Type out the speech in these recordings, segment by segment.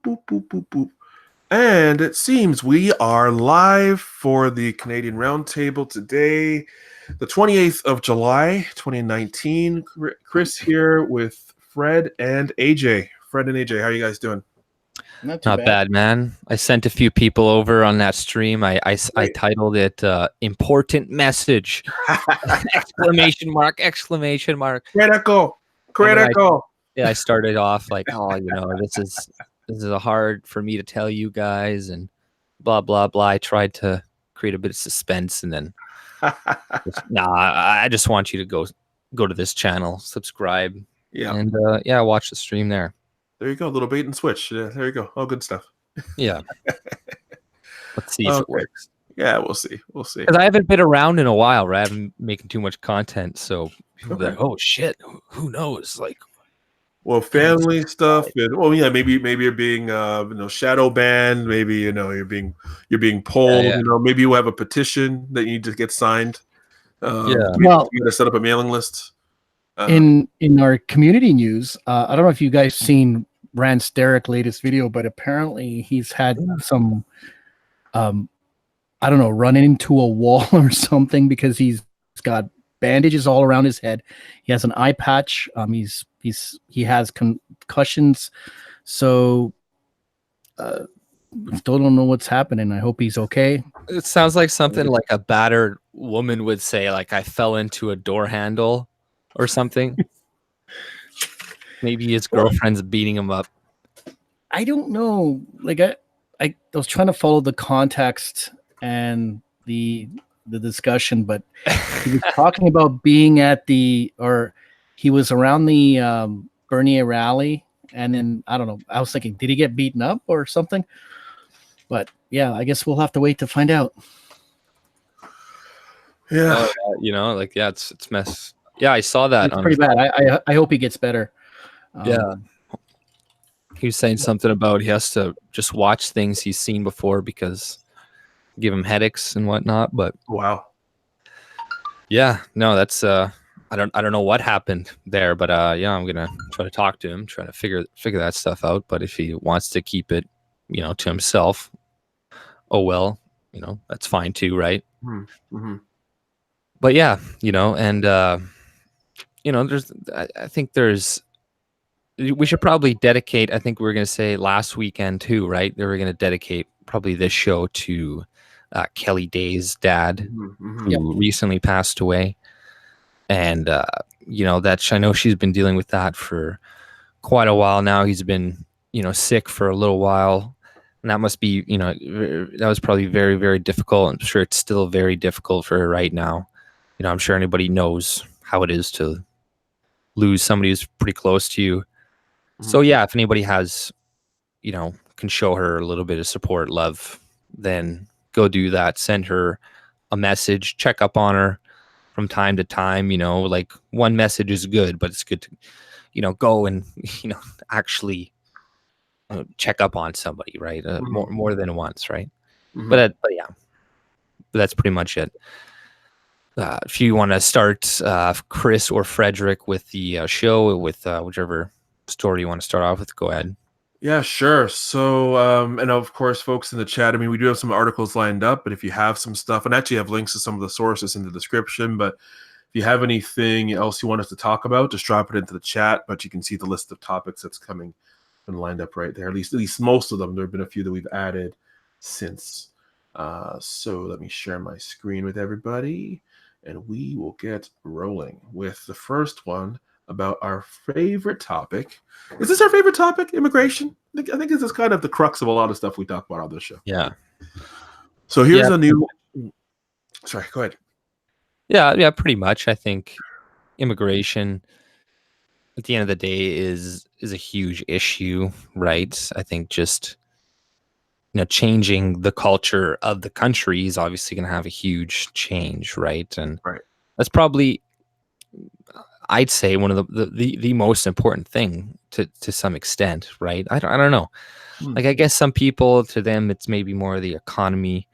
boop, boop, boop, boop. And it seems we are live for the Canadian Roundtable today, the 28th of July, 2019. Chris here with Fred and AJ. Fred and AJ, how are you guys doing? Not bad, man. I sent a few people over on that stream. I titled it "Important Message!" exclamation mark! Critical. I started off like, this is a hard for me to tell you guys, and blah blah blah. I tried to create a bit of suspense, and then I just want you to go to this channel, subscribe, and watch the stream there. There you go, a little bait and switch. Yeah, there you go. All good stuff. Yeah. Let's see if it works. Yeah, we'll see. Because I haven't been around in a while, right? I haven't been making too much content, so people be like, "Oh shit, who knows?" Like, well, family stuff. And, maybe you're being shadow banned. Maybe you're being pulled. Yeah. Maybe you have a petition that you need to get signed. Well, you got to set up a mailing list. In our community news, I don't know if you guys seen Rand's Derek latest video, but apparently he's had some, running into a wall or something because he's got bandages all around his head. He has an eye patch. He has concussions. So still don't know what's happening. I hope he's okay. It sounds like something like a battered woman would say, like, I fell into a door handle or something. Maybe his girlfriend's beating him up. I don't know. Like I was trying to follow the context and the discussion, but he was talking about being at he was around the Bernier rally, and then I don't know. I was thinking, did he get beaten up or something? But yeah, I guess we'll have to wait to find out. Yeah, it's mess. Yeah, I saw that. It's pretty bad. I hope he gets better. Yeah. He was saying something about he has to just watch things he's seen before because give him headaches and whatnot. But wow. Yeah, no, that's I don't know what happened there, but I'm gonna try to talk to him, try to figure that stuff out. But if he wants to keep it, to himself, oh well, that's fine too, right? Mm-hmm. But yeah, and we should probably dedicate, I think we were going to say last weekend too, right? They were going to dedicate probably this show to Kelly Day's dad, who recently passed away. And, I know she's been dealing with that for quite a while now. He's been, sick for a little while. And that must be, that was probably very, very difficult. I'm sure it's still very difficult for her right now. I'm sure anybody knows how it is to lose somebody who's pretty close to you. So yeah, if anybody has, can show her a little bit of support, love, then go do that. Send her a message, check up on her from time to time. Like one message is good, but it's good to, go and, actually check up on somebody, right? More than once, right? But yeah, that's pretty much it. If you want to start, Chris or Frederick, with the show, with whichever story you want to start off with, go ahead. Yeah, sure. So, and of course, folks in the chat, we do have some articles lined up, but if you have some stuff, and actually have links to some of the sources in the description, but if you have anything else you want us to talk about, just drop it into the chat. But you can see the list of topics that's coming and lined up right there. At least most of them. There have been a few that we've added since. So let me share my screen with everybody, and we will get rolling with the first one about our favorite topic. Is this our favorite topic? Immigration? I think this is kind of the crux of a lot of stuff we talk about on this show. Yeah. So here's a new... Sorry, go ahead. Yeah, pretty much. I think immigration, at the end of the day, is a huge issue, right? I think just changing the culture of the country is obviously going to have a huge change, right? And that's probably, I'd say, one of the most important thing to some extent, right? I don't know. Like, I guess some people, to them, it's maybe more the economy,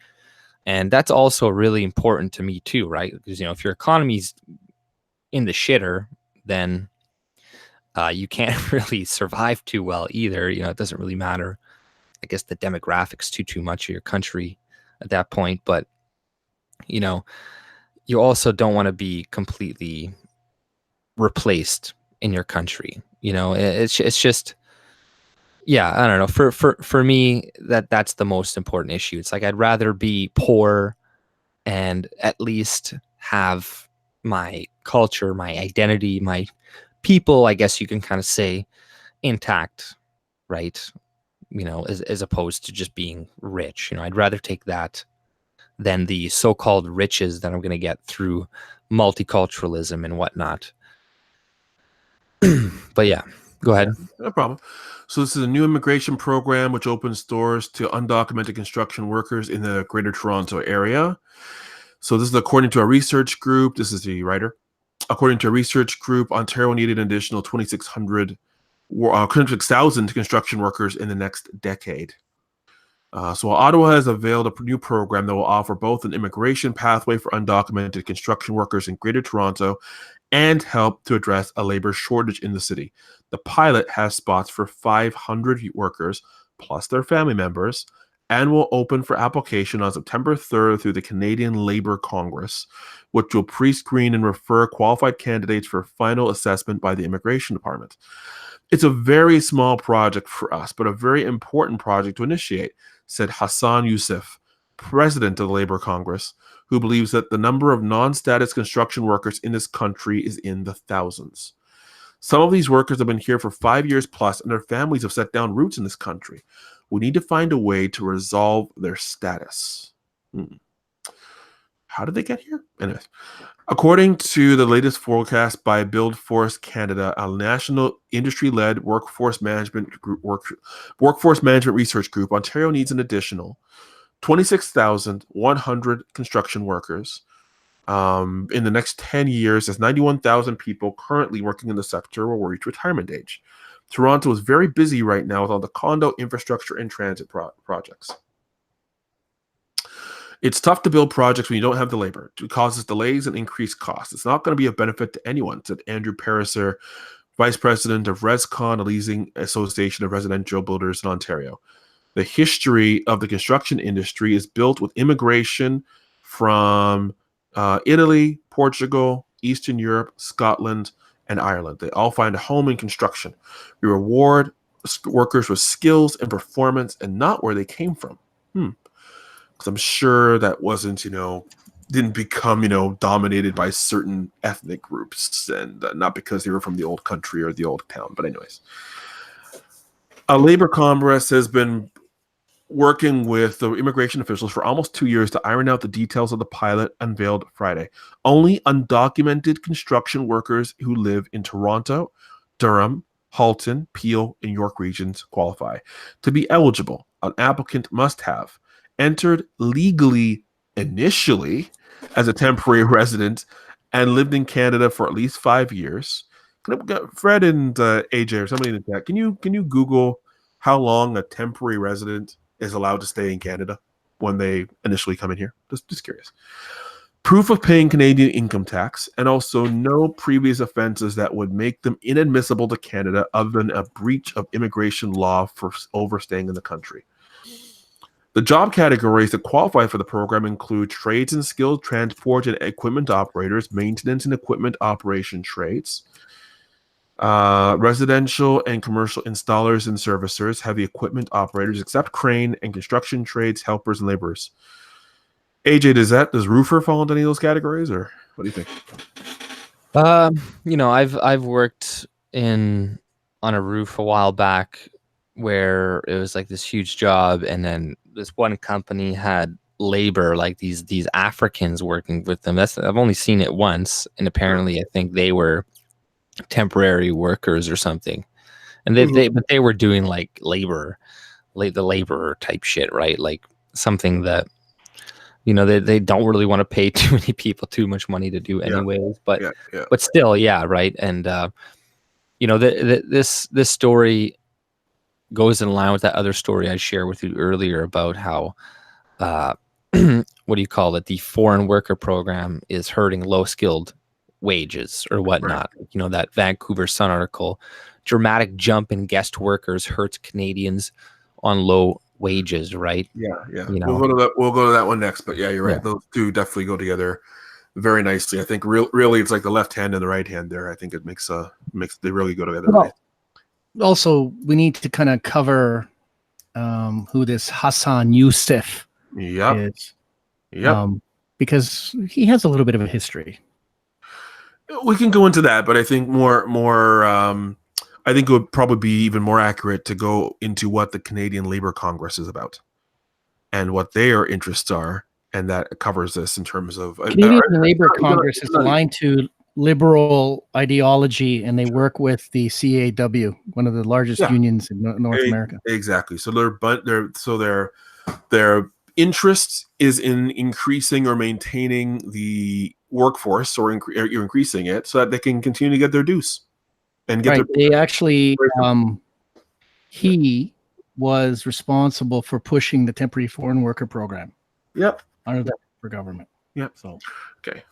and that's also really important to me too, right? Because if your economy's in the shitter, then you can't really survive too well either. It doesn't really matter I guess, the demographics too much of your country at that point. But, you know, you also don't want to be completely replaced in your country. You know, it's just, yeah, I don't know. For me, that's the most important issue. It's like I'd rather be poor and at least have my culture, my identity, my people, I guess you can kind of say, intact, right? You know, as opposed to just being rich. You know, I'd rather take that than the so-called riches that I'm going to get through multiculturalism and whatnot. But yeah, go ahead. Yeah, no problem. So this is a new immigration program which opens doors to undocumented construction workers in the Greater Toronto area. So this is according to a research group. This is the writer. According to a research group, Ontario needed an additional 2,600 26,000 construction workers in the next decade. So Ottawa has unveiled a new program that will offer both an immigration pathway for undocumented construction workers in Greater Toronto and help to address a labor shortage in the city. The pilot has spots for 500 workers plus their family members and will open for application on September 3rd through the Canadian Labour Congress, which will pre-screen and refer qualified candidates for final assessment by the Immigration Department. It's a very small project for us, but a very important project to initiate, said Hassan Youssef, president of the Labour Congress, who believes that the number of non-status construction workers in this country is in the thousands. Some of these workers have been here for 5 years plus, and their families have set down roots in this country. We need to find a way to resolve their status. How did they get here? Anyways, according to the latest forecast by Build Force Canada, a national industry-led workforce management research group, Ontario needs an additional 26,100 construction workers in the next 10 years, as 91,000 people currently working in the sector will reach retirement age. Toronto is very busy right now with all the condo, infrastructure, and transit projects. It's tough to build projects when you don't have the labor. It causes delays and increased costs. It's not going to be a benefit to anyone, said Andrew Pariser, Vice President of ResCon, a leasing association of residential builders in Ontario. The history of the construction industry is built with immigration from Italy, Portugal, Eastern Europe, Scotland, and Ireland. They all find a home in construction. We reward workers with skills and performance and not where they came from. Because I'm sure that wasn't, didn't become, dominated by certain ethnic groups, and not because they were from the old country or the old town. But anyways, a Labour Congress has been working with the immigration officials for almost 2 years to iron out the details of the pilot unveiled Friday. Only undocumented construction workers who live in Toronto, Durham, Halton, Peel, and York regions qualify. To be eligible, an applicant must have entered legally initially as a temporary resident and lived in Canada for at least 5 years. Fred and AJ or somebody in the chat, can you Google how long a temporary resident is allowed to stay in Canada when they initially come in here? Just curious. Proof of paying Canadian income tax, and also no previous offenses that would make them inadmissible to Canada other than a breach of immigration law for overstaying in the country. The job categories that qualify for the program include trades and skilled transport and equipment operators, maintenance and equipment operation trades, residential and commercial installers and servicers, heavy equipment operators, except crane and construction trades, helpers, and laborers. AJ, does roofer fall into any of those categories, or what do you think? I've worked on a roof a while back where it was like this huge job, and then this one company had labor, like these Africans working with them. I've only seen it once, and apparently I think they were temporary workers or something, and they were doing like the laborer type shit, right? Like something that they don't really want to pay too many people too much money to do anyways, but still, right. And this story goes in line with that other story I shared with you earlier about how what do you call it, the foreign worker program is hurting low skilled wages or whatnot. Right. That Vancouver Sun article, dramatic jump in guest workers hurts Canadians on low wages, right? Yeah. You We'll know, go to that. We'll go to that one next. But yeah, you're right. yeah. Those two definitely go together very nicely. I think really it's like the left hand and the right hand there. I think it makes they really go together. Well, also, we need to kind of cover who this Hassan Youssef is. Yep. Because he has a little bit of a history. We can go into that, but I think more. I think it would probably be even more accurate to go into what the Canadian Labour Congress is about and what their interests are, and that covers this in terms of Canadian Labour Congress is aligned to liberal ideology, and they work with the CAW, one of the largest unions in North America. Exactly. So their interest is in increasing or maintaining the workforce, or you're increasing it so that they can continue to get their dues and get their. They actually, he was responsible for pushing the temporary foreign worker program. Yep. Under the government. Yep. So, okay,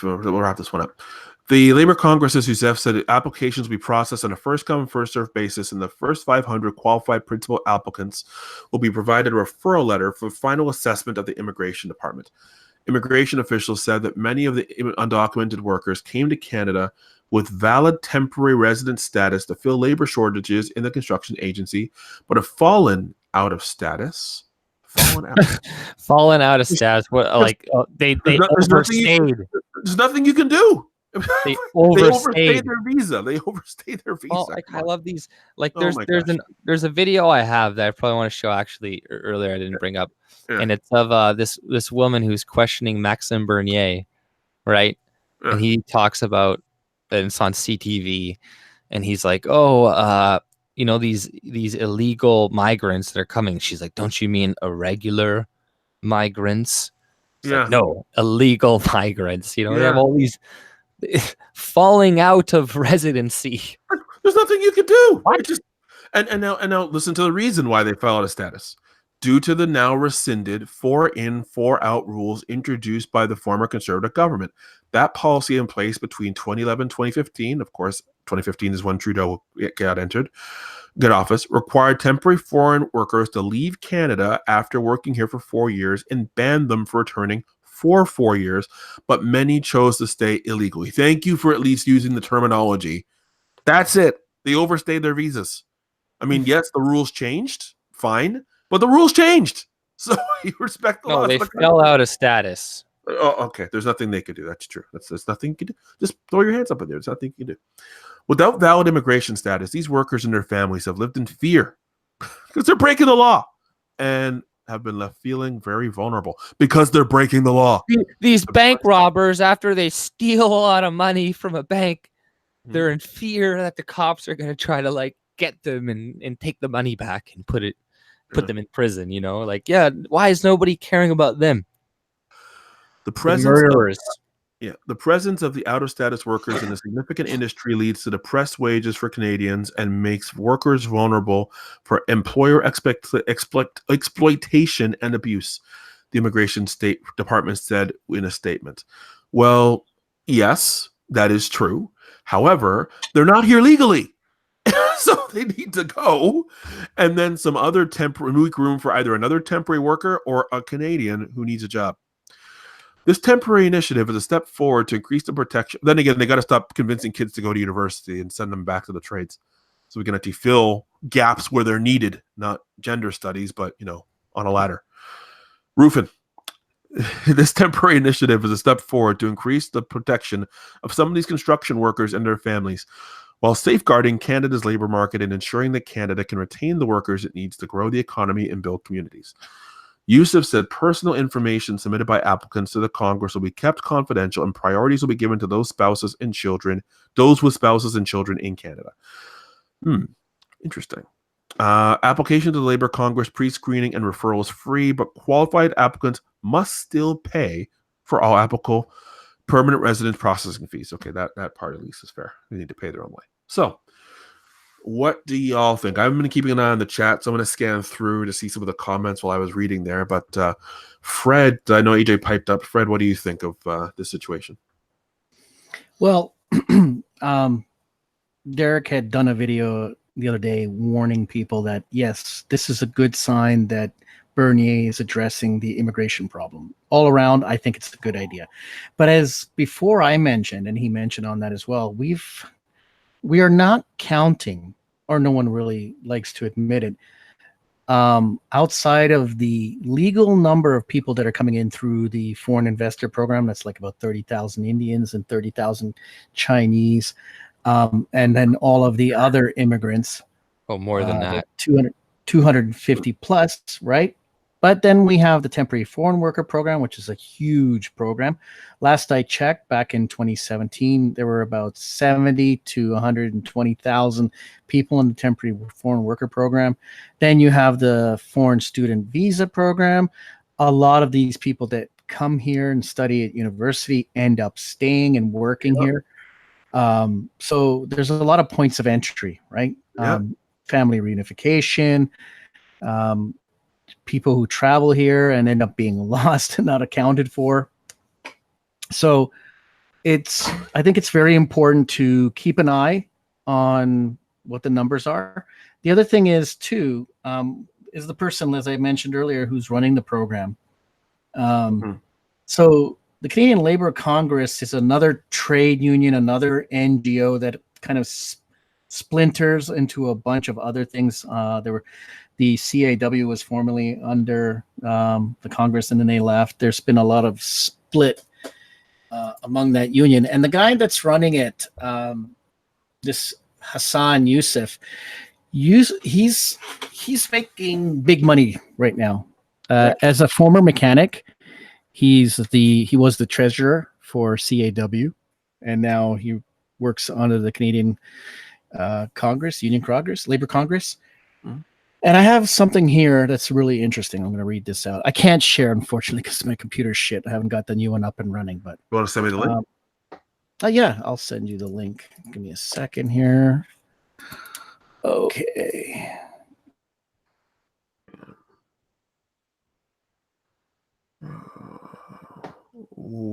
we'll wrap this one up. The Labour Congress, as Youssef said, applications will be processed on a first-come, first-served basis, and the first 500 qualified principal applicants will be provided a referral letter for final assessment of the Immigration Department. Immigration officials said that many of the undocumented workers came to Canada with valid temporary resident status to fill labor shortages in the construction agency, but have fallen out of status. Fallen out of status. What they overstayed. There's nothing you can do. They overstayed their visa. Oh, I love these. Like there's a video I have that I probably want to show actually earlier I didn't bring up, and it's of this woman who's questioning Maxime Bernier, right? And he talks about, and it's on CTV, and he's like, these illegal migrants that are coming. She's like, don't you mean irregular migrants? It's like, no, illegal migrants. They have all these falling out of residency. There's nothing you can do. And now listen to the reason why they fell out of status. Due to the now rescinded 4-in, 4-out rules introduced by the former Conservative government. That policy in place between 2011 and 2015, of course, 2015 is when Trudeau got office, required temporary foreign workers to leave Canada after working here for 4 years and banned them from returning for 4 years, but many chose to stay illegally. Thank you for at least using the terminology. That's it. They overstayed their visas. I mean, yes, the rules changed, fine, but the rules changed. So you respect the law. No, they fell out of status. Oh, okay. There's nothing they could do. That's true. There's nothing you can do. Just throw your hands up in there. There's nothing you can do. Without valid immigration status, these workers and their families have lived in fear because they're breaking the law and have been left feeling very vulnerable because they're breaking the law. These bank robbers, after they steal a lot of money from a bank, they're in fear that the cops are going to try to get them and take the money back and put them in prison. Why is nobody caring about them? The presence of the out-of-status workers in a significant industry leads to depressed wages for Canadians and makes workers vulnerable for employer exploitation and abuse, the Immigration State Department said in a statement. Well, yes, that is true. However, they're not here legally. So they need to go, and then some other make room for either another temporary worker or a Canadian who needs a job. This temporary initiative is a step forward to increase the protection. Then again, they got to stop convincing kids to go to university and send them back to the trades. So we can actually fill gaps where they're needed, not gender studies, but, on a ladder. Roofing. This temporary initiative is a step forward to increase the protection of some of these construction workers and their families, while safeguarding Canada's labor market and ensuring that Canada can retain the workers it needs to grow the economy and build communities. Youssef said personal information submitted by applicants to the Congress will be kept confidential and priorities will be given to those with spouses and children in Canada. Interesting. Application to the Labour Congress pre-screening and referral is free, but qualified applicants must still pay for all applicable permanent residence processing fees. Okay, that part at least is fair. They need to pay their own way. So, what do y'all think? I've been keeping an eye on the chat, so I'm going to scan through to see some of the comments while I was reading there. But Fred, I know AJ piped up. Fred, what do you think of this situation? Well, Derek had done a video the other day warning people that, yes, this is a good sign that Bernier is addressing the immigration problem. All around, I think it's a good idea. But as before I mentioned, and he mentioned on that as well, we are not counting, or no one really likes to admit it, outside of the legal number of people that are coming in through the foreign investor program. That's like about 30,000 Indians and 30,000 Chinese. And then all of the other immigrants. Oh, more than that. 250 plus, right? But then we have the temporary foreign worker program, which is a huge program. Last I checked, back in 2017, there were about 70 to 120,000 people in the temporary foreign worker program. Then you have the foreign student visa program. A lot of these people that come here and study at university end up staying and working here. So there's a lot of points of entry, right? Family reunification, people who travel here and end up being lost and not accounted for. So I think it's very important to keep an eye on what the numbers are. The other thing is too, is the person, as I mentioned earlier, who's running the program. So the Canadian Labour Congress is another trade union, another NGO that kind of splinters into a bunch of other things. The CAW was formerly under the Congress, and then they left. There's been a lot of split among that union. And the guy that's running it, this Hassan Youssef, he's making big money right now. As a former mechanic, he was the treasurer for CAW, and now he works under the Canadian Congress, Labor Congress. And I have something here that's really interesting. I'm going to read this out. I can't share, unfortunately, because my computer's shit. I haven't got the new one up and running. But you want to send me the link? Yeah, I'll send you the link. Give me a second here. Okay.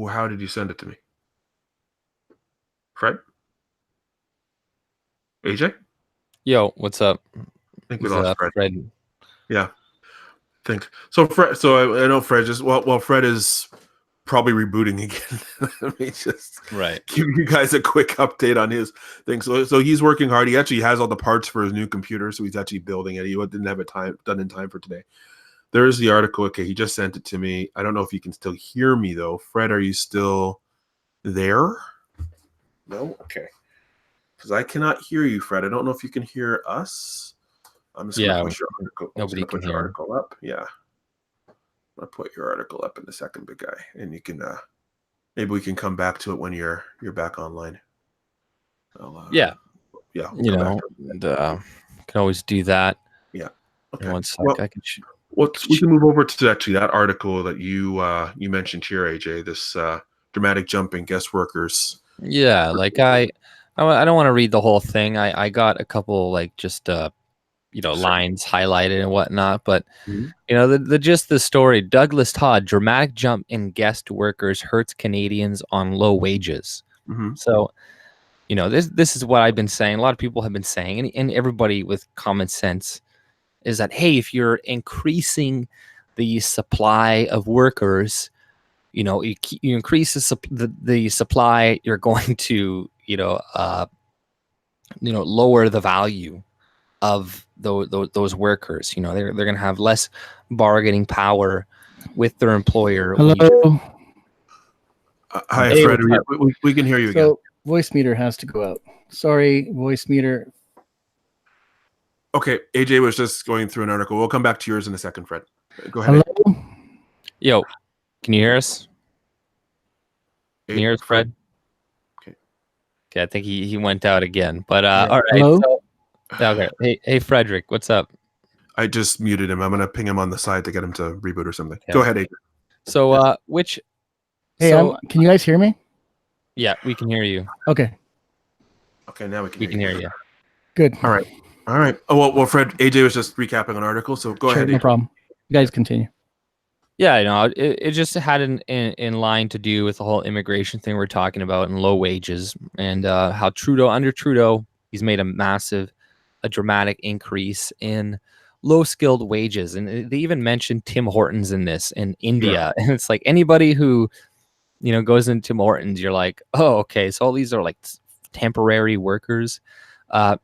How did you send it to me? Fred? AJ? Yo, what's up? I think we lost Fred. Yeah. So. Fred. So I know Fred Fred is probably rebooting again. Let me just give you guys a quick update on his thing. So he's working hard. He actually has all the parts for his new computer, so he's actually building it. He didn't have it done in time for today. There's the article. Okay, he just sent it to me. I don't know if you can still hear me though. Fred, are you still there? No. Okay. Because I cannot hear you, Fred. I don't know if you can hear us. I'm just going to push your article. Nobody can hear. Article up. Yeah. I'll put your article up in a second, big guy, and you can maybe we can come back to it when you're back online. Yeah. We'll can always do that. Yeah. Okay. One sec, I can. We can move over to actually that article that you mentioned here, AJ. This dramatic jump in guest workers. Yeah, like I don't want to read the whole thing. I got a couple lines highlighted and whatnot, but the gist of the story: Douglas Todd, dramatic jump in guest workers hurts Canadians on low wages. So, this is what I've been saying. A lot of people have been saying, and everybody with common sense is that, hey, if you're increasing the supply of workers, you increase the supply, you're going to lower the value of those workers. They're going to have less bargaining power with their employer. Hello. Hi, Fred. We can hear you again. So voice meter has to go out. Sorry, voice meter. Okay, AJ was just going through an article. We'll come back to yours in a second, Fred. Go ahead. Hello? Yo, can you hear us? Can you hear us, Fred? Okay, I think he went out again. But all right. Hello? Okay. Hey, Frederick, what's up? I just muted him. I'm going to ping him on the side to get him to reboot or something. Okay. Go ahead, AJ. So, can you guys hear me? Yeah, we can hear you. Okay. Okay, now we can hear you. Good. All right. Oh, well, Fred, AJ was just recapping an article, so go ahead. No problem. You guys continue. Yeah, it just had in line to do with the whole immigration thing we're talking about and low wages, and how under Trudeau, he's made a massive a dramatic increase in low-skilled wages. And they even mentioned Tim Hortons in this in India. And it's like anybody who, goes into Tim Hortons, you're like, oh, okay, so all these are like temporary workers. Under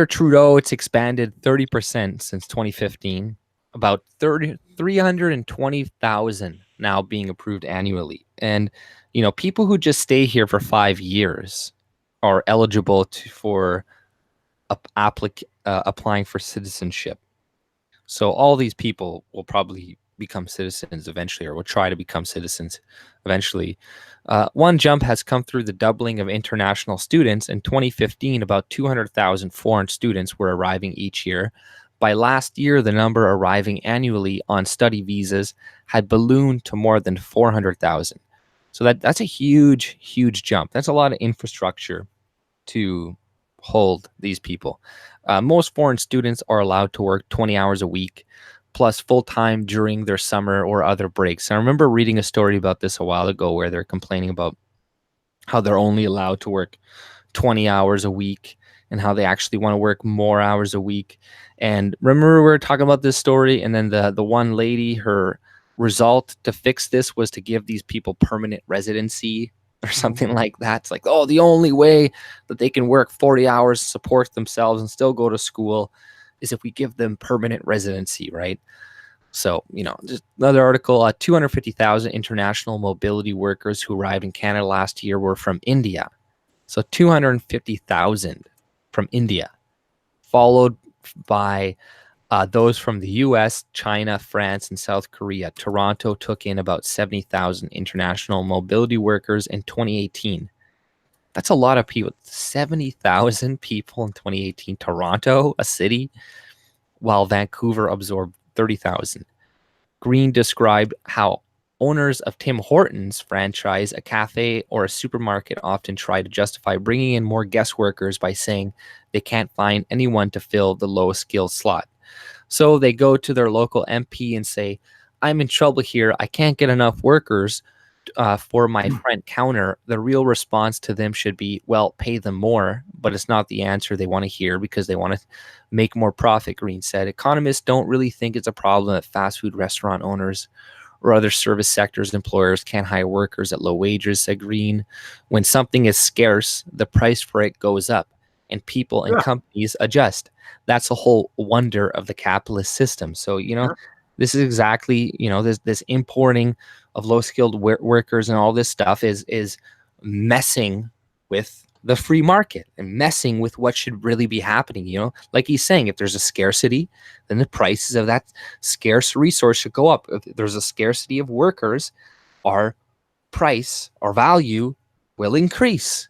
Trudeau, it's expanded 30% since 2015, about 320,000 now being approved annually. And, people who just stay here for 5 years are eligible for applying for citizenship. So all these people will probably become citizens eventually, or will try to become citizens eventually. One jump has come through the doubling of international students. In 2015, about 200,000 foreign students were arriving each year. By last year, the number arriving annually on study visas had ballooned to more than 400,000. So that's a huge, huge jump. That's a lot of infrastructure to hold these people. Most foreign students are allowed to work 20 hours a week, plus full-time during their summer or other breaks. And I remember reading a story about this a while ago where they're complaining about how they're only allowed to work 20 hours a week and how they actually want to work more hours a week. And remember we were talking about this story, and then the one lady, her result to fix this was to give these people permanent residency or something like that. It's like, oh, the only way that they can work 40 hours, support themselves, and still go to school is if we give them permanent residency, right? So, just another article, 250,000 international mobility workers who arrived in Canada last year were from India. So 250,000 from India, followed by those from the US, China, France, and South Korea. Toronto took in about 70,000 international mobility workers in 2018. That's a lot of people. 70,000 people in 2018. Toronto, a city, while Vancouver absorbed 30,000. Green described how owners of Tim Hortons franchise, a cafe, or a supermarket often try to justify bringing in more guest workers by saying they can't find anyone to fill the low-skill slot. So they go to their local MP and say, I'm in trouble here. I can't get enough workers for my front counter. The real response to them should be, well, pay them more. But it's not the answer they want to hear because they want to make more profit, Green said. Economists don't really think it's a problem that fast food restaurant owners or other service sectors employers can't hire workers at low wages, said Green. When something is scarce, the price for it goes up, and people and companies adjust. That's the whole wonder of the capitalist system. So, this is exactly, this importing of low-skilled workers and all this stuff is messing with the free market and messing with what should really be happening. Like he's saying, if there's a scarcity, then the prices of that scarce resource should go up. If there's a scarcity of workers, our price, our value will increase.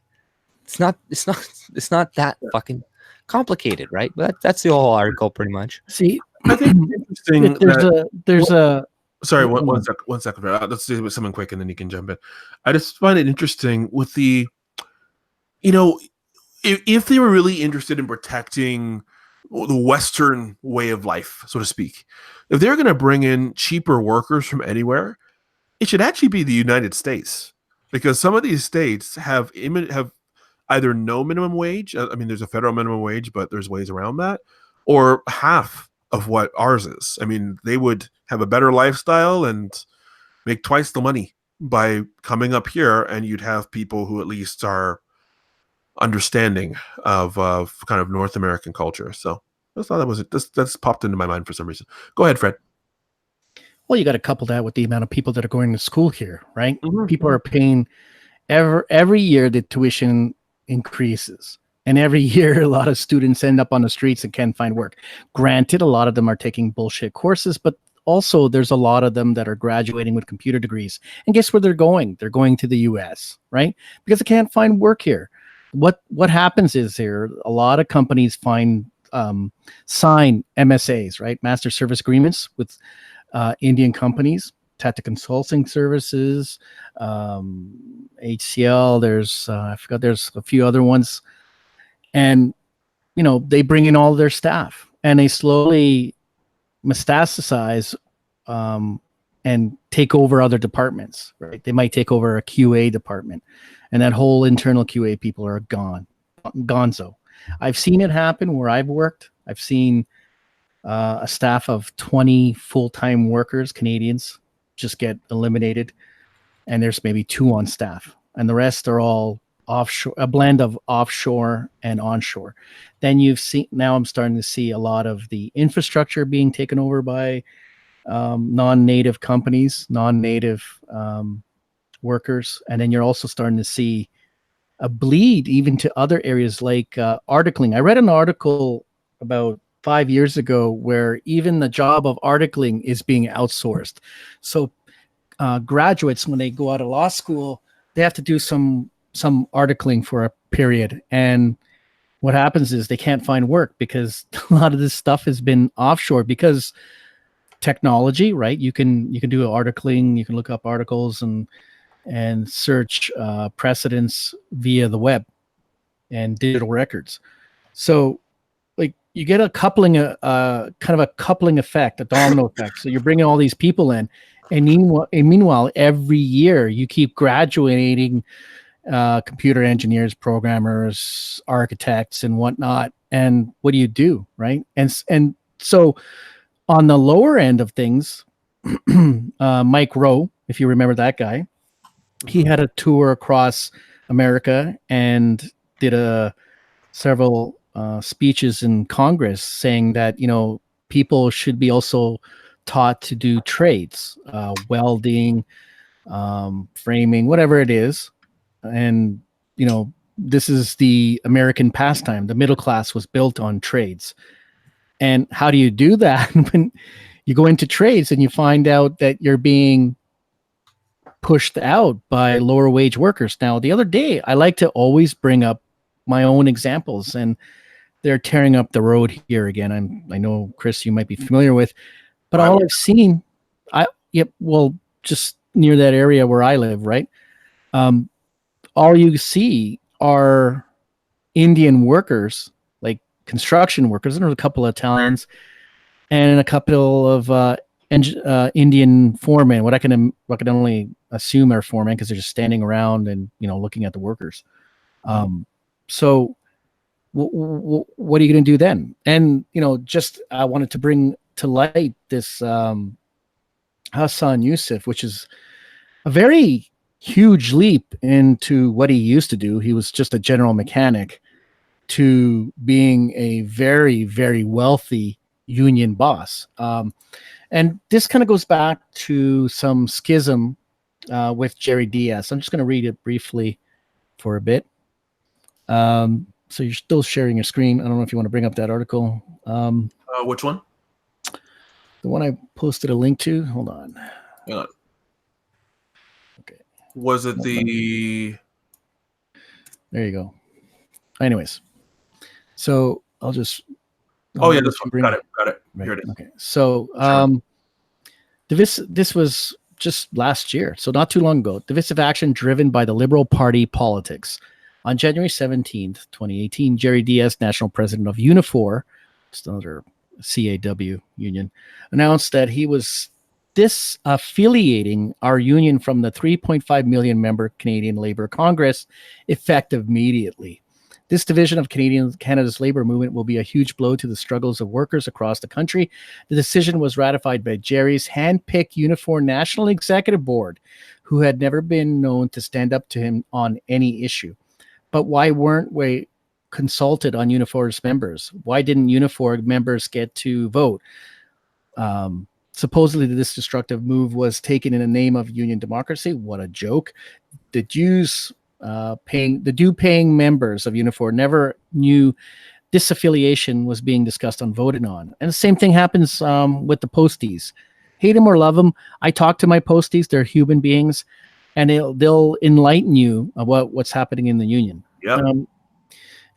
It's not that fucking complicated, right? But that's the whole article pretty much. See, I think it's interesting. There's a sorry, one second. Let's do something quick and then you can jump in. I just find it interesting with the, if they were really interested in protecting the Western way of life, so to speak, if they're going to bring in cheaper workers from anywhere, it should actually be the United States, because some of these states have either no minimum wage. I mean, there's a federal minimum wage, but there's ways around that, or half of what ours is. I mean, they would have a better lifestyle and make twice the money by coming up here, and you'd have people who at least are understanding of kind of North American culture. So I thought that was it. That's popped into my mind for some reason. Go ahead, Fred. Well, you got to couple that with the amount of people that are going to school here, right? Mm-hmm. People are paying every year the tuition increases. And every year, a lot of students end up on the streets and can't find work. Granted, a lot of them are taking bullshit courses, but also there's a lot of them that are graduating with computer degrees. And guess where they're going? They're going to the US, right? Because they can't find work here. What happens is here, a lot of companies sign MSAs, right? Master Service Agreements with Indian companies, Tata Consulting Services, HCL. There's a few other ones. And, they bring in all their staff and they slowly metastasize and take over other departments, right? They might take over a QA department, and that whole internal QA people are gonzo. I've seen it happen where I've worked. I've seen a staff of 20 full-time workers, Canadians, just get eliminated, and there's maybe 2 on staff, and the rest are all offshore, a blend of offshore and onshore. Then now I'm starting to see a lot of the infrastructure being taken over by non-native companies, non-native workers, and then you're also starting to see a bleed even to other areas like articling. I read an article about 5 years ago where even the job of articling is being outsourced. So graduates, when they go out of law school, they have to do some articling for a period, and what happens is they can't find work because a lot of this stuff has been offshore because technology, right? You can do articling, you can look up articles and search precedents via the web and digital records. So like you get a coupling, kind of a coupling effect, a domino effect. So you're bringing all these people in, and meanwhile, every year you keep graduating computer engineers, programmers, architects, and whatnot. And what do, right? And so on the lower end of things, Mike Rowe, if you remember that guy, he had a tour across America and did several speeches in Congress saying that people should be also taught to do trades, welding, framing, whatever it is, and this is the American pastime. The middle class was built on trades, and how do you do that when you go into trades and you find out that you're being pushed out by lower wage workers? Now, the other day, I like to always bring up my own examples, and they're tearing up the road here again. I know, Chris, you might be familiar with, but all I've seen, just near that area where I live, right? All you see are Indian workers, like construction workers, and there's a couple of Italians and a couple of Indian foremen. What I can only assume are foremen because they're just standing around and looking at the workers. So what are you going to do then? And just I wanted to bring to light this Hassan Yusuf, which is a very huge leap into what he used to do. He was just a general mechanic to being a very, very wealthy union boss. And this kind of goes back to some schism with Jerry Diaz. I'm just going to read it briefly for a bit. So you're still sharing your screen. I don't know if you want to bring up that article. Which one? The one I posted a link to. Hold on. Hang on. Okay. Was it the... There you go. Anyways, so I'll just... Oh, yeah, this one. Got it. Right. Here it is. Okay. So this was just last year, so not too long ago. Divisive action driven by the Liberal Party politics. On January 17th, 2018, Jerry Diaz, national president of Unifor, just another CAW union, announced that he was disaffiliating our union from the 3.5 million member Canadian Labour Congress effective immediately. This division of Canada's labor movement will be a huge blow to the struggles of workers across the country. The decision was ratified by Jerry's hand-picked Unifor National Executive Board, who had never been known to stand up to him on any issue. But why weren't we consulted on Unifor's members? Why didn't Unifor members get to vote? Supposedly, this destructive move was taken in the name of union democracy. What a joke. The due-paying members of Unifor never knew disaffiliation was being discussed and voted on. And the same thing happens with the posties. Hate them or love them, I talk to my posties. They're human beings, and they'll enlighten you about what's happening in the union. Yep.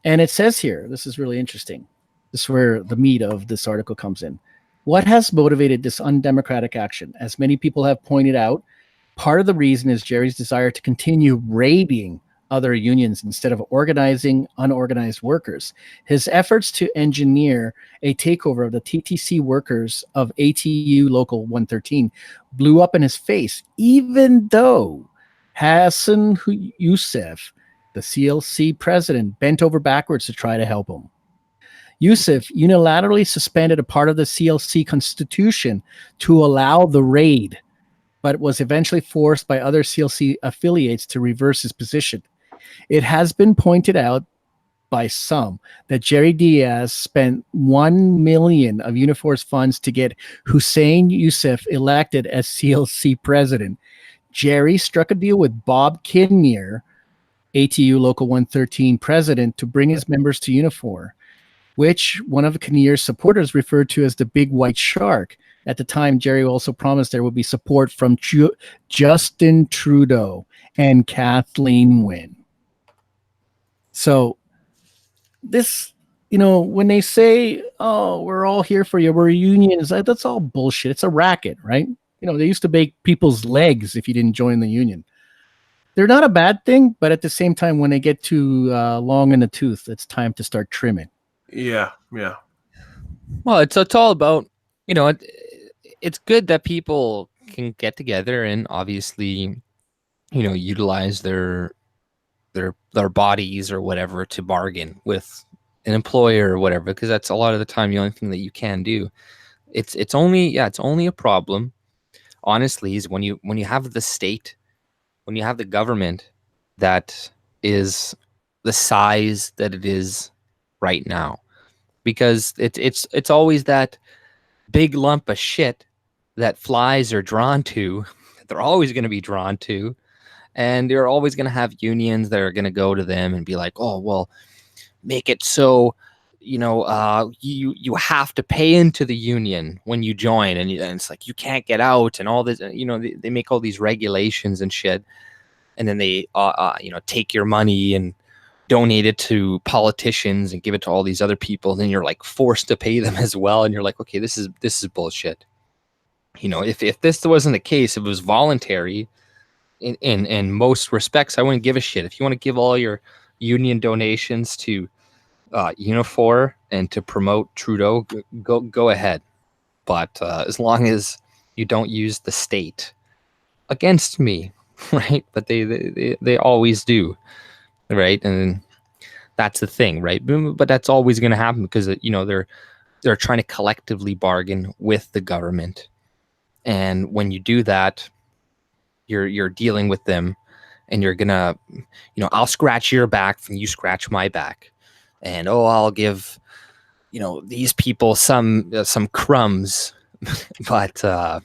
And it says here, this is really interesting. This is where the meat of this article comes in. What has motivated this undemocratic action? As many people have pointed out, part of the reason is Jerry's desire to continue raiding other unions instead of organizing unorganized workers. His efforts to engineer a takeover of the TTC workers of ATU Local 113 blew up in his face, even though Hassan Yusuf the CLC president, bent over backwards to try to help him. Yusuf unilaterally suspended a part of the CLC constitution to allow the raid, but was eventually forced by other CLC affiliates to reverse his position. It has been pointed out by some that Jerry Diaz spent $1 million of Unifor's funds to get Hussein Yusuf elected as CLC president. Jerry struck a deal with Bob Kinnear, ATU Local 113 president, to bring his members to Unifor, which one of Kinnear's supporters referred to as the Big White Shark. At the time, Jerry also promised there would be support from Justin Trudeau and Kathleen Wynne. So this, when they say, oh, we're all here for you, we're unions, that's all bullshit. It's a racket, right? They used to bake people's legs if you didn't join the union. They're not a bad thing, but at the same time, when they get too long in the tooth, it's time to start trimming. Yeah. Well, it's all about, it's good that people can get together and obviously, utilize their bodies or whatever to bargain with an employer or whatever, because that's a lot of the time the only thing that you can do. It's only a problem, honestly, is when you have the state, when you have the government that is the size that it is right now, because it's always that big lump of shit that flies are drawn to. They're always going to be drawn to, and you're always going to have unions that are going to go to them and be like, oh, well, make it so you have to pay into the union when you join, and it's like you can't get out, and all this. They make all these regulations and shit, and then they take your money and donate it to politicians and give it to all these other people. And then you're like forced to pay them as well, and you're like, okay, this is bullshit. If this wasn't the case, if it was voluntary in most respects, I wouldn't give a shit. If you want to give all your union donations to Unifor and to promote Trudeau, go ahead. But as long as you don't use the state against me, right? But they always do, right? And that's the thing, right? But that's always going to happen because they're trying to collectively bargain with the government, and when you do that, you're dealing with them, and you're gonna, I'll scratch your back and you scratch my back, and I'll give these people some crumbs, but to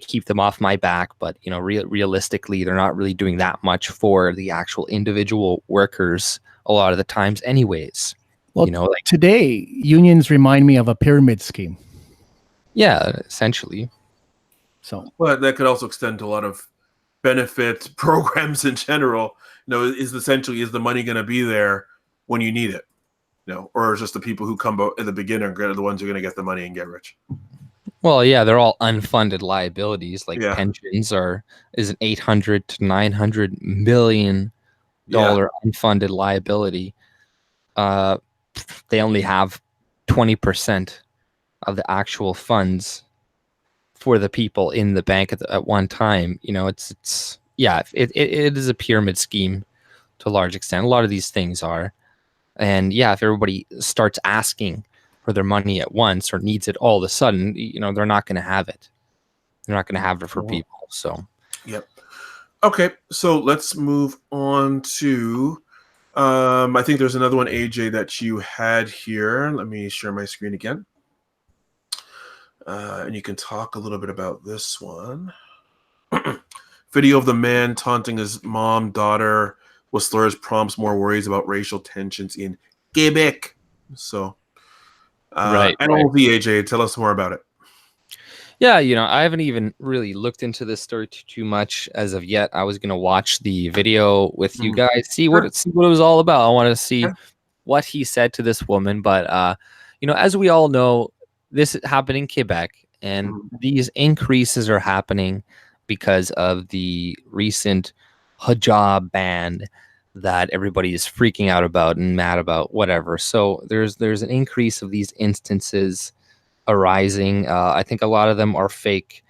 keep them off my back. But realistically, they're not really doing that much for the actual individual workers a lot of the times anyways. Well, today unions remind me of a pyramid scheme. Yeah, essentially. So, but that could also extend to a lot of benefit programs in general. Is the money going to be there when you need it? Or is just the people who come at the beginning are the ones who are going to get the money and get rich? Well, yeah, they're all unfunded liabilities. Pensions is an $800 to $900 million unfunded liability. They only have 20% of the actual funds for the people in the bank at one time. It is a pyramid scheme to a large extent. A lot of these things are. And yeah, if everybody starts asking for their money at once or needs it all of a sudden, they're not going to have it. They're not going to have it for people. So, yep. Okay, so let's move on to, I think there's another one, AJ, that you had here. Let me share my screen again. And you can talk a little bit about this one. Video of the man taunting his mom, daughter with slurs prompts more worries about racial tensions in Quebec. So, AJ, tell us more about it. Yeah, I haven't even really looked into this story too much as of yet. I was gonna watch the video with you guys, see what it was all about. I want to see what he said to this woman. But as we all know, this happened in Quebec, and these increases are happening because of the recent hijab ban that everybody is freaking out about and mad about, whatever. So there's an increase of these instances arising. I think a lot of them are fake,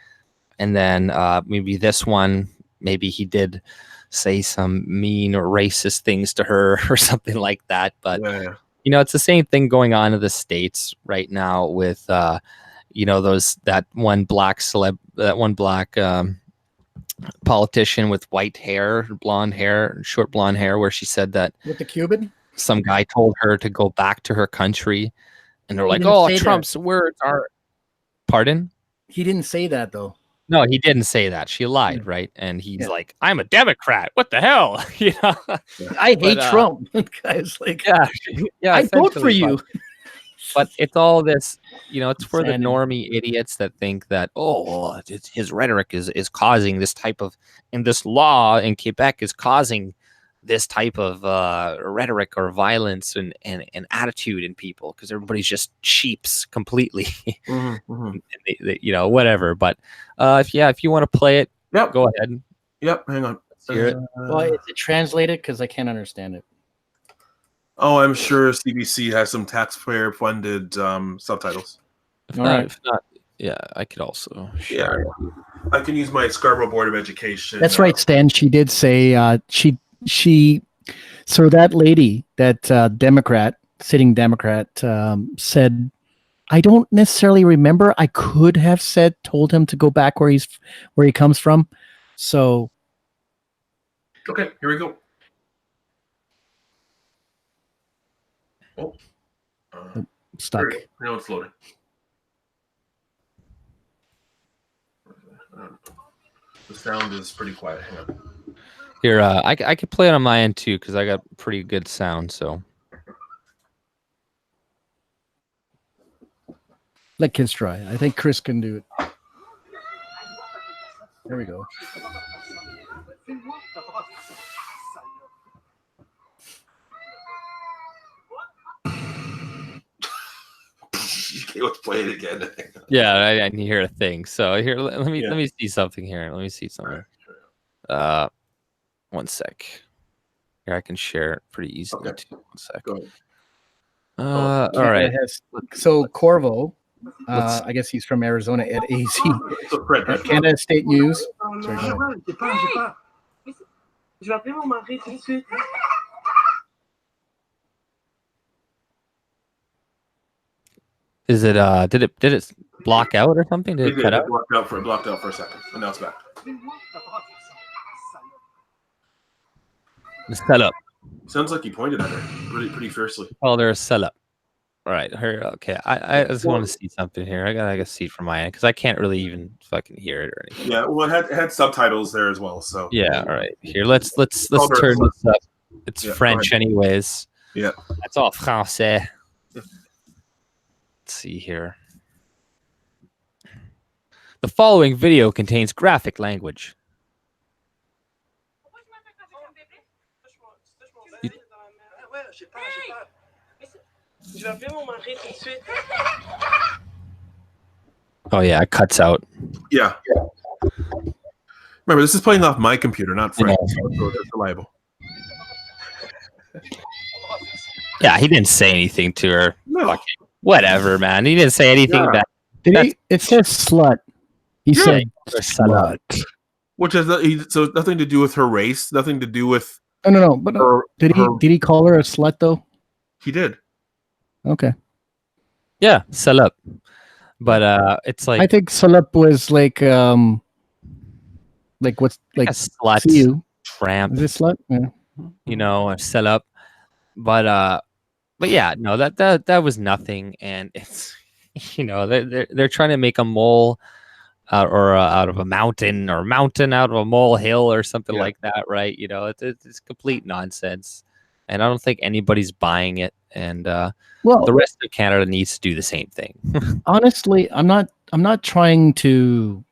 and then maybe this one, maybe he did say some mean or racist things to her or something like that. But Yeah. you know, it's the same thing going on in the States right now with you know, that one black politician with white hair, blonde hair, short blonde hair, where she said that With the Cuban, some guy told her to go back to her country, and they're like, didn't "Oh, say Trump's words are." Pardon? he didn't say that though. No, he didn't say that. She lied, right? And he's like, "I'm a Democrat. What the hell?" You know. I hate But, Trump. Guys, like, Yeah, yeah. I vote for essentially, you. but it's all this, you know, it's for the Insanity. normie idiots that think that, oh, well, his rhetoric is causing this type of, and this law in Quebec is causing this type of rhetoric or violence and attitude in people because everybody's just sheeps completely. And you know, whatever. But if you want to play it, Yep. go ahead. Yep. Hang on. Let's hear it. Well, is it translated? Because I can't understand it. Oh, I'm sure CBC has some taxpayer-funded subtitles. If All not, right. if not, yeah, I could also Yeah, share. I can use my Scarborough Board of Education. That's right, Stan. She did say she. So that lady, that sitting Democrat, said, "I don't necessarily remember. I could have told him to go back where he comes from." So, Okay, here we go. Oh, stuck. Now it's loading. The sound is pretty quiet. Hang on. Here, I could play it on my end too because I got pretty good sound. So Let Chris try. I think Chris can do it. There we go. Okay, let's play it again. yeah, I didn't hear a thing. So here, let me see something here. Let me see something. One sec. Here, I can share it pretty easily too. One sec. Go ahead. All right. So Corvo, I guess he's from Arizona at AZ. So Fred, At Canada State News. Sorry, go ahead. Je vais appeler mon mari tout de suite. Is it did it block out or something? Did it cut out? Blocked out for a second, and now it's back. The setup. Sounds like you pointed at her pretty fiercely. Oh, there's a setup. All right, here. Okay, I just want to see something here. I gotta see it from my end because I can't really even fucking hear it or anything. Yeah, well, it had subtitles there as well. So yeah, all right. Here, let's turn this up. It's French, anyways. Yeah, that's all français. Let's see here. The following video contains graphic language. Oh yeah, it cuts out. Yeah. Remember, this is playing off my computer, not Fred. So it's reliable. Yeah, he didn't say anything to her. No. Whatever, man. He didn't say anything back. Did he? It says slut. He said slut. Which has so nothing to do with her race, nothing to do with. No. But did he call her a slut though? He did. Okay. Yeah, slut. But it's like I think slut was like what's like a slut, you tramp. Is it slut? Yeah. You know, a sell up. But yeah, no, that was nothing, and it's you know they're trying to make a mole out of a mountain or mountain out of a molehill or something like that, right? You know, it's complete nonsense, and I don't think anybody's buying it. And well, the rest of Canada needs to do the same thing. Honestly, I'm not trying to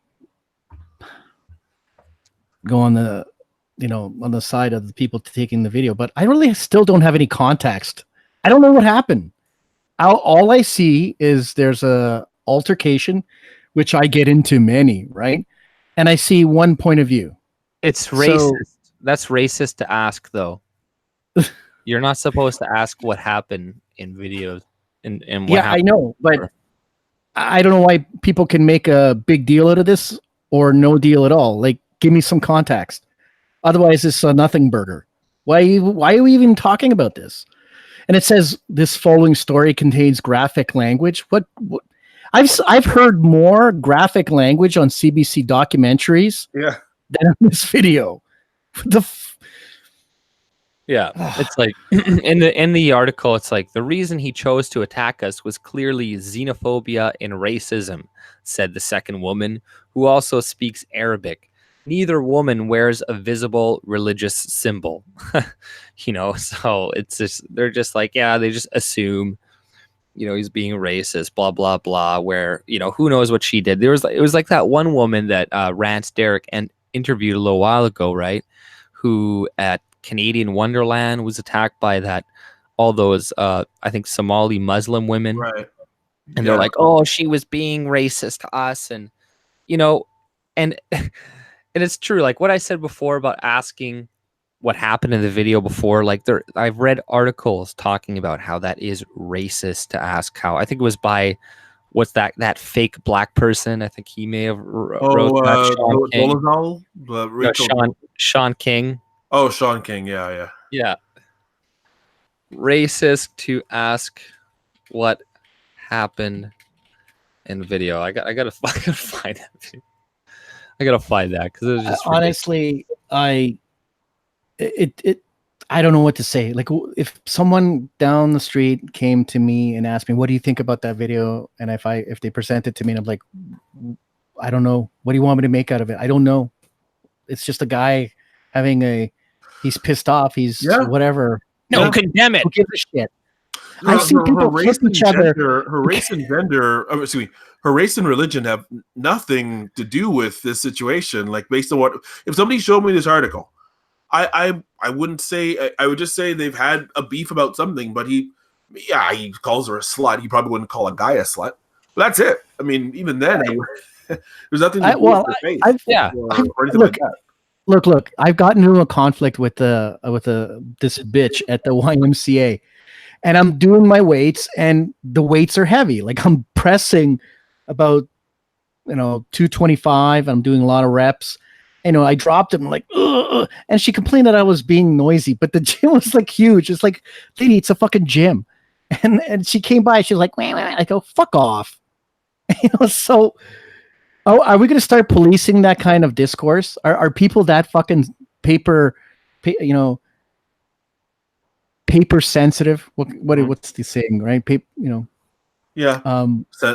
go on the on the side of the people taking the video, but I really still don't have any context. I don't know what happened. All I see is there's a altercation, which I get into many, right? And I see one point of view. It's racist. That's racist to ask, though. You're not supposed to ask what happened in videos. And what happened. I know, but I don't know why people can make a big deal out of this or no deal at all. Like, give me some context. Otherwise, it's a nothing burger. Why are we even talking about this? And it says this following story contains graphic language. What I've heard more graphic language on CBC documentaries than on this video. Yeah, it's like in the article, it's like the reason he chose to attack us was clearly xenophobia and racism, said the second woman, who also speaks Arabic. Neither woman wears a visible religious symbol, so it's just they're just like, yeah, they just assume, he's being racist, blah blah blah. Where who knows what she did? It was like that one woman that Rance Derrick and interviewed a little while ago, right? Who at Canadian Wonderland was attacked by all those I think Somali Muslim women, right? And they're like, oh, she was being racist to us, and and and it's true, like what I said before about asking what happened in the video before. Like I've read articles talking about how that is racist to ask how. I think it was by what's that fake black person. I think he may have wrote that. Sean King. Oh, Sean King. Yeah. Racist to ask what happened in video. I gotta find that video. I gotta find that because it was just honestly, I don't know what to say. Like, if someone down the street came to me and asked me, "What do you think about that video?" and if they present it to me, and I'm like, I don't know. What do you want me to make out of it? I don't know. It's just a guy he's pissed off. He's whatever. No, condemn it. Who gives a shit? I've seen people kiss each other. Her race and gender, her race and religion have nothing to do with this situation. Like, based on if somebody showed me this article, I wouldn't say, I would just say they've had a beef about something, but he calls her a slut. He probably wouldn't call a guy a slut. But that's it. I mean, even then, there's nothing to do with her face. Look, I've gotten into a conflict with this bitch at the YMCA, and I'm doing my weights, and the weights are heavy. Like, I'm pressing about 225. I'm doing a lot of reps. I dropped it. I'm like, ugh, and she complained that I was being noisy, but the gym was like huge. It's like, lady, it's a fucking gym. And she came by. She was like, wait. I go, fuck off. So. Oh, are we going to start policing that kind of discourse? Are people that fucking paper sensitive? What's the saying, right? Yeah. I'm at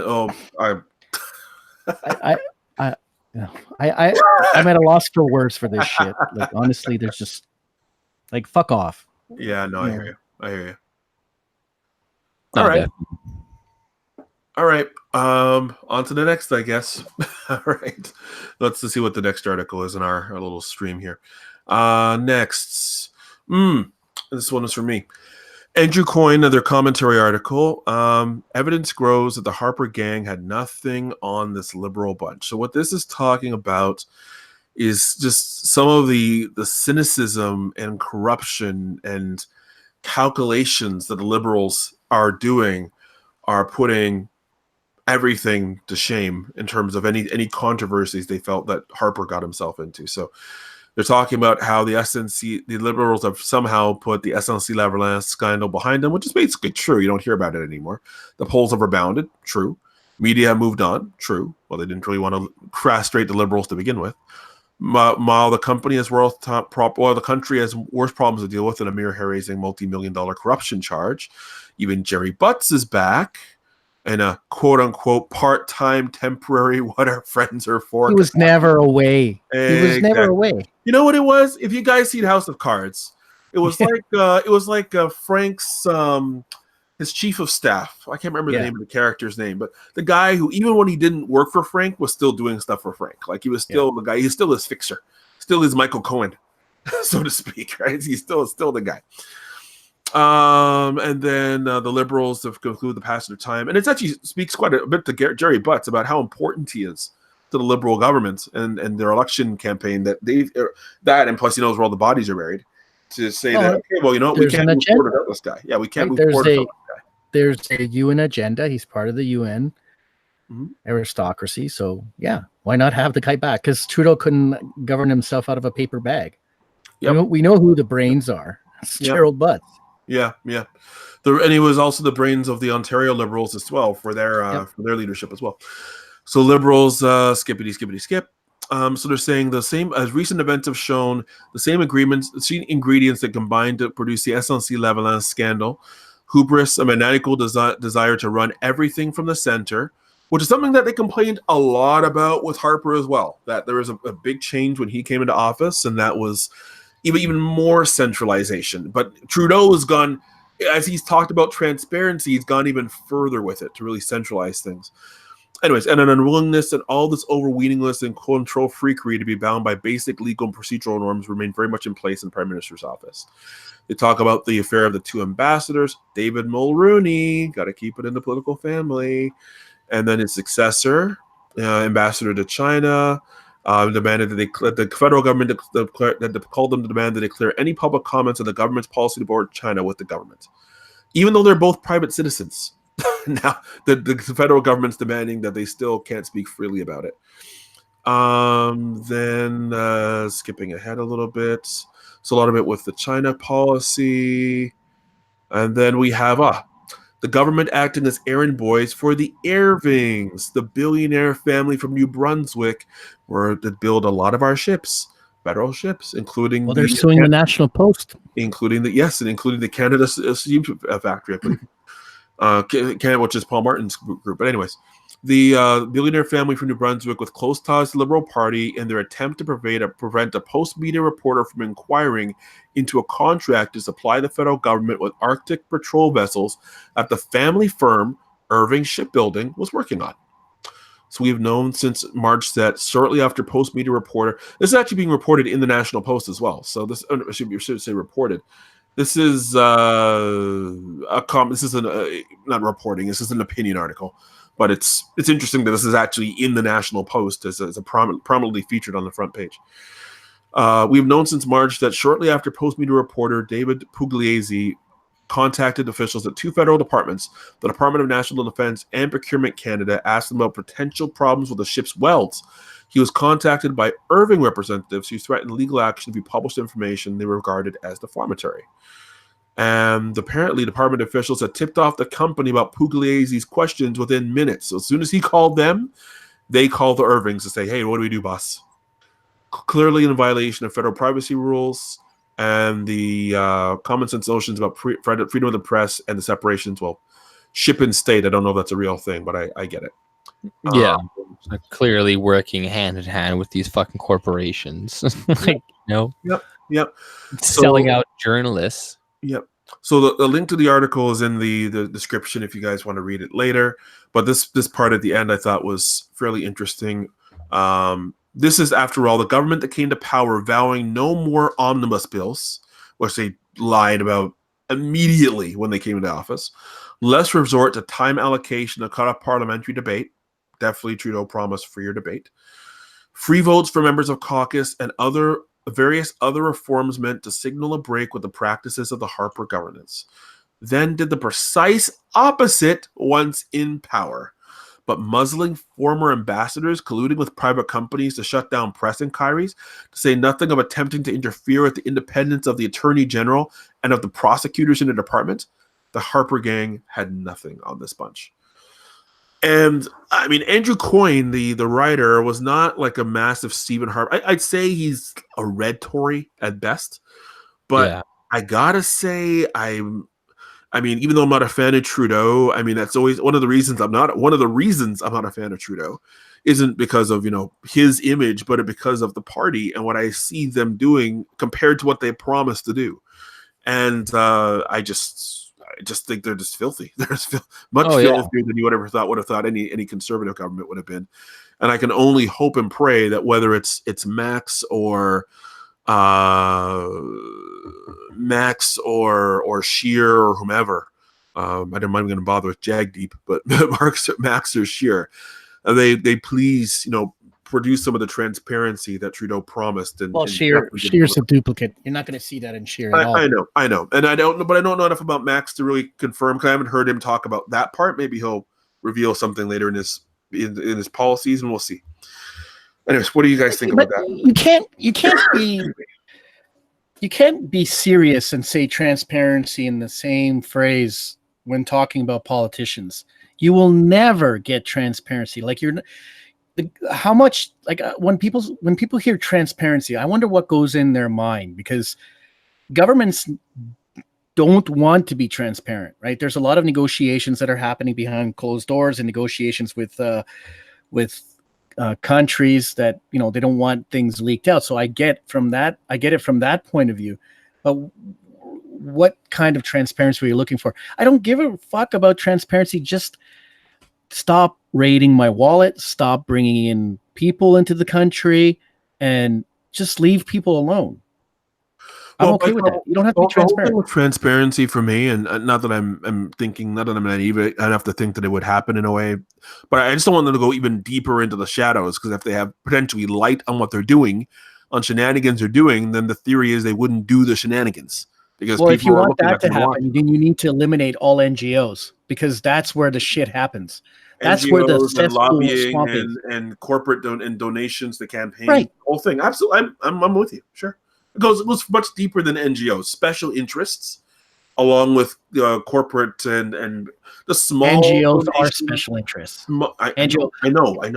a loss for words for this shit. Like, honestly, there's just like, fuck off. Yeah, no, I hear you. All right. On to the next, I guess. All right. Let's see what the next article is in our little stream here. Next. This one is for me. Andrew Coyne, another commentary article. Evidence grows that the Harper gang had nothing on this liberal bunch. So what this is talking about is just some of the cynicism and corruption and calculations that the liberals are doing, are putting everything to shame in terms of any controversies they felt that Harper got himself into. So they're talking about how the liberals have somehow put the SNC-Lavalin scandal behind them, which is basically true. You don't hear about it anymore. The polls have rebounded, true. Media moved on, true. Well, they didn't really want to castrate the liberals to begin with. While the country has worse problems to deal with than a mere hair-raising multi-million-dollar corruption charge, even Jerry Butts is back. And a quote-unquote part-time temporary what our friends are for. He was never away. Exactly. He was never away. You know what it was? If you guys seen House of Cards, it was like Frank's his chief of staff. I can't remember the name of the character's name, but the guy who, even when he didn't work for Frank, was still doing stuff for Frank. Like, he was still the guy. He's still his fixer, still his Michael Cohen, so to speak. Right? He's still the guy. And then the liberals have concluded the passage of time, and it actually speaks quite a bit to Jerry Butts about how important he is to the liberal government and their election campaign. And plus he knows where all the bodies are buried. To say that, okay, well, we can't move forward without this guy. Yeah, we can't move forward without this guy. There's a UN agenda. He's part of the UN aristocracy. So yeah, why not have the guy back? Because Trudeau couldn't govern himself out of a paper bag. Yep. We know who the brains are. It's Gerald Butts. Yeah. And he was also the brains of the Ontario Liberals as well for their leadership as well. So Liberals, skippity skip. So they're saying the same as recent events have shown, the same ingredients that combined to produce the SNC-Lavalin scandal: hubris, a maniacal desire to run everything from the center, which is something that they complained a lot about with Harper as well. That there was a big change when he came into office, and that was even more centralization. But Trudeau has gone, as he's talked about transparency, he's gone even further with it to really centralize things. Anyways, and an unwillingness and all this overweeningness and control freakery to be bound by basic legal and procedural norms remain very much in place in the Prime Minister's office. They talk about the affair of the two ambassadors, David Mulroney, got to keep it in the political family, and then his successor, ambassador to China, demanded that the federal government called them to demand that they clear any public comments on the government's policy toward China with the government, even though they're both private citizens. Now the federal government's demanding that they still can't speak freely about it. Then skipping ahead a little bit, so a lot of it with the China policy, and then we have the government acting as errand boys for the Irvings, the billionaire family from New Brunswick, that build a lot of our ships, federal ships, including they're suing the National Post, including the Canada Steam Factory, I believe. Canada, which is Paul Martin's group. But anyways, the billionaire family from New Brunswick with close ties to the Liberal Party in their attempt to prevent a post-media reporter from inquiring into a contract to supply the federal government with Arctic patrol vessels that the family firm Irving Shipbuilding was working on. So we have known since March that shortly after post-media reporter, this is actually being reported in the National Post as well. So this should say reported. This is this is not reporting. This is an opinion article, but it's interesting that this is actually in the National Post as a prominently featured on the front page. We've known since March that shortly after post-media reporter David Pugliese contacted officials at two federal departments, the Department of National Defense and Procurement Canada, asked them about potential problems with the ship's welds. He was contacted by Irving representatives who threatened legal action if he published information they regarded as defamatory. And apparently, department officials had tipped off the company about Pugliese's questions within minutes. So as soon as he called them, they called the Irvings to say, "Hey, what do we do, boss?" Clearly in violation of federal privacy rules and the common sense notions about freedom of the press and the separations. Well, ship and state, I don't know if that's a real thing, but I get it. Yeah, clearly working hand in hand with these fucking corporations. Yep. Selling out journalists. Yep. So the link to the article is in the description if you guys want to read it later. But this part at the end I thought was fairly interesting. This is, after all, the government that came to power vowing no more omnibus bills, which they lied about immediately when they came into office. Less resort to time allocation to cut off parliamentary debate. Definitely Trudeau promised freer debate. Free votes for members of caucus and various other reforms meant to signal a break with the practices of the Harper governance. Then did the precise opposite once in power. But muzzling former ambassadors, colluding with private companies to shut down press inquiries, to say nothing of attempting to interfere with the independence of the Attorney General and of the prosecutors in the department, the Harper gang had nothing on this bunch. And I mean, Andrew Coyne, the writer, was not like a massive Stephen Harper. I'd say he's a red Tory at best, but yeah. I gotta say, I mean, even though I'm not a fan of Trudeau, I mean, that's always one of the reasons I'm not a fan of Trudeau isn't because of, his image, but because of the party and what I see them doing compared to what they promised to do. And I just think they're just filthy. They're just much filthier than you would have thought any conservative government would have been. And I can only hope and pray that whether it's Max or Scheer or whomever, I don't mind going to bother with Jagdeep, but Max or Scheer, they please produce some of the transparency that Trudeau promised. And Scheer's a duplicate. You're not going to see that in Scheer at all. I know, and I don't know enough about Max to really confirm, because I haven't heard him talk about that part. Maybe he'll reveal something later in his policies, and we'll see. Anyways, what do you guys think about that? You can't be you can't be serious and say transparency in the same phrase when talking about politicians. You will never get transparency. Like how much like when people hear transparency, I wonder what goes in their mind, because governments don't want to be transparent, right? There's a lot of negotiations that are happening behind closed doors, and negotiations with countries that they don't want things leaked out. So I get it from that point of view. But what kind of transparency are you looking for? I don't give a fuck about transparency. Just stop raiding my wallet. Stop bringing in people into the country, and just leave people alone. I'm okay with that. You don't have to be transparent. The whole thing with transparency for me, and not that I'm thinking, not that I'm naive, I'd have to think that it would happen in a way, but I just don't want them to go even deeper into the shadows, because if they have potentially light on what they're doing, on shenanigans they're doing, then the theory is they wouldn't do the shenanigans. Because well, if you want that to happen, then you need to eliminate all NGOs, because that's where the shit happens. That's NGOs where the and lobbying and corporate donations to campaign, right? The whole thing. Absolutely, I'm with you. Sure. It goes much deeper than NGOs, special interests, along with corporate and the small NGOs are special interests. I know. I'm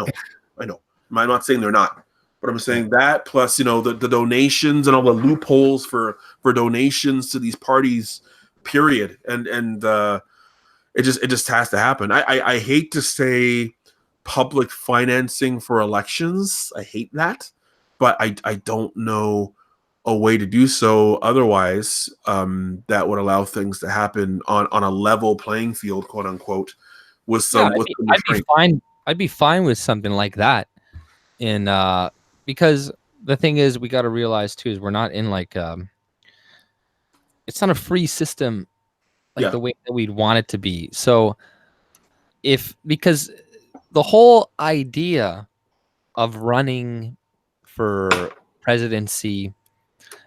not saying they're not, but I'm saying that plus the donations and all the loopholes for donations to these parties, period, and it just has to happen. I hate to say public financing for elections. I hate that, but I don't know a way to do so otherwise that would allow things to happen on a level playing field, quote unquote, with some. I'd be fine with something like that, because the thing is, we got to realize too, is we're not in it's not a free system the way that we'd want it to be. So because the whole idea of running for presidency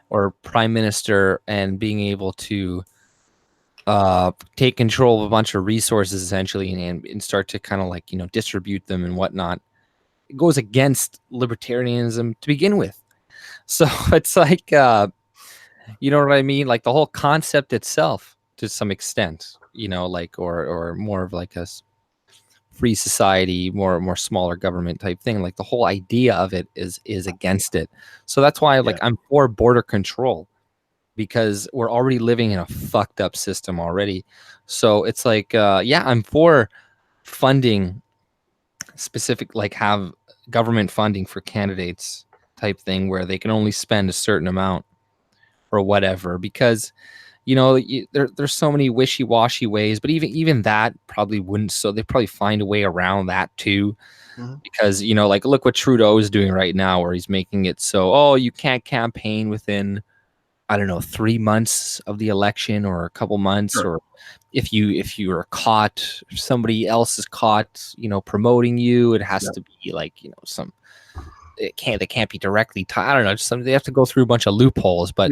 or prime minister and being able to take control of a bunch of resources essentially and start to kind of distribute them and whatnot, it goes against libertarianism to begin with. So it's you know what I mean? Like the whole concept itself, to some extent, or more of like a free society, more smaller government type thing. Like the whole idea of it is against it. So that's why I'm for border control, because we're already living in a fucked up system already. So it's I'm for funding specific, have government funding for candidates type thing, where they can only spend a certain amount or whatever, because there's so many wishy-washy ways, but even that probably wouldn't. So they probably find a way around that too, because look what Trudeau is doing right now, where he's making it so you can't campaign within 3 months of the election, or a couple months, or if you are caught, if somebody else is caught promoting you, it has to be some. They can't be directly tied. I don't know. Just they have to go through a bunch of loopholes. But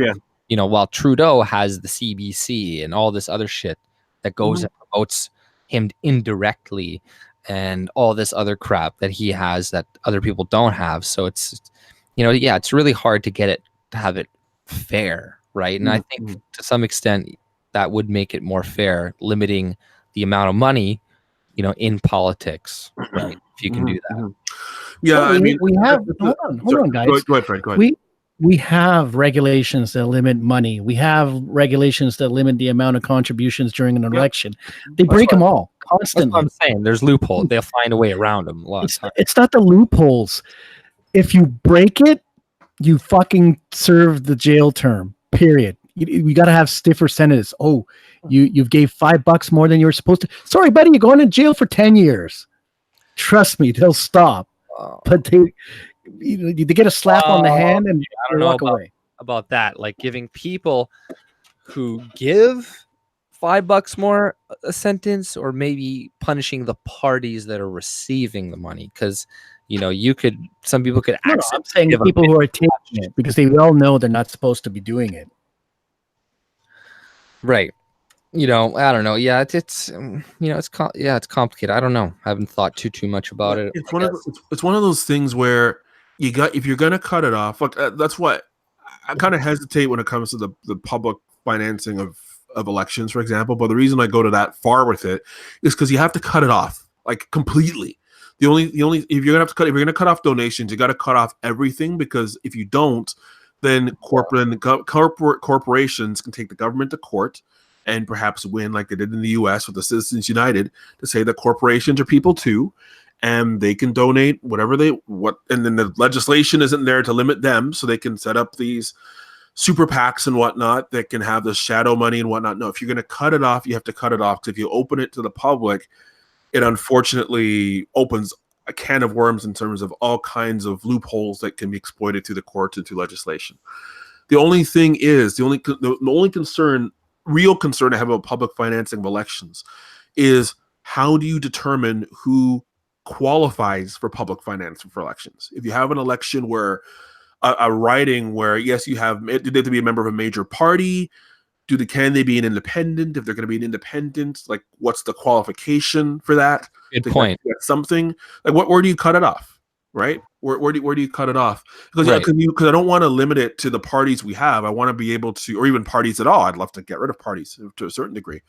while Trudeau has the CBC and all this other shit that goes and promotes him indirectly, and all this other crap that he has that other people don't have. So it's it's really hard to have it fair, right? And I think to some extent that would make it more fair, limiting the amount of money in politics, right? If you can do that. Yeah, we have. Hold on, guys. Go ahead, Fred. Go ahead. We have regulations that limit money. We have regulations that limit the amount of contributions during an election. They break them all constantly. That's what I'm saying. There's loopholes. They'll find a way around them a lot of times. It's not the loopholes. If you break it, you fucking serve the jail term. Period. You got to have stiffer sentences. Oh, you gave $5 more than you were supposed to. Sorry, buddy, you're going to jail for 10 years. Trust me, they'll stop. But they get a slap on the hand and walk away. About that, like giving people who give $5 more a sentence, or maybe punishing the parties that are receiving the money, because some people could. No, I'm saying the people who are taking it, because they all know they're not supposed to be doing it. Right. I don't know. Yeah, it's complicated. I don't know. I haven't thought too much about it. It's one of those things where if you're gonna cut it off. Look, that's what I kind of hesitate when it comes to the public financing of elections, for example. But the reason I go to that far with it is because you have to cut it off like completely. The only if you're gonna cut off donations, you got to cut off everything, because if you don't, then corporations can take the government to court and perhaps win, like they did in the U.S. with the Citizens United, to say that corporations are people too, and they can donate whatever and then the legislation isn't there to limit them, so they can set up these super PACs and whatnot that can have this shadow money and whatnot. No, if you're going to cut it off, you have to cut it off, because if you open it to the public, it unfortunately opens a can of worms in terms of all kinds of loopholes that can be exploited through the courts and through legislation. The only thing is, the only concern, real concern I have about public financing of elections is, how do you determine who qualifies for public financing for elections? If you have an election where a riding where, yes, do they have to be a member of a major party? Can they be an independent? If they're going to be an independent, like, what's the qualification for that? Good point. Get something like, where do you cut it off, right? Where do you cut it off? Because Right. because I don't want to limit it to the parties we have. I want to be able to, or even parties at all. I'd love to get rid of parties to a certain degree,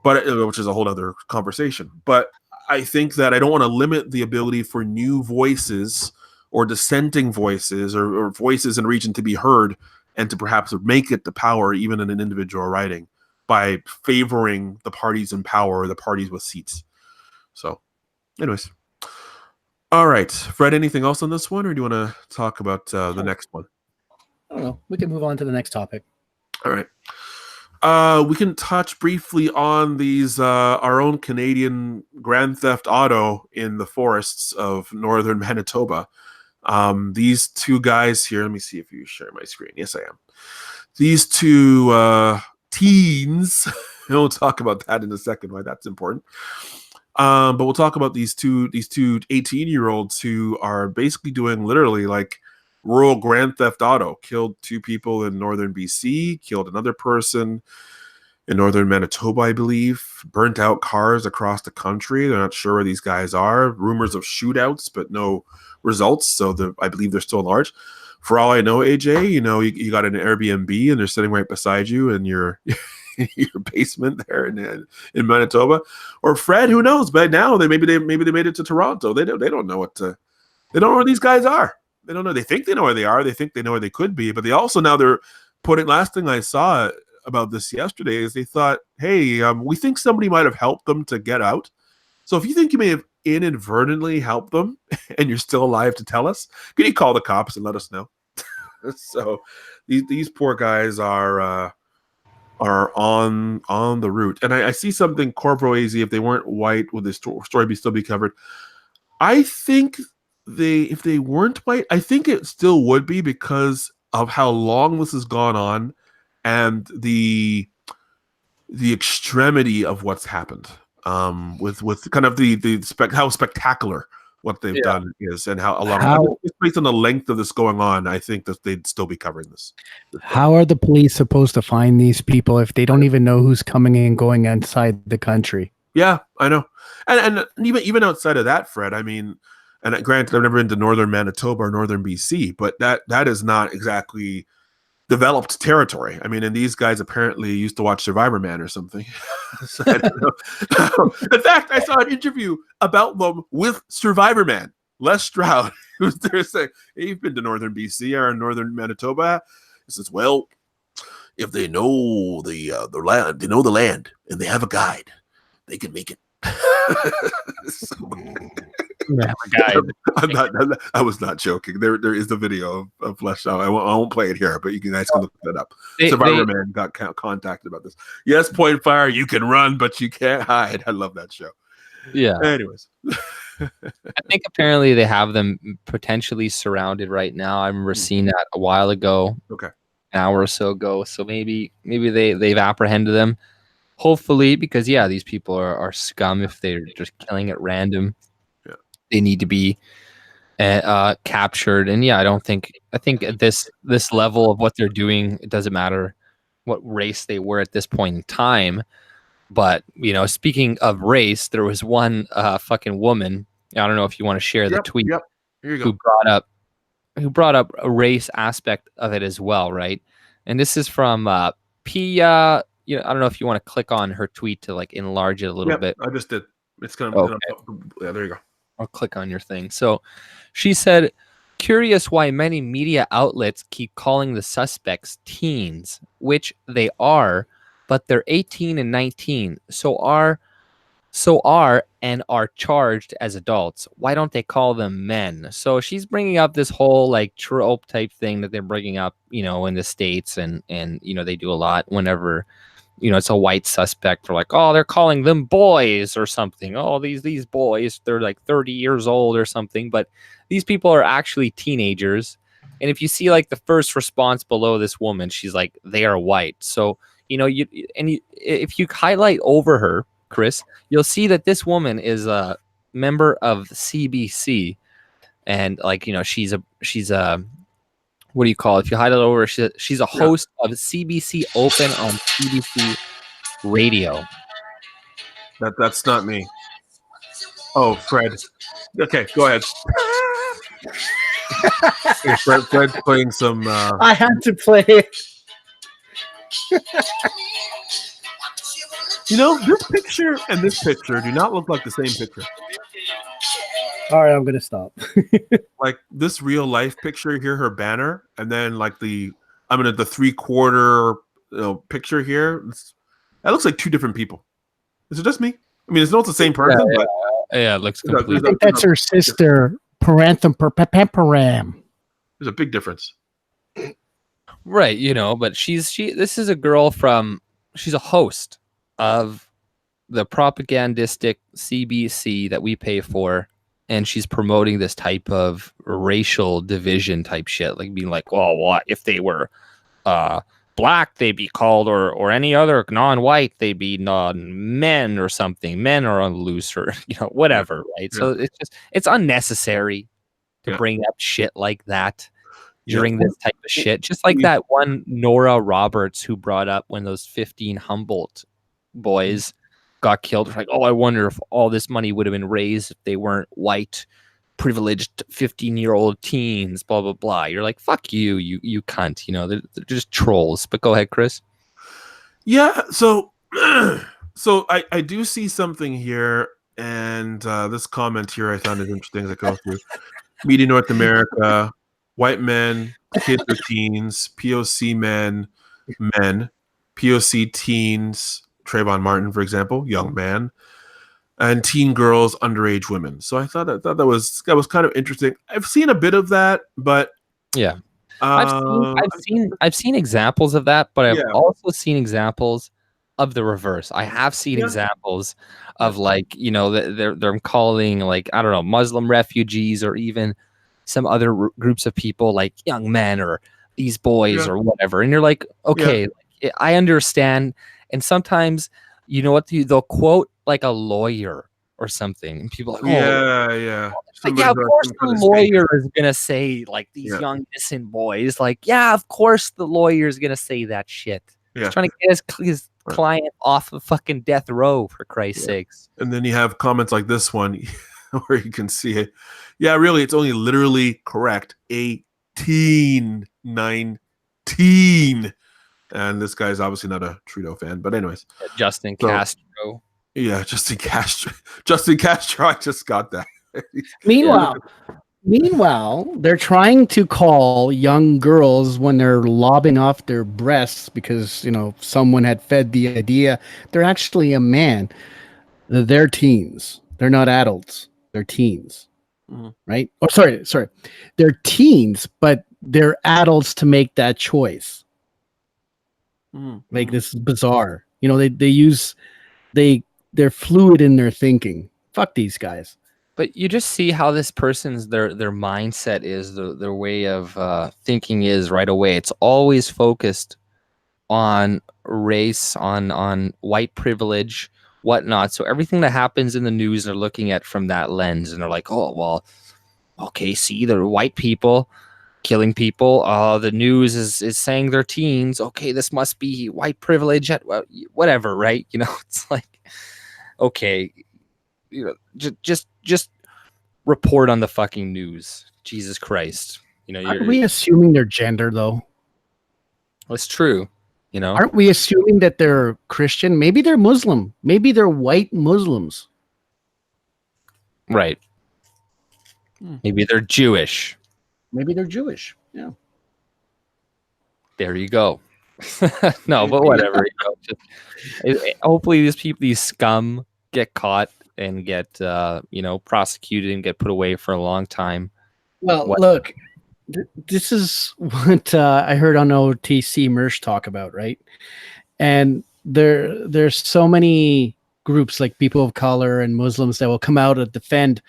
but which is a whole other conversation. But I think that I don't want to limit the ability for new voices or dissenting voices or voices in a region to be heard, and to perhaps make it the power even in an individual riding, by favoring the parties in power or the parties with seats. So, anyways. All right. Fred, anything else on this one, or do you want to talk about the next one? I don't know. We can move on to the next topic. All right. We can touch briefly on these our own Canadian Grand Theft Auto in the forests of northern Manitoba. These two guys here, let me see if you share my screen. Yes, I am. These two teens, and we'll talk about that in a second, why that's important. But we'll talk about these two 18-year-olds who are basically doing literally like rural Grand Theft Auto. Killed 2 people in northern BC, killed another person in northern Manitoba, I believe. Burnt out cars across the country. They're not sure where these guys are. Rumors of shootouts, but no results. So I believe they're still large. For all I know, AJ, you got an Airbnb and they're sitting right beside you in your your basement there in Manitoba. Or Fred, who knows? But now maybe they made it to Toronto. They don't know they don't know where these guys are. They don't know. They think they know where they are. They think they know where they could be. But they also now they're putting. Last thing I saw about this yesterday is they thought, hey, we think somebody might have helped them to get out. So if you think you may have inadvertently helped them and you're still alive to tell us, can you call the cops and let us know? So these poor guys are on the route. And I see something, Corvo AZ, if they weren't white, would this story still be covered? I think if they weren't white, I think it still would be, because of how long this has gone on and the extremity of what's happened, with kind of how spectacular what they've done is, and how long, based on the length of this going on, I think that they'd still be covering this. How are the police supposed to find these people if they don't even know who's coming and going inside the country? Yeah, I know. And even outside of that, Fred, I mean, and granted, I've never been to northern Manitoba or northern BC, but that is not exactly developed territory. I mean, and these guys apparently used to watch Survivor Man or something. So I don't know. In fact, I saw an interview about them with Survivor Man, Les Stroud, who's there saying, hey, you've been to northern BC or northern Manitoba. He says, well, if they know the land, they know the land, and they have a guide, they can make it. So, I was not joking. There is the video of Flesh Out. I won't play it here, but you guys can look that up. Survivor Man got contacted about this. Yes, point fire. You can run, but you can't hide. I love that show. Yeah. Anyways, I think apparently they have them potentially surrounded right now. I remember seeing that a while ago. Okay. An hour or so ago. So maybe they've apprehended them. Hopefully, because these people are scum. If they're just killing at random, they need to be captured. And I think at this level of what they're doing, it doesn't matter what race they were at this point in time. But speaking of race, there was one fucking woman. I don't know if you want to share the tweet. Yep. Here you go. Who brought up who brought up a race aspect of it as well, right? And this is from Pia. I don't know if you want to click on her tweet to like enlarge it a little bit. I just did. It's gonna. Okay. Yeah, there you go. I'll click on your thing. So she said, curious why many media outlets keep calling the suspects teens, which they are, but they're 18 and 19. So are and are charged as adults. Why don't they call them men? So she's bringing up this whole like trope type thing that they're bringing up, in the States, and they do a lot whenever it's a white suspect. They're like, oh, they're calling them boys or something. Oh, these boys, they're like 30 years old or something. But these people are actually teenagers. And if you see like the first response below this woman, she's like, they are white. So, if you highlight over her, Chris, you'll see that this woman is a member of CBC. And like, she's a what do you call it? If you highlight over, she's a host of CBC Open on CBC Radio. That's not me. Oh, Fred. Okay, go ahead. Hey, Fred's playing some. I had to play it. This picture and this picture do not look like the same picture. All right, I'm gonna stop. Like this real life picture here, her banner, and then like the 3/4 picture here. That looks like two different people. Is it just me? I mean, it's not the same person, but yeah, it looks completely. I think that's her sister, Paranthum Param. There's a big difference, right? But this is a girl she's a host of the propagandistic CBC that we pay for. And she's promoting this type of racial division type shit, like being like, well, what if they were black, they'd be called, or any other non-white, they'd be non-men or something. Men are on loose, or whatever, right? Yeah. So it's unnecessary to bring up shit like that during this type of shit. Just like that one Nora Roberts who brought up when those 15 Humboldt boys got killed. Like, oh, I wonder if all this money would have been raised if they weren't white, privileged 15-year-old teens, blah, blah, blah. You're like, fuck you cunt. They're just trolls. But go ahead, Chris. Yeah, so I do see something here, and this comment here I found is interesting as I go through. Media North America, white men, kids or teens, POC men, POC teens, Trayvon Martin, for example, young man, and teen girls, underage women. So I thought that was kind of interesting. I've seen a bit of that, but yeah, I've seen examples of that, but I've also seen examples of the reverse. I have seen examples of like they're calling like, I don't know, Muslim refugees or even some other groups of people like young men or these boys or whatever, and you're like, okay, I understand. And sometimes, they'll quote like a lawyer or something. And people are like, like, of course the lawyer is going to say like these young innocent boys. Like, of course the lawyer is going to say that shit. He's trying to get his client off of fucking death row, for Christ's sakes. And then you have comments like this one where you can see it. Yeah, really, it's only literally correct. 18, 19. And this guy's obviously not a Trudeau fan, but anyways. Justin Castro. Yeah, Justin Castro. Justin Castro, I just got that. Meanwhile, they're trying to call young girls when they're lobbing off their breasts because, someone had fed the idea. They're actually a man. They're teens. They're not adults. They're teens. Mm-hmm. Right? Oh, sorry. They're teens, but they're adults to make that choice. Mm-hmm. Like, this is bizarre. They're fluid in their thinking. Fuck these guys. But you just see how this person's their mindset is, their way of thinking is right away. It's always focused on race, on white privilege, whatnot. So everything that happens in the news, they're looking at from that lens, and they're like, oh, well, okay, see, they're white people killing people. The news is saying they're teens. Okay, this must be white privilege, whatever, right? It's like, okay, just report on the fucking news. Jesus Christ. You know, Aren't we assuming their gender though? it's true. You know, Aren't we assuming that they're Christian? Maybe they're Muslim. Maybe they're white Muslims. right? Maybe they're Jewish. Maybe they're Jewish. Yeah. There you go. No, but whatever. Hopefully, these scum get caught and get prosecuted and get put away for a long time. Well, look, this is what I heard on OTC Mersh talk about, right? And there's so many groups like people of color and Muslims that will come out and defend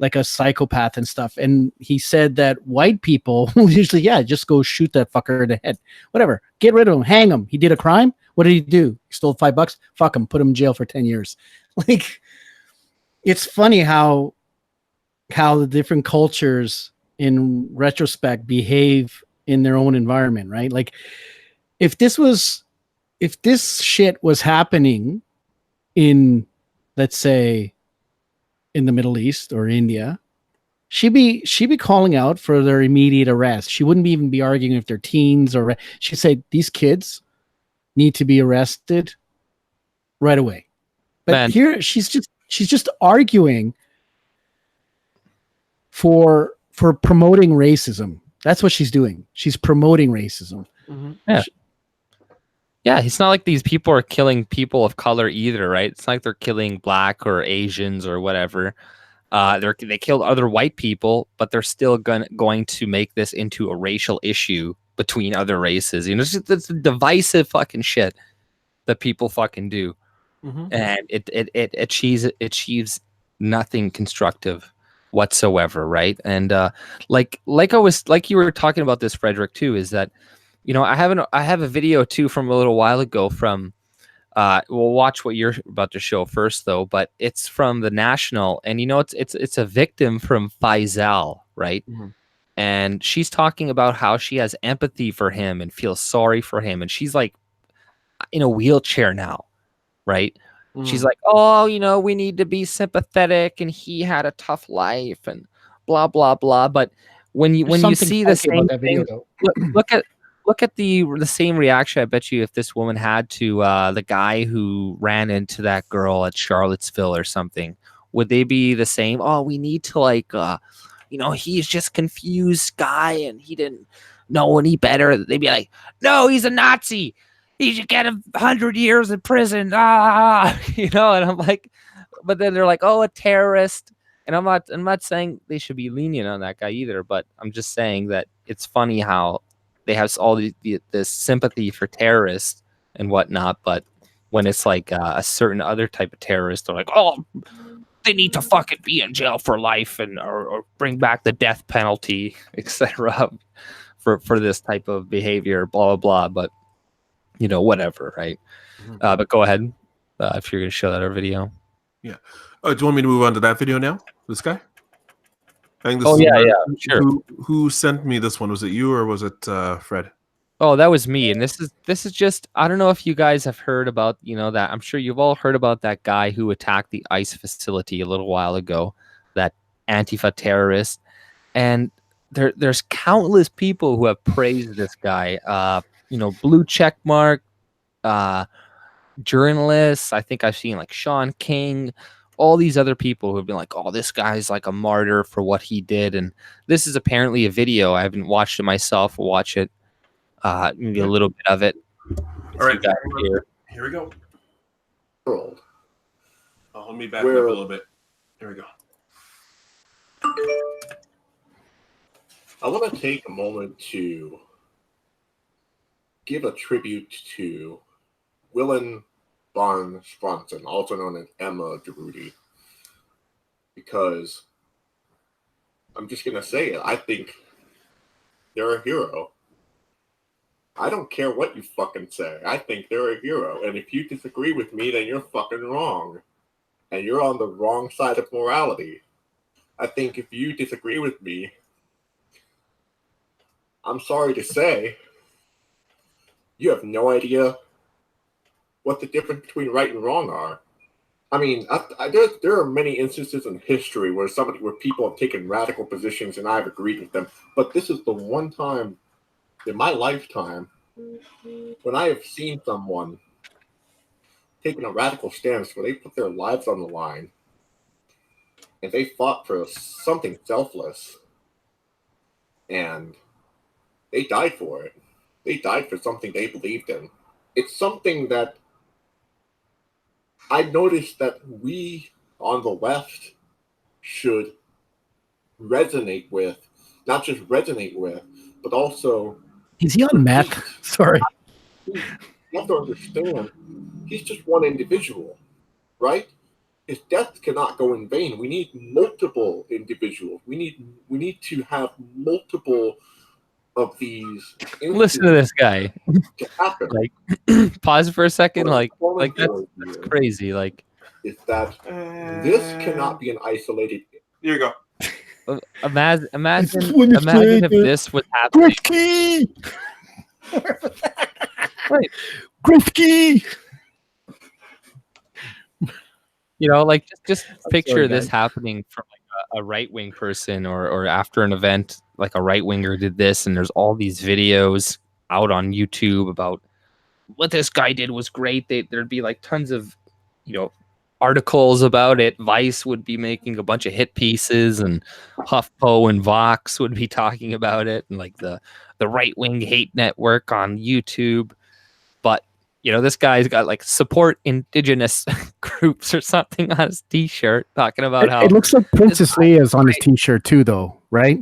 like a psychopath and stuff. And he said that white people usually, just go shoot that fucker in the head. Whatever. Get rid of him. Hang him. He did a crime. What did he do? He stole $5. Fuck him. Put him in jail for 10 years. Like, it's funny how the different cultures in retrospect behave in their own environment, right? Like, if this shit was happening in, let's say, in the Middle East or India, she'd be calling out for their immediate arrest. She wouldn't even be arguing if they're teens or she'd say these kids need to be arrested right away. But here she's just arguing for promoting racism. That's what she's doing. She's promoting racism. Mm-hmm. Yeah. Yeah, it's not like these people are killing people of color either, right? It's not like they're killing black or Asians or whatever. They killed other white people, but they're still going to make this into a racial issue between other races. You know, it's divisive fucking shit that people fucking do, and it achieves nothing constructive whatsoever, right? And like you were talking about this, Frederick, too, is that, you know, I have a video too from a little while ago from we'll watch what you're about to show first though, but it's from the National, and you know, it's a victim from Faisal, right? And she's talking about how she has empathy for him and feels sorry for him, and she's like in a wheelchair now, right? She's like, oh, you know, we need to be sympathetic, and he had a tough life, and blah blah blah. But when you see the same thing, look at the same reaction, I bet you, if this woman had to the guy who ran into that girl at Charlottesville or something. Would they be the same? Oh, we need to he's just confused guy and he didn't know any better. They'd be like, no, he's a Nazi. He should get 100 years in prison. And I'm like, but then they're like, oh, a terrorist. And I'm not saying they should be lenient on that guy either, but I'm just saying that it's funny how they have all this sympathy for terrorists and whatnot, but when it's like a certain other type of terrorist, they're like, oh, they need to fucking be in jail for life and or bring back the death penalty, etc. for this type of behavior, blah blah blah. But whatever, right? But go ahead if you're going to show that our video. Yeah. Do you want me to move on to that video now? This guy? I think this sure. Who sent me this one? Was it you or was it Fred? Oh, that was me. And this is just, I don't know if you guys have heard about, that. I'm sure you've all heard about that guy who attacked the ICE facility a little while ago, that Antifa terrorist. And there's countless people who have praised this guy. Blue check mark, journalists. I think I've seen like Sean King, all these other people who have been like, oh, this guy's like a martyr for what he did. And this is apparently a video. I haven't watched it myself. We'll watch it. Maybe a little bit of it. All right, here we go. Let me back up a little bit. Here we go. I want to take a moment to give a tribute to Willem Von Spronson, also known as Emma Derudy, because I'm just going to say it. I think they're a hero. I don't care what you fucking say. I think they're a hero. And if you disagree with me, then you're fucking wrong. And you're on the wrong side of morality. I think if you disagree with me, I'm sorry to say, you have no idea what the difference between right and wrong are. I mean, there are many instances in history where people have taken radical positions, and I've agreed with them. But this is the one time in my lifetime when I have seen someone taking a radical stance where they put their lives on the line and they fought for something selfless, and they died for it. They died for something they believed in. It's something that I noticed that we on the left should resonate with, not just resonate with, but also. Is he on meth? Sorry. You have to understand, he's just one individual, right? His death cannot go in vain. We need multiple individuals. We need to have multiple of these. Listen to this guy. To happen. Like, pause for a second. Like that's crazy. Like, is that this cannot be an isolated. Here you go. Imagine if this was happening. Grifky! Right. Grifky! You know, like just picture this happening from like a right wing person, or after an event, like a right winger did this, and there's all these videos out on YouTube about what this guy did was great. There'd be like tons of, articles about it. Vice would be making a bunch of hit pieces, and HuffPo and Vox would be talking about it, and like the right wing hate network on YouTube. But this guy's got like support indigenous groups or something on his t-shirt, talking about how it looks like Princess Leia's on his t-shirt too, though, right?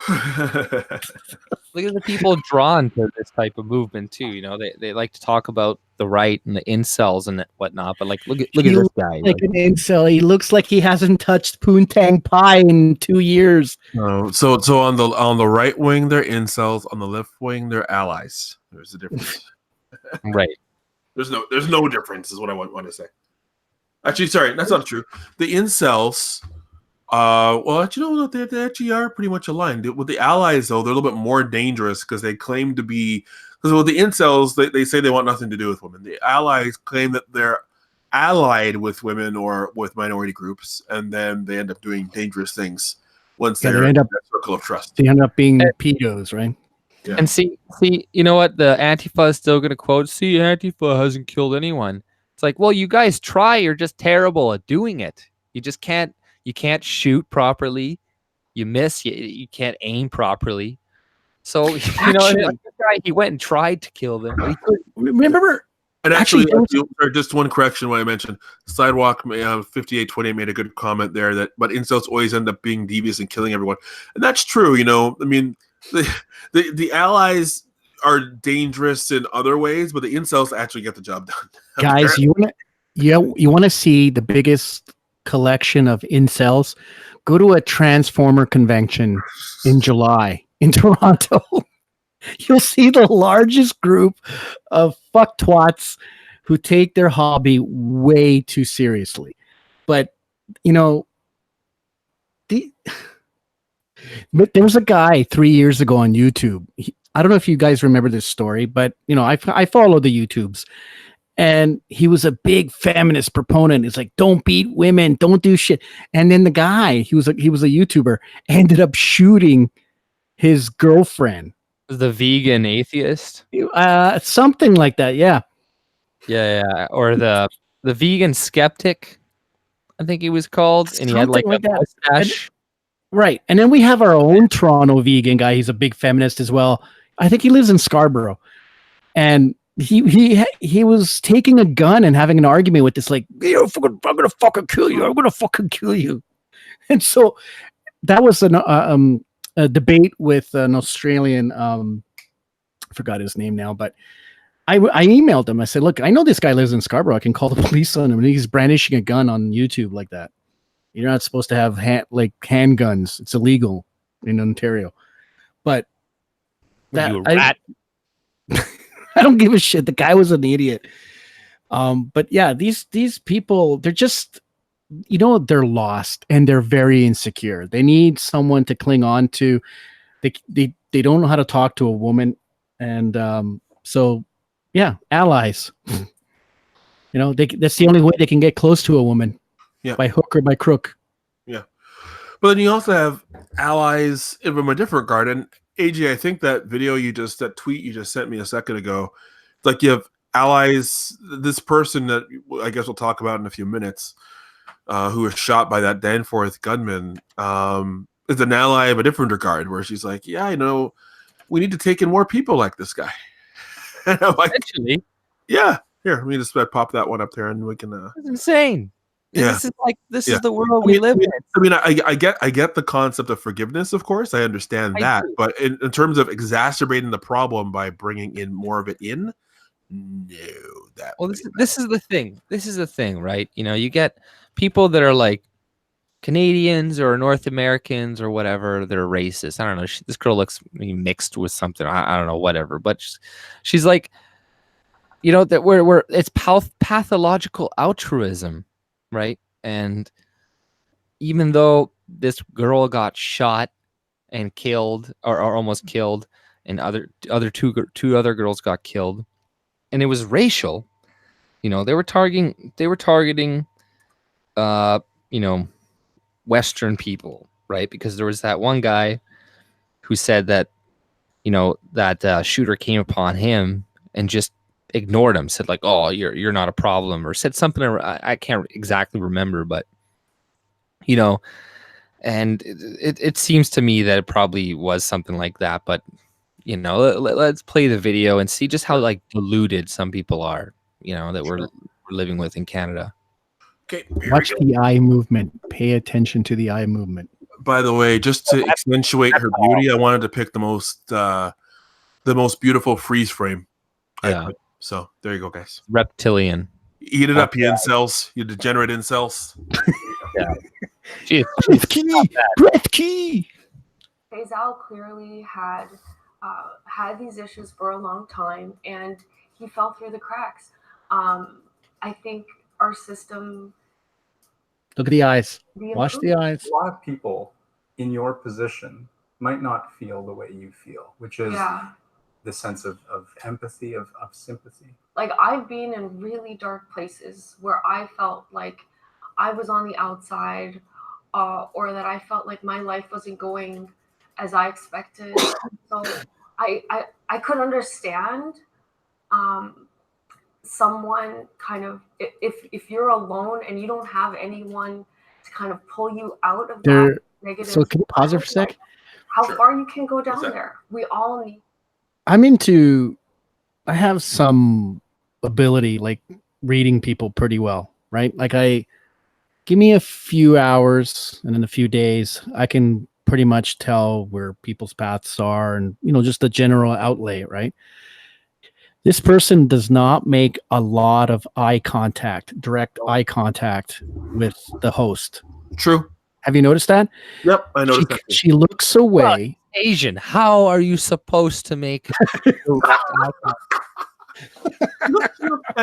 Look at the people drawn to this type of movement too. They like to talk about the right and the incels and whatnot, but like look at this guy. Like an incel. He looks like he hasn't touched poontang pie in 2 years. So on the right wing they're incels, on the left wing they're allies. There's a difference. Right. There's no difference is what I want to say. Actually, sorry, that's not true. The incels, they actually are pretty much aligned. With the allies, though, they're a little bit more dangerous because they claim to be. Because with the incels, they say they want nothing to do with women. The allies claim that they're allied with women or with minority groups, and then they end up doing dangerous things once they're in that circle of trust. They end up being pedos, right? Yeah. And see, you know what? The Antifa is still going to quote, "See, Antifa hasn't killed anyone." It's like, well, you guys try. You're just terrible at doing it. You just can't. You can't shoot properly. You miss. You can't aim properly. So this guy, he went and tried to kill them. Remember? And actually, just one correction. What I mentioned, Sidewalk 5828 made a good comment there but incels always end up being devious and killing everyone, and that's true. I mean. The allies are dangerous in other ways, but the incels actually get the job done. Guys, you want to see the biggest collection of incels? Go to a Transformer convention in July in Toronto. You'll see the largest group of fucktwats who take their hobby way too seriously. But But there was a guy 3 years ago on YouTube. I don't know if you guys remember this story, but I follow the YouTubes, and he was a big feminist proponent. He's like, "Don't beat women, don't do shit." And then the guy, he was a YouTuber, ended up shooting his girlfriend. The vegan atheist, something like that. Yeah. Yeah. Or the vegan skeptic, I think he was called, and he had like a mustache. Right. And then we have our own Toronto vegan guy. He's a big feminist as well. I think he lives in Scarborough. And he was taking a gun and having an argument with this, like, I'm going to fucking kill you. I'm going to fucking kill you. And so that was a debate with an Australian, I forgot his name now, but I emailed him. I said, look, I know this guy lives in Scarborough. I can call the police on him. And he's brandishing a gun on YouTube like that. You're not supposed to have handguns. It's illegal in Ontario. But I don't give a shit. The guy was an idiot. But yeah, these people, they're just, they're lost and they're very insecure. They need someone to cling on to. They don't know how to talk to a woman, and so yeah, allies. That's the only way they can get close to a woman. Yeah. By hook or by crook. Yeah. But then you also have allies from a different regard. And AJ, I think that tweet you just sent me a second ago, like you have allies, this person that I guess we'll talk about in a few minutes, who was shot by that Danforth gunman, is an ally of a different regard, where she's like, yeah, we need to take in more people like this guy. And I'm like, Actually, yeah, here, let me just pop that one up there and we can. It's insane. Yeah. This is the world we live in. I mean, I get the concept of forgiveness, of course. I understand that. But in terms of exacerbating the problem by bringing in more of it in, no. This is the thing. This is the thing, right? You get people that are like Canadians or North Americans or whatever that are racist. I don't know. This girl looks mixed with something. I don't know, whatever. But she's like, that it's pathological altruism. Right. And even though this girl got shot and killed or almost killed, and two other girls got killed, and it was racial, they were targeting Western people, right? Because there was that one guy who said that, that shooter came upon him and just ignored him, said like, oh, you're not a problem, or said something I can't exactly remember, but and it seems to me that it probably was something like that. But let's play the video and see just how like deluded some people are, that we're living with in Canada. Okay, watch the eye movement. Pay attention to the eye movement. By the way, just to accentuate her beauty, I wanted to pick the most beautiful freeze frame. Yeah. So there you go, guys. Reptilian. Eat it up, you incels. You degenerate incels. Yeah. Breath key. Faisal clearly had these issues for a long time, and he fell through the cracks. I think our system. Look at the eyes. Watch the eyes. A lot of people in your position might not feel the way you feel, which is the sense of empathy, of sympathy. Like, I've been in really dark places where I felt like I was on the outside, or that I felt like my life wasn't going as I expected. So I could understand someone kind of, if you're alone and you don't have anyone to kind of pull you out of that negative. So can you pause it for a sec? How far you can go down there. We all need. I have some ability, like reading people pretty well, right? Like give me a few hours and in a few days, I can pretty much tell where people's paths are and, just the general outlay, right? This person does not make a lot of direct eye contact with the host. True. Have you noticed that? Yep, I noticed that. She looks away. Asian. How are you supposed to make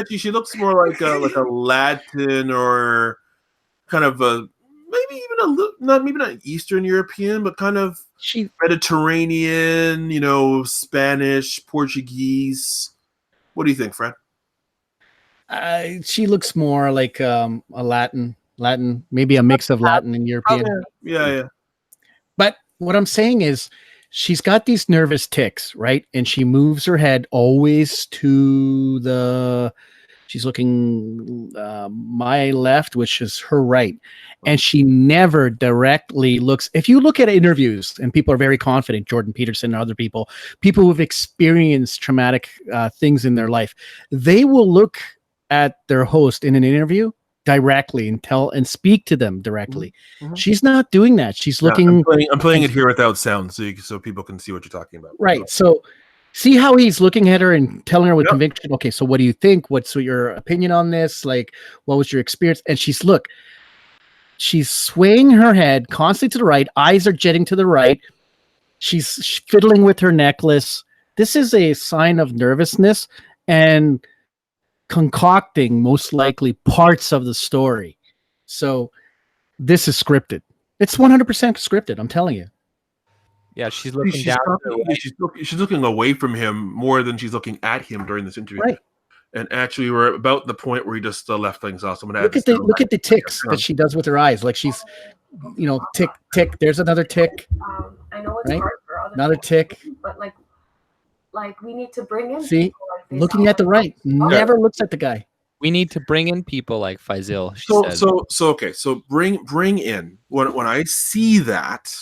She looks more like a Latin or kind of maybe even not Eastern European, but kind of Mediterranean, Spanish, Portuguese. What do you think, Fred? She looks more like a Latin, maybe a mix of Latin and European. Yeah. But what I'm saying is she's got these nervous tics, right? And she moves her head always to she's looking my left, which is her right. And she never directly looks. If you look at interviews and people are very confident, Jordan Peterson and other people who've experienced traumatic things in their life, they will look at their host in an interview directly and speak to them directly. Mm-hmm. She's not doing that. She's looking. I'm playing it here without sound, so people can see what you're talking about. Right. So see how he's looking at her and telling her with conviction. Okay, so what do you think? What's your opinion on this? Like, what was your experience? And she's swaying her head constantly to the right. Eyes are jetting to the right. She's fiddling with her necklace. This is a sign of nervousness and concocting most likely parts of the story. So this is scripted. It's 100% scripted. I'm telling you. Yeah, she's looking down. She's looking away from him more than she's looking at him during this interview. Right. And actually, we're about the point where he just left things off. So I'm gonna look at the ticks that she does with her eyes. Like she's, tick, tick. There's another tick. I know it's right? hard for other Another people, tick. but like we need to bring in See, people like this. looking at the right, never looks at the guy. We need to bring in people like Faisal. So bring in when I see that,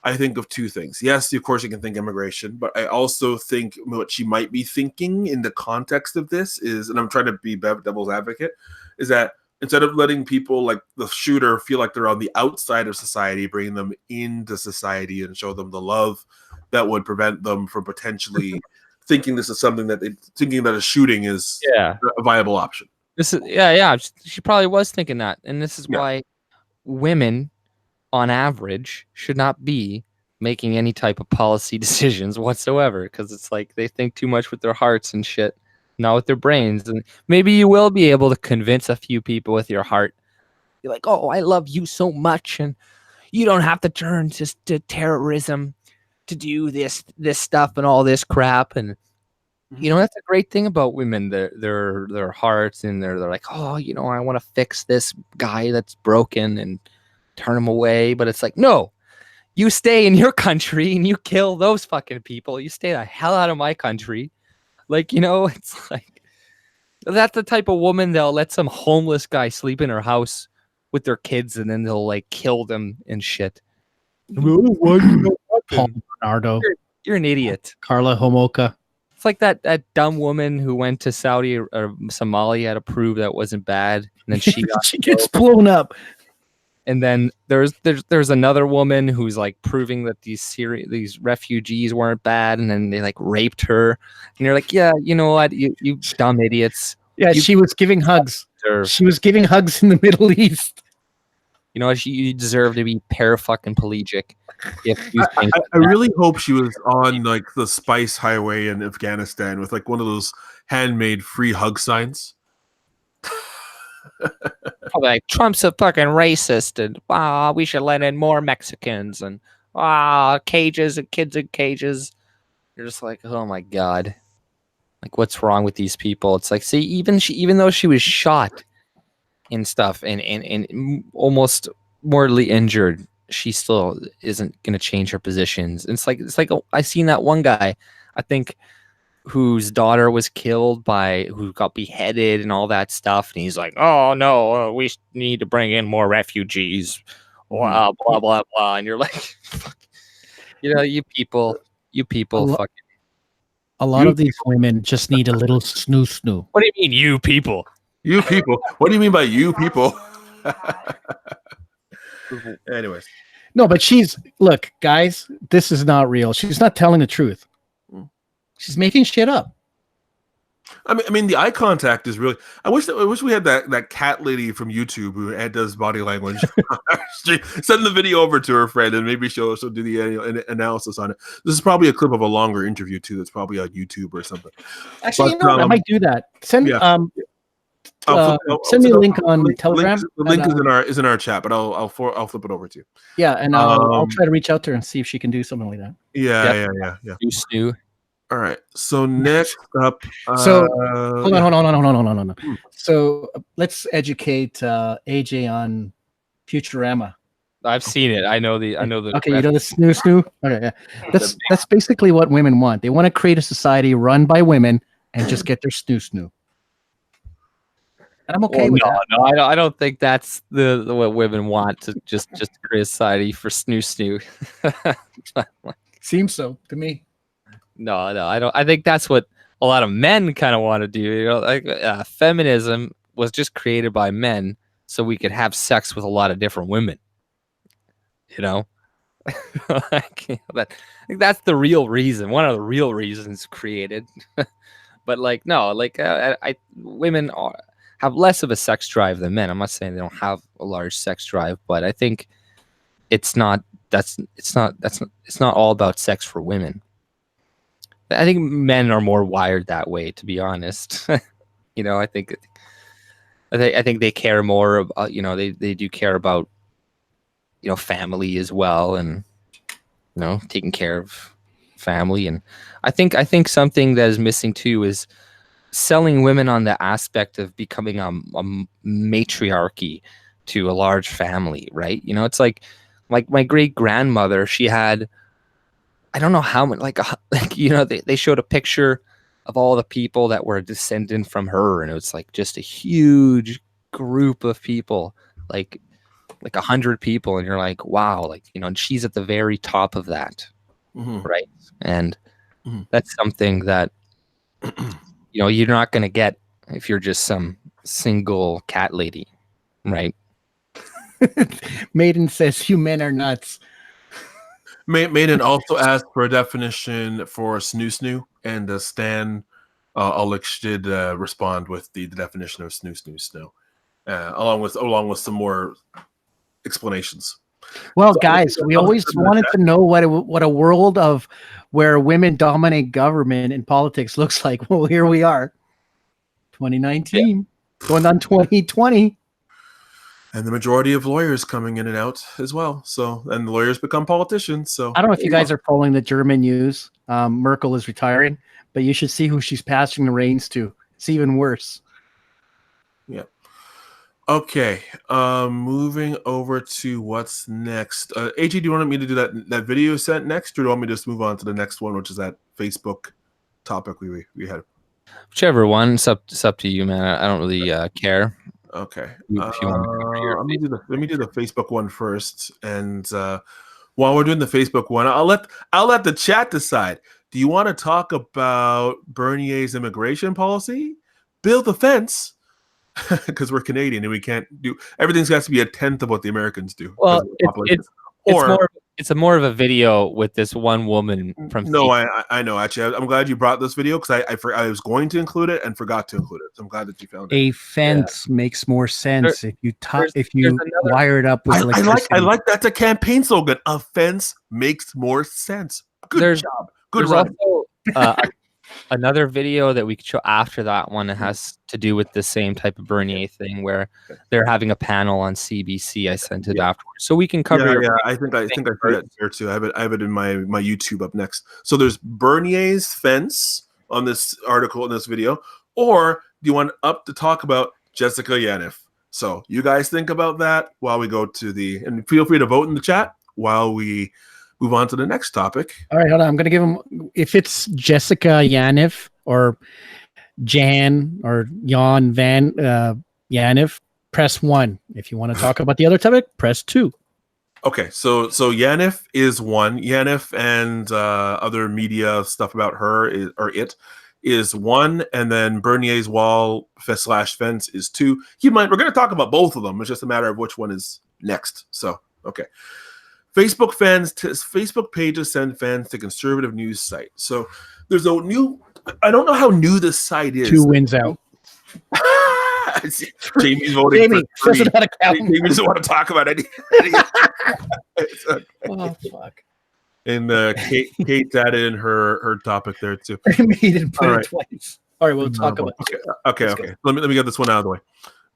I think of two things. Yes, of course you can think immigration, but I also think what she might be thinking in the context of this is, and I'm trying to be devil's advocate, is that instead of letting people like the shooter feel like they're on the outside of society, bring them into society and show them the love that would prevent them from potentially thinking this is something that thinking that a shooting is a viable option. This is she probably was thinking that, and this is why women on average should not be making any type of policy decisions whatsoever, because it's like they think too much with their hearts and shit, not with their brains. And maybe you will be able to convince a few people with your heart. You're like, oh, I love you so much, and you don't have to turn to terrorism to do this stuff and all this crap. And that's a great thing about women, their hearts, and they're like, oh, I want to fix this guy that's broken and turn him away. But it's like, no, you stay in your country and you kill those fucking people. You stay the hell out of my country. Like, it's like, that's the type of woman that'll let some homeless guy sleep in her house with their kids, and then they'll like kill them and shit. Paul Bernardo. You're an idiot. Carla Homolka. It's like that dumb woman who went to Saudi or Somalia to prove that wasn't bad, and then she gets blown up. And then there's another woman who's like proving that these refugees weren't bad, and then they like raped her, and you're like, yeah, you know what, you dumb idiots. Yeah, she was giving hugs. She was giving hugs in the Middle East. You know what? You deserve to be paraplegic. I really hope she was on like the spice highway in Afghanistan with like one of those handmade free hug signs. Like, Trump's a fucking racist, and we should let in more Mexicans, and cages and kids in cages. You're just like, oh my god, like what's wrong with these people? It's like, see, even though she was shot and stuff and almost mortally injured, she still isn't going to change her positions. And it's like I seen that one guy, I think, whose daughter was killed who got beheaded and all that stuff, and he's like, oh no, we need to bring in more refugees, blah blah blah blah. And you're like, fuck. You people fucking. A lot of these women just need a little snoo. What do you mean, you people? You people? What do you mean by you people? Anyways. No, but look, guys, this is not real. She's not telling the truth. She's making shit up. I mean, the eye contact is really. I wish we had that cat lady from YouTube who does body language. Send the video over to her friend, and maybe she'll do the analysis on it. This is probably a clip of a longer interview too. That's probably on YouTube or something. Actually, I might do that. Send me a link on Telegram. The link is in our chat, but I'll flip it over to you. Yeah, and I'll try to reach out to her and see if she can do something like that. Yeah. Stu. All right. So next up. So hold on. So let's educate AJ on Futurama. I've seen it. I know the. Okay, you know the snoo. Okay, yeah. That's basically what women want. They want to create a society run by women and just get their snoo. And I'm okay with that. No, I don't think that's the what women want, to just create a society for snoo. Seems so to me. No, I don't. I think that's what a lot of men kind of want to do. Like feminism was just created by men so we could have sex with a lot of different women. I think that's the real reason. One of the real reasons created. But like, no, like women have less of a sex drive than men. I'm not saying they don't have a large sex drive, but I think it's not all about sex for women. I think men are more wired that way, to be honest. I think they care more about, they do care about, family as well, and taking care of family. And I think something that is missing too is selling women on the aspect of becoming a matriarchy to a large family, right? You know, it's like my great grandmother, she had, I don't know how many, you know, they showed a picture of all the people that were descendant from her, and it was like just a huge group of people, like 100 people, and you're like, wow, like, you know, and she's at the very top of that, right? And that's something that, you know, you're not going to get if you're just some single cat lady, right? Maiden says you men are nuts. Maiden also asked for a definition for snoo snoo, and Stan Ulrich did respond with the definition of snoo snoo snow, along with some more explanations. Well, guys, we always wanted to know what a world of where women dominate government and politics looks like. Well, here we are, 2019, going on 2020. And the majority of lawyers coming in and out as well. So, and the lawyers become politicians. So, I don't know if you guys are following the German news. Merkel is retiring, but you should see who she's passing the reins to. It's even worse. Yeah. Okay. Moving over to what's next. AG, do you want me to do that video sent next, or do you want me to just move on to the next one, which is that Facebook topic we had? Whichever one. It's up to you, man. I don't really care. Okay. If you want me to let me do the Facebook one first, and while we're doing the Facebook one, I'll let the chat decide. Do you want to talk about Bernier's immigration policy, build the fence, because we're Canadian and we can't do everything's got to be a tenth of what the Americans do? Well, it's more of a video with this one woman from. No, I know. Actually, I'm glad you brought this video because I was going to include it and forgot to include it. So I'm glad that you found it. A fence makes more sense if you wire it up with electricity. I like that's a campaign slogan. A fence makes more sense. Good job. Good run. Also, another video that we could show after that one. It has to do with the same type of Bernier thing where they're having a panel on CBC. I sent it afterwards, so we can cover. Yeah, I think I see that here too. I have it in my YouTube up next. So there's Bernier's fence on this article in this video, or do you want up to talk about Jessica Yaniv? So you guys think about that while we go to and feel free to vote in the chat while we move on to the next topic. All right, hold on. I'm going to give him, if it's Jessica Yaniv or Jan or Jan Van Yaniv, press 1. If you want to talk about the other topic, press 2. Okay, so Yaniv is 1. Yaniv and other media stuff about her is 1, and then Bernier's wall / fence is 2. Keep in mind, we're going to talk about both of them. It's just a matter of which one is next. So, okay. Facebook pages send fans to conservative news site. So there's a new. I don't know how new this site is. 2 wins out. Jamie's voting. Jamie doesn't want to count. Jamie doesn't want to talk about any. Oh fuck! And Kate's added in her topic there too. He didn't put it twice. All right, we'll talk about it. Okay. Let me get this one out of the way.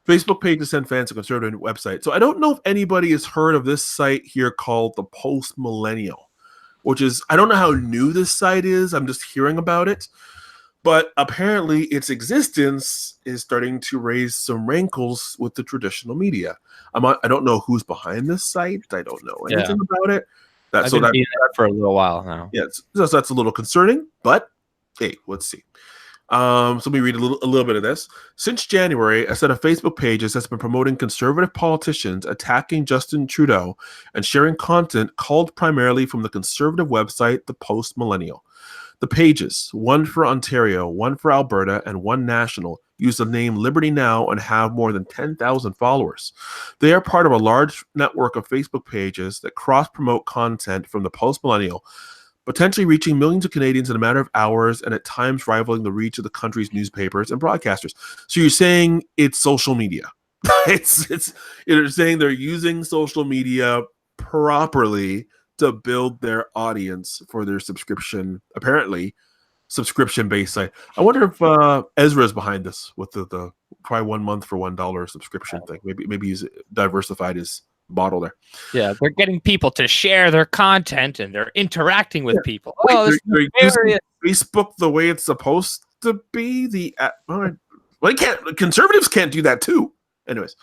Facebook pages send fans to conservative website. So I don't know if anybody has heard of this site here called the Post Millennial, which is, I don't know how new this site is. I'm just hearing about it. But apparently its existence is starting to raise some rankles with the traditional media. I don't know who's behind this site. I don't know anything about it. I've been seeing that for a little while now. Yeah, so that's a little concerning, but hey, let's see. So let me read a little bit of this. Since January, a set of Facebook pages has been promoting conservative politicians attacking Justin Trudeau and sharing content culled primarily from the conservative website, The Post Millennial. The pages, one for Ontario, one for Alberta, and one national, use the name Liberty Now and have more than 10,000 followers. They are part of a large network of Facebook pages that cross-promote content from The Post Millennial, potentially reaching millions of Canadians in a matter of hours and at times rivaling the reach of the country's newspapers and broadcasters. So you're saying it's social media. You're saying they're using social media properly to build their audience for their subscription, apparently subscription-based site. I wonder if Ezra's behind this with the probably 1 month for $1 subscription thing. Maybe he's diversified his model there. Yeah, they're getting people to share their content and they're interacting with people. Wait, they're using Facebook the way it's supposed to be the conservatives can't do that too. Anyways,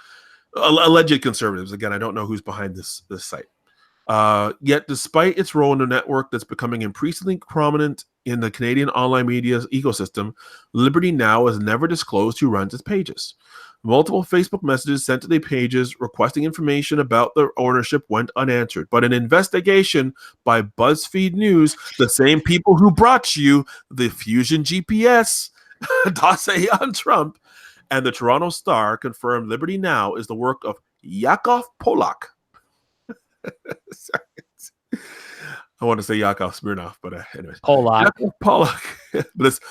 alleged conservatives. Again, I don't know who's behind this site. Yet, despite its role in a network that's becoming increasingly prominent in the Canadian online media ecosystem, Liberty Now has never disclosed who runs its pages. Multiple Facebook messages sent to the pages requesting information about their ownership went unanswered. But an investigation by BuzzFeed News, the same people who brought you the Fusion GPS dossier on Trump, and the Toronto Star confirmed Liberty Now is the work of Yakov Polak. I want to say Yakov Smirnov, but anyways. Polak. Yakov Polak. I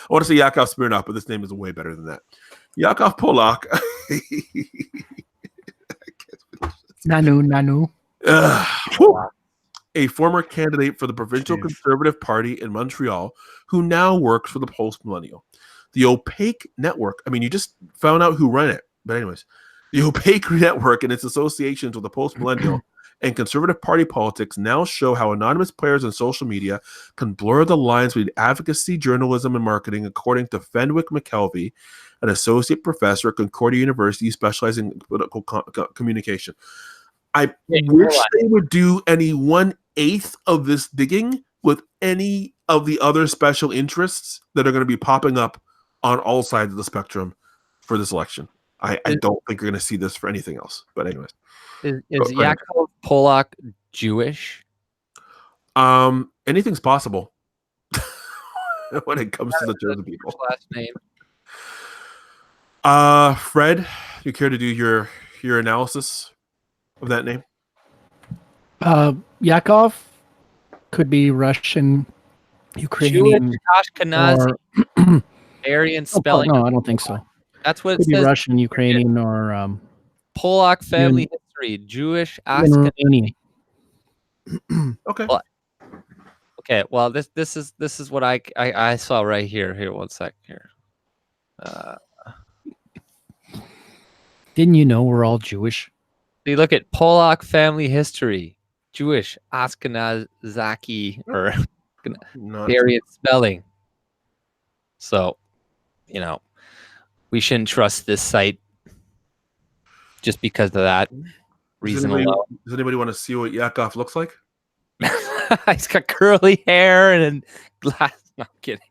want to say Yakov Smirnov, but this name is way better than that. Yakov Polak. Nanu. A former candidate for the provincial Conservative Party in Montreal, who now works for the Post Millennial. The opaque network, I mean, you just found out who ran it, but anyways, the opaque network and its associations with the Post Millennial and Conservative Party politics now show how anonymous players on social media can blur the lines between advocacy, journalism, and marketing, according to Fenwick McKelvey, an associate professor at Concordia University specializing in political communication. I wish they would do any 1/8 of this digging with any of the other special interests that are going to be popping up on all sides of the spectrum for this election. I don't think you're going to see this for anything else. But anyways. Is Yakov Polak Jewish? Anything's possible when it comes to the chosen people. Last name. Fred, you care to do your analysis of that name? Yakov could be Russian, Ukrainian, Jewish, Ashkenazi, Aryan spelling. No, I don't think so. That's what could it says. Be Russian, Ukrainian, or Polak family history, Jewish, Ashkenazi. Okay. Well, this is what I saw right here. Here, one sec. Here. Didn't you know we're all Jewish? You look at Polak family history, Jewish, Ashkenazi, or Aryan spelling. So, we shouldn't trust this site just because of that reason alone. Does anybody want to see what Yakov looks like? He's got curly hair and glass. No, I'm kidding.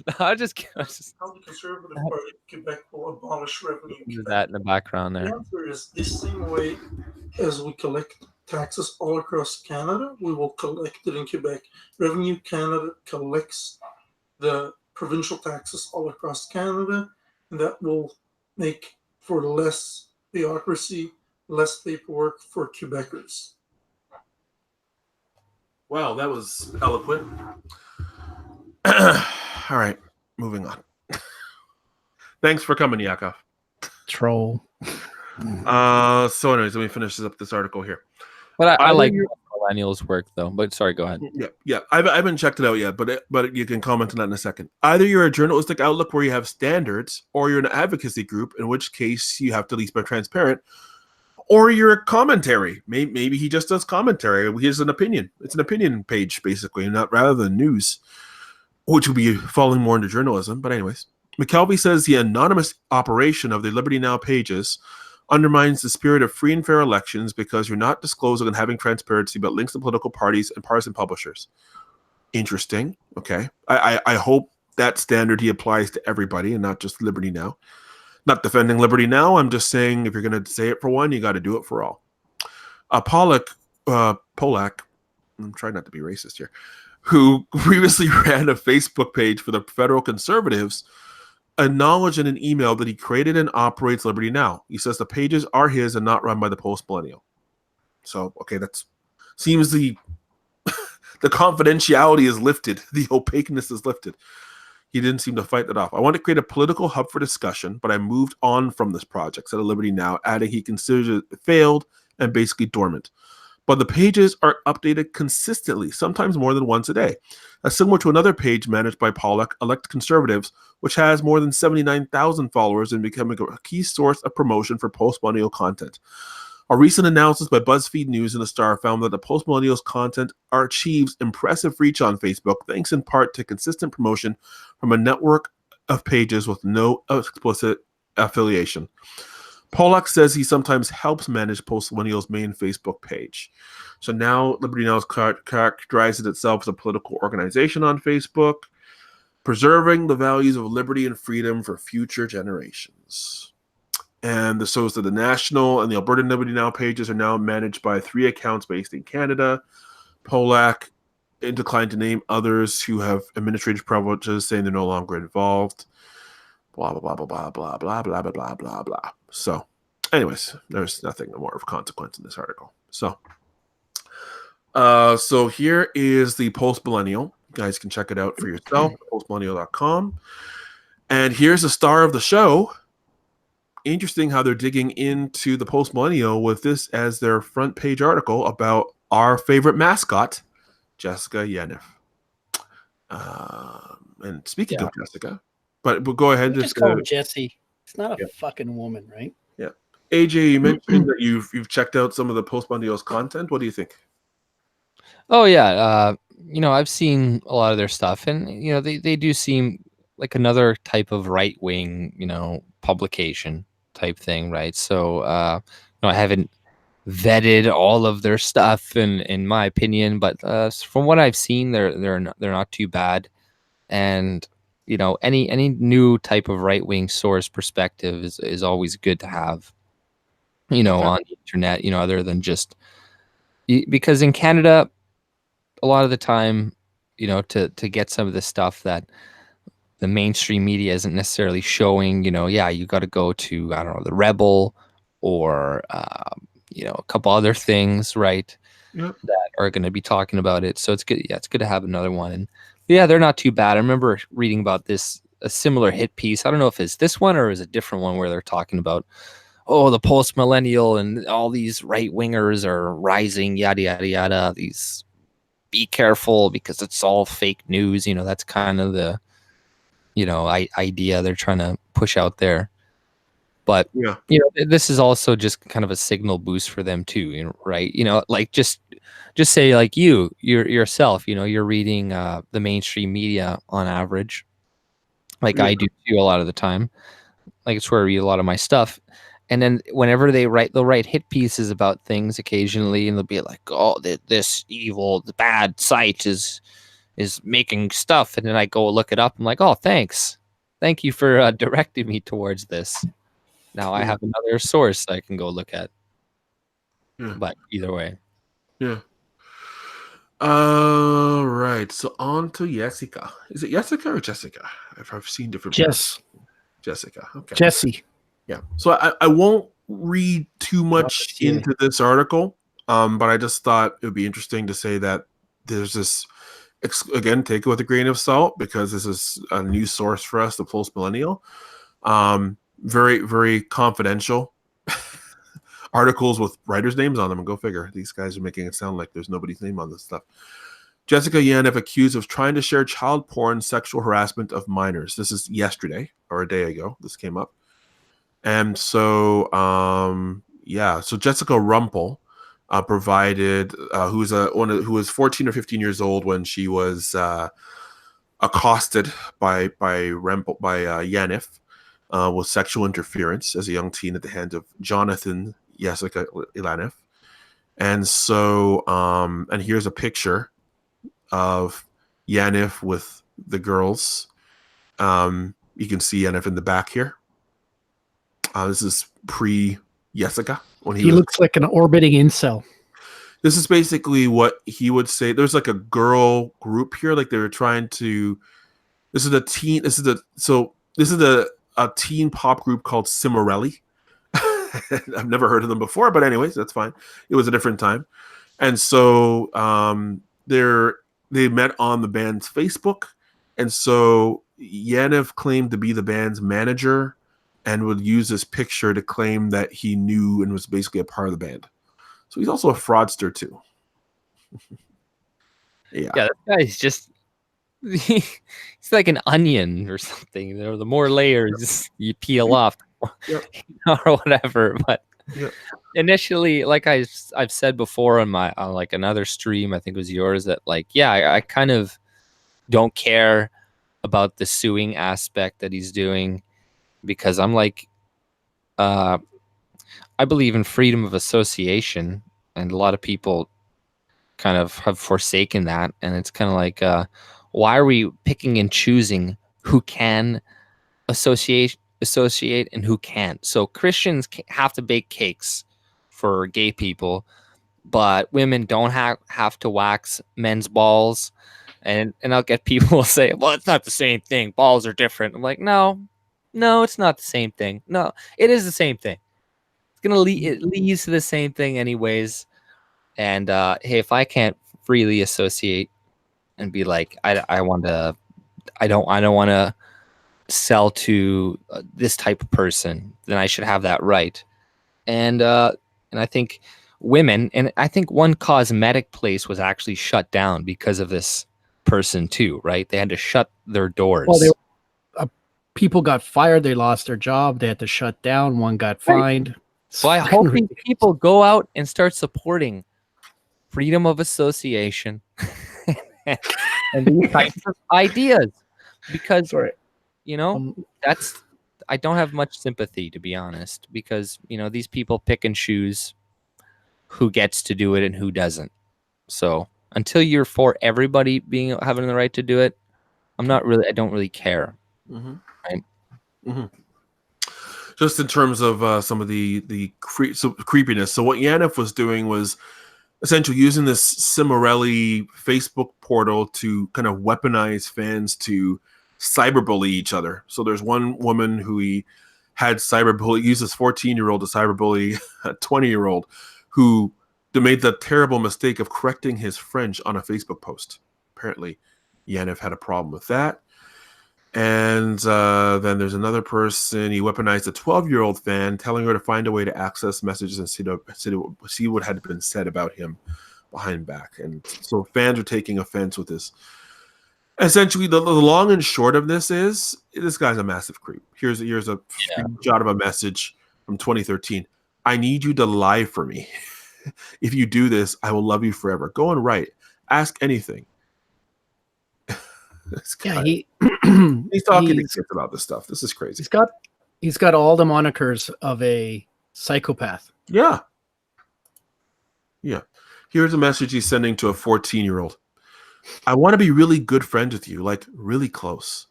No, I'm just kidding. How the Conservative Party of Quebec will abolish revenue. Do that in the background there. The answer is the same way as we collect taxes all across Canada, we will collect it in Quebec. Revenue Canada collects the provincial taxes all across Canada, and that will make for less bureaucracy, less paperwork for Quebecers. Wow, that was eloquent. All right, moving on. Thanks for coming, Yakov. Troll. So anyways, let me finish up this article here. But I like millennials' work, though. But sorry, go ahead. Yeah. I haven't checked it out yet, but you can comment on that in a second. Either you're a journalistic outlook where you have standards, or you're an advocacy group, in which case you have to at least be transparent, or you're a commentary. Maybe he just does commentary. He has an opinion. It's an opinion page, basically, not rather than news, which would be falling more into journalism. But anyways, McKelvey says the anonymous operation of the Liberty Now pages undermines the spirit of free and fair elections because you're not disclosing and having transparency about links to political parties and partisan publishers. Interesting. Okay. I hope that standard he applies to everybody and not just Liberty Now. Not defending Liberty Now. I'm just saying if you're going to say it for one, you got to do it for all. Polak, I'm trying not to be racist here, who previously ran a Facebook page for the federal Conservatives, acknowledged in an email that he created and operates Liberty Now. He says the pages are his and not run by the Post Millennial. So, okay, that seems the confidentiality is lifted. The opaqueness is lifted. He didn't seem to fight that off. I want to create a political hub for discussion, but I moved on from this project, said Liberty Now, adding he considers it failed and basically dormant. But the pages are updated consistently, sometimes more than once a day. That's similar to another page managed by Polak, Elect Conservatives, which has more than 79,000 followers and becoming a key source of promotion for post-millennial content. A recent analysis by BuzzFeed News and the Star found that the post-millennials' content achieves impressive reach on Facebook, thanks in part to consistent promotion from a network of pages with no explicit affiliation. Pollack says he sometimes helps manage Post-Millennial's main Facebook page. So now Liberty Now characterizes itself as a political organization on Facebook, preserving the values of liberty and freedom for future generations. And so the National and the Alberta Liberty Now pages are now managed by 3 accounts based in Canada. Pollack declined to name others who have administrative privileges, saying they're no longer involved. Blah, blah, blah, blah, blah, blah, blah, blah, blah, blah, blah. So, anyways, there's nothing more of consequence in this article. So here is the Post-Millennial. You guys can check it out for yourself, postmillennial.com. And here's the star of the show. Interesting how they're digging into the Post-Millennial with this as their front page article about our favorite mascot, Jessica Yaniv. And speaking of Jessica, but we'll go ahead. Just call her Jessie. It's not a fucking woman, right? Yeah. AJ, you mentioned that you've checked out some of the Post-Millennial's content. What do you think? Oh yeah, I've seen a lot of their stuff, and they do seem like another type of right wing, publication type thing, right? So I haven't vetted all of their stuff, in my opinion, but from what I've seen, they're not too bad, and any new type of right wing source perspective is always good to have, on the internet, other than just because in Canada, a lot of the time, to get some of the stuff that the mainstream media isn't necessarily showing, you got to go to, I don't know, the Rebel or, a couple other things, right? Yep. That are going to be talking about it. So it's good. Yeah, it's good to have another one. And yeah, they're not too bad. I remember reading about a similar hit piece. I don't know if it's this one or is a different one where they're talking about, the Post-Millennial and all these right wingers are rising, yada, yada, yada. Be careful because it's all fake news. That's kind of the, idea they're trying to push out there. But, this is also just kind of a signal boost for them too, right? Like just say like yourself, you're reading the mainstream media on average, like I do too a lot of the time. Like it's where I read a lot of my stuff. And then whenever they'll write hit pieces about things occasionally, and they'll be like, "Oh, this evil, the bad site is making stuff," and then I go look it up. I'm like, "Oh, thanks, thank you for directing me towards this." Now I have another source I can go look at. Yeah. But either way, All right. So on to Jessica. Is it Jessica or Jessica? I've seen different. Jessica. Okay. Jessie. Yeah. So I won't read too much into this article, but I just thought it would be interesting to say that there's this, again, take it with a grain of salt because this is a new source for us, the Post-Millennial. Very, very confidential articles with writers' names on them, and go figure. These guys are making it sound like there's nobody's name on this stuff. Jessica Yaniv accused of trying to share child porn, sexual harassment of minors. This is yesterday or a day ago. This came up. And so, so Jessica Rumpel provided, who was 14 or 15 years old when she was accosted by Yaniv with sexual interference as a young teen at the hands of Jonathan Jessica Yaniv. And so, and here's a picture of Yaniv with the girls. You can see Yaniv in the back here. This is pre-Jessica. When he looks like an orbiting incel. This is basically what he would say. There's like a girl group here. Like they were trying to. This is a teen pop group called Cimarelli. I've never heard of them before, but anyways, that's fine. It was a different time, and so they met on the band's Facebook, and so Yaniv claimed to be the band's manager and would use this picture to claim that he knew and was basically a part of the band. So he's also a fraudster too. Yeah, that guy's just he's like an onion or something. The more layers you peel off, or whatever. But initially, like I've said before on like another stream, I think it was yours, that like I kind of don't care about the suing aspect that he's doing, because I'm like, I believe in freedom of association, and a lot of people kind of have forsaken that. And it's kind of like, why are we picking and choosing who can associate and who can't? So Christians have to bake cakes for gay people, but women don't have to wax men's balls. And I'll get people say, well, it's not the same thing. Balls are different. I'm like, no, it's not the same thing. No, it is the same thing. It's gonna it leads to the same thing anyways. And hey, if I can't freely associate and be like, I don't want to sell to this type of person, then I should have that right. And I think women, and I think one cosmetic place was actually shut down because of this person too, right? They had to shut their doors. Well, people got fired. They lost their job. They had to shut down. One got fined. So I hope people go out and start supporting freedom of association and these types of ideas, because I don't have much sympathy, to be honest, because these people pick and choose who gets to do it and who doesn't. So until you're for everybody having the right to do it, I don't really care. Mm-hmm. Right? Mm-hmm. Just in terms of some of the creepiness. So what Yaniv was doing was essentially using this Cimarelli Facebook portal to kind of weaponize fans to cyberbully each other. So there's one woman who he had cyberbully, used this 14-year-old to cyberbully a 20-year-old who made the terrible mistake of correcting his French on a Facebook post. Apparently, Yaniv had a problem with that. And then there's another person. He weaponized a 12-year-old fan, telling her to find a way to access messages and see what had been said about him behind back. And so fans are taking offense with this. Essentially, the long and short of this is this guy's a massive creep. Here's a screenshot of a message from 2013. I need you to lie for me. If you do this, I will love you forever. Go and write. Ask anything. Yeah, he's talking to kids about this stuff. This is crazy. He's got all the monikers of a psychopath. Yeah. Here's a message he's sending to a 14-year-old. I want to be really good friends with you, like really close.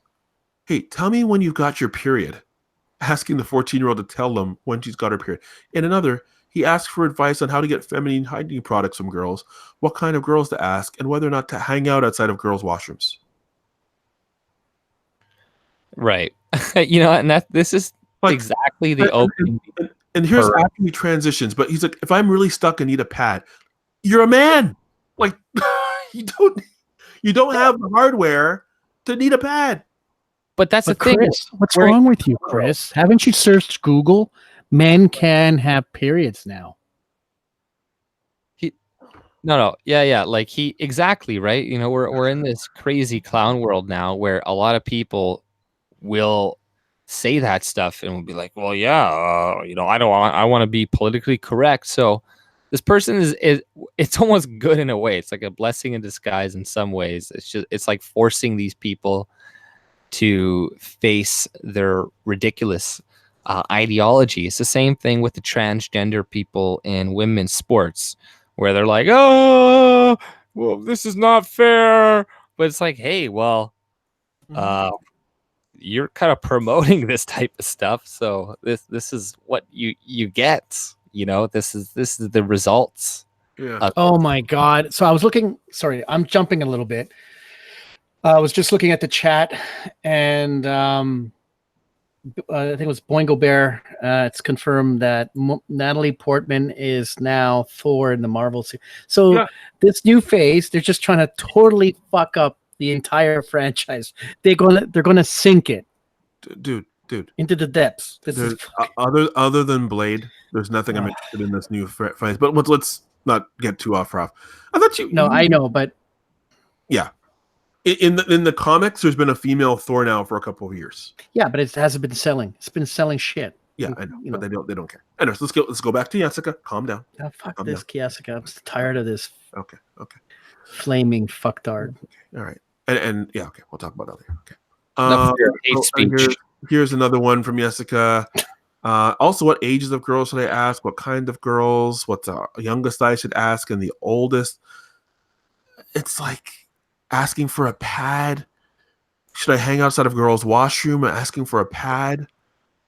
Hey, tell me when you've got your period. Asking the 14-year-old to tell them when she's got her period. In another, he asks for advice on how to get feminine hygiene products from girls, what kind of girls to ask, and whether or not to hang out outside of girls' washrooms. Right. And this is exactly the opening. And here's after he transitions, but he's like, if I'm really stuck and need a pad, you're a man. Like you don't have the hardware to need a pad. But that's the thing. Chris, what's wrong with you, Chris? Haven't you searched Google? Men can have periods now. No. Yeah. Like exactly, right? We're in this crazy clown world now where a lot of people will say that stuff and will be like, well, yeah, I want to be politically correct. So this person is it's almost good in a way. It's like a blessing in disguise in some ways. It's like forcing these people to face their ridiculous ideology. It's the same thing with the transgender people in women's sports, where they're like, oh, well, this is not fair. But it's like, hey, well, you're kind of promoting this type of stuff, so this is what you get. This is the results. Yeah. Oh my God! So I was looking. Sorry, I'm jumping a little bit. I was just looking at the chat, and I think it was Boingo Bear. It's confirmed that Natalie Portman is now Thor in the Marvel series. So this new phase, they're just trying to totally fuck up the entire franchise. They're gonna sink it, dude, into the depths. This is other than Blade. There's nothing I'm interested in this new phase. But let's not get too off. I thought you. No, I know, but yeah. In the comics, there's been a female Thor now for a couple of years. Yeah, but it hasn't been selling. It's been selling shit. Yeah, I know, but they don't care. Anyways, let's go back to Jessica. Calm down. Oh, fuck this, Jessica. I'm tired of this. Okay. Flaming fucktard. Okay. All right. And yeah, okay. We'll talk about that later. Okay. Enough for your hate speech. Here's another one from Jessica. Also, what ages of girls should I ask? What kind of girls? What's the youngest I should ask and the oldest? It's like asking for a pad. Should I hang outside of girls' washroom and asking for a pad?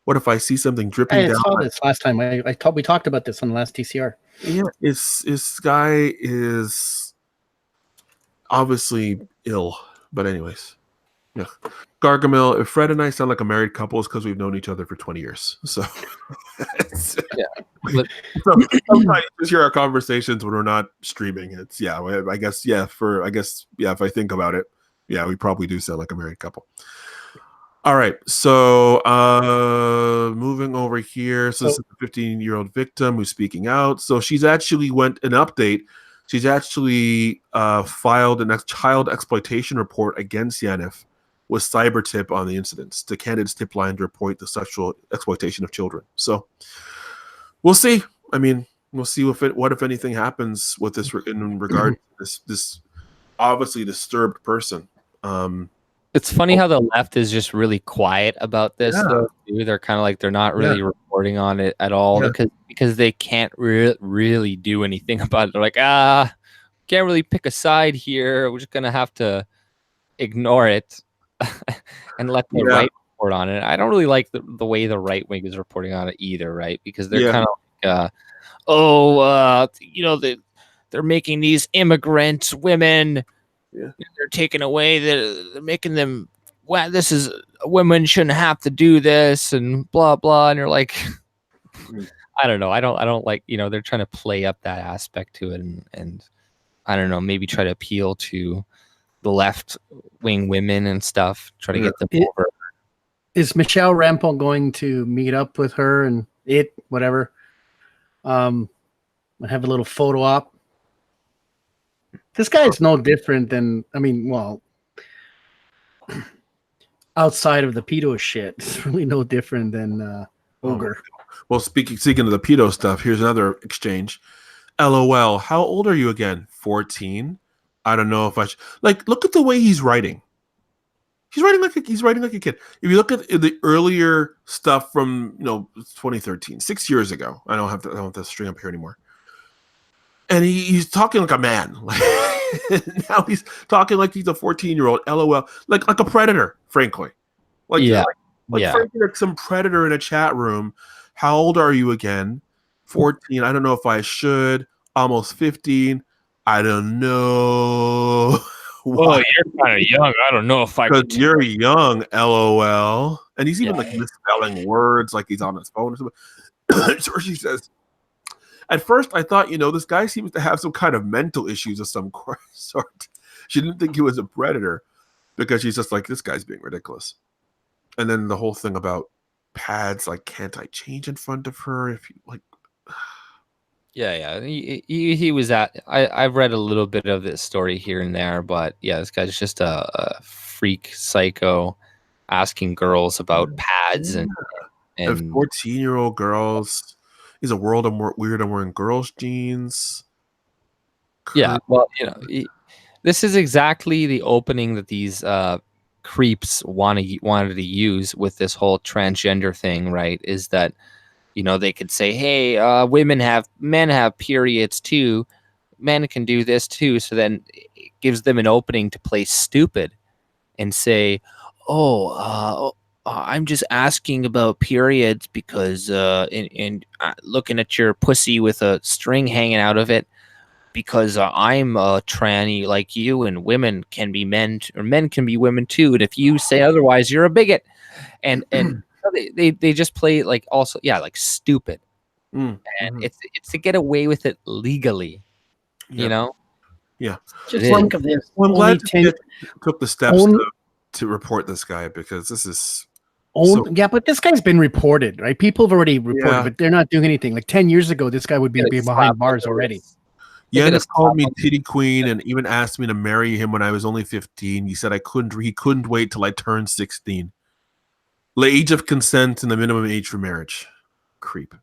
What if I see something dripping down? I saw this last time. We talked about this on the last TCR. Yeah, this guy is obviously ill. But anyways, yeah. Gargamel, if Fred and I sound like a married couple, it's because we've known each other for 20 years. So, yeah. So sometimes you just hear our conversations when we're not streaming. It's I guess if I think about it, yeah, we probably do sound like a married couple. All right, so moving over here. So this is a 15-year-old victim who's speaking out. So she's actually She's actually filed a child exploitation report against Yaniv with cyber tip on the incidents. The candidate's tip line to report the sexual exploitation of children. So we'll see. I mean, we'll see what if anything happens with this in regard to this obviously disturbed person. It's funny how the left is just really quiet about this. Though, too. They're kind of like they're not really reporting on it at all because they can't really do anything about it. They're like, can't really pick a side here. We're just gonna have to ignore it and let the right report on it. I don't really like the way the right wing is reporting on it either, right? Because they're kind of like, they're making these immigrant women. Yeah. They're taking away they're making them. Well, this is women shouldn't have to do this and blah blah. And you're like, I don't know. I don't like they're trying to play up that aspect to it and I don't know. Maybe try to appeal to the left wing women and stuff. Try to get them over. Is Michelle Rampon going to meet up with her and whatever? Have a little photo op. This guy is no different than, outside of the pedo shit, it's really no different than Ogre. Well, speaking of the pedo stuff, here's another exchange. LOL, how old are you again? 14? I don't know if I should. Like, look at the way he's writing. He's writing like a kid. If you look at the earlier stuff from 2013, 6 years ago, I don't have the string up here anymore. And he's talking like a man. Now he's talking like he's a 14-year-old. LOL, like a predator, frankly. Frankly, like some predator in a chat room. How old are you again? 14. I don't know if I should. Almost 15. I don't know. Well, you're kind of young. I don't know if I could. You're young. LOL. And he's even like misspelling words, like he's on his phone or something. So she says, at first, I thought, this guy seems to have some kind of mental issues of some sort. She didn't think he was a predator because she's just like, this guy's being ridiculous. And then the whole thing about pads, like, can't I change in front of her? If you like, yeah. He was at. I've read a little bit of this story here and there, but yeah, this guy's just a freak psycho asking girls about pads and 14-year-old girls. Is a world of weird and wearing girls' jeans. Yeah, well, this is exactly the opening that these creeps wanted to use with this whole transgender thing, right? Is that they could say, hey, men have periods too, men can do this too. So then it gives them an opening to play stupid and say, I'm just asking about periods because and looking at your pussy with a string hanging out of it because I'm a tranny like you and women can be men or men can be women too. And if you say otherwise, you're a bigot. And they just play like like stupid. And it's to get away with it legally, Yeah. Just think of this. Well, I'm glad you took the steps to report this guy because this is. But this guy's been reported, right? People have already reported, but they're not doing anything. Like 10 years ago, this guy would be behind bars already. Yaniv called me titty queen and even asked me to marry him when I was only 15. He said he couldn't wait till I turned 16. The age of consent and the minimum age for marriage. Creep.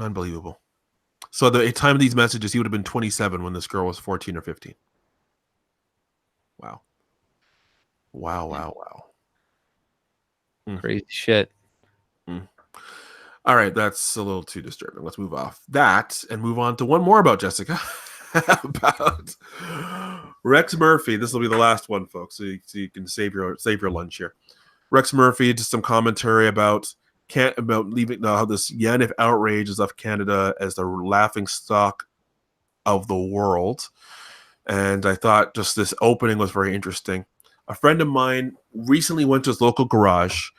Unbelievable. So at the time of these messages, he would have been 27 when this girl was 14 or 15. Wow. Wow. Crazy shit. All right, that's a little too disturbing. Let's move off that and move on to one more about Jessica. About Rex Murphy. This will be the last one, folks, so you can save your lunch here. Rex Murphy, just some commentary about leaving how this Yaniv outrage has left Canada as the laughing stock of the world. And I thought just this opening was very interesting. A friend of mine recently went to his local garage,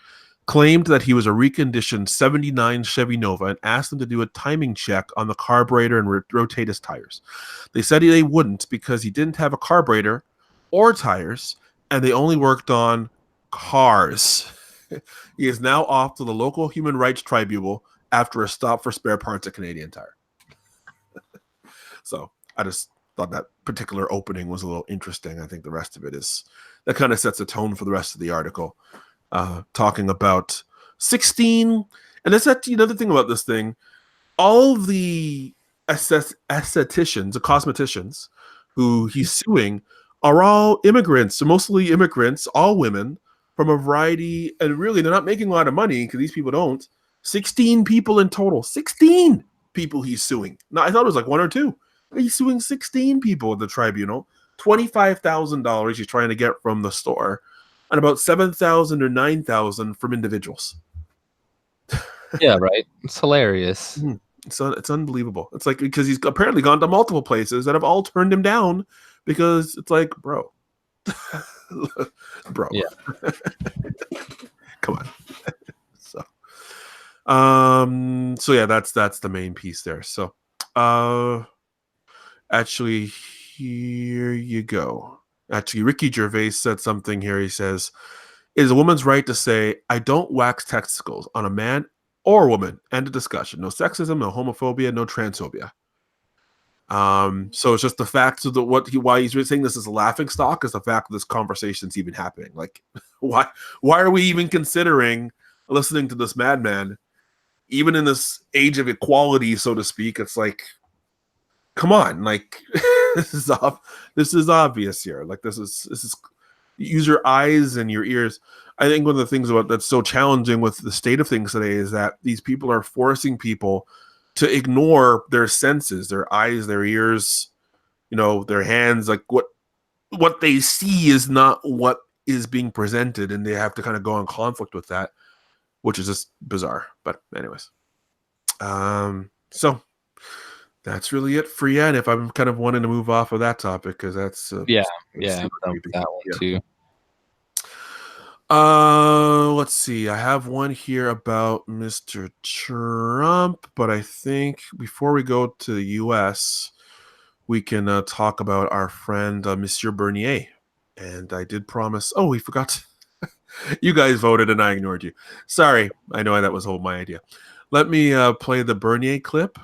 claimed that he was a reconditioned 79 Chevy Nova, and asked them to do a timing check on the carburetor and rotate his tires. They said they wouldn't because he didn't have a carburetor or tires, and they only worked on cars. He is now off to the local human rights tribunal after a stop for spare parts at Canadian Tire. So I just thought that particular opening was a little interesting. I think the rest of it that kind of sets the tone for the rest of the article. Talking about 16, and that's another thing about this thing. All of the estheticians, the cosmeticians who he's suing are all immigrants, so mostly immigrants, all women from a variety, and really they're not making a lot of money because these people don't. 16 people in total. 16 people he's suing. Now, I thought it was like one or two. He's suing 16 people at the tribunal. $25,000 he's trying to get from the store, and about 7,000 or 9,000 from individuals. Yeah, right. It's hilarious. It's unbelievable. It's like because he's apparently gone to multiple places that have all turned him down because it's like, bro. Yeah. Come on. So yeah, that's the main piece there. So actually here you go. Actually, Ricky Gervais said something here. He says, "It is a woman's right to say, I don't wax testicles on a man or woman." End of discussion. No sexism, no homophobia, no transphobia. So it's just the fact of why he's saying this is a laughing stock is the fact that this conversation's even happening. Like, why are we even considering listening to this madman, even in this age of equality, so to speak? It's like, come on, like this is obvious here. Like this is use your eyes and your ears. I think one of the things that's so challenging with the state of things today is that these people are forcing people to ignore their senses, their eyes, their ears, their hands. Like what they see is not what is being presented, and they have to kind of go in conflict with that, which is just bizarre. But anyways, so that's really it for Yaniv. I'm kind of wanting to move off of that topic because that's I'm done with that one too. Let's see. I have one here about Mr. Trump, but I think before we go to the U.S., we can talk about our friend Monsieur Bernier. And I did promise. Oh, we forgot. You guys voted and I ignored you. Sorry. I know that was my idea. Let me play the Bernier clip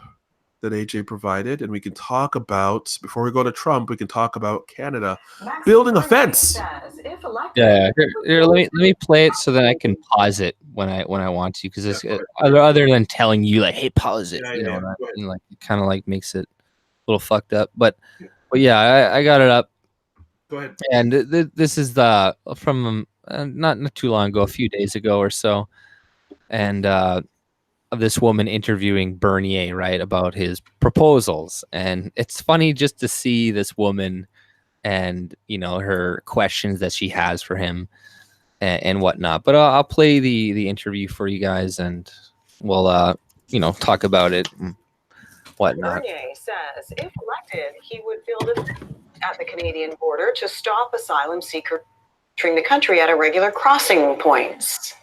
that AJ provided, and we can talk about, before we go to Trump, we can talk about Canada building a fence. Yeah, here, let me play it so that I can pause it when I want to, because it's other than telling you like, hey, pause it, like it kind of like makes it a little fucked up. But yeah, I got it up. Go ahead. And this is from not too long ago, a few days ago or so, and of this woman interviewing Bernier, right, about his proposals. And it's funny just to see this woman and, her questions that she has for him and whatnot. But I'll play the interview for you guys, and we'll, talk about it and whatnot. Bernier says if elected, he would build at the Canadian border to stop asylum seekers entering the country at irregular crossing points.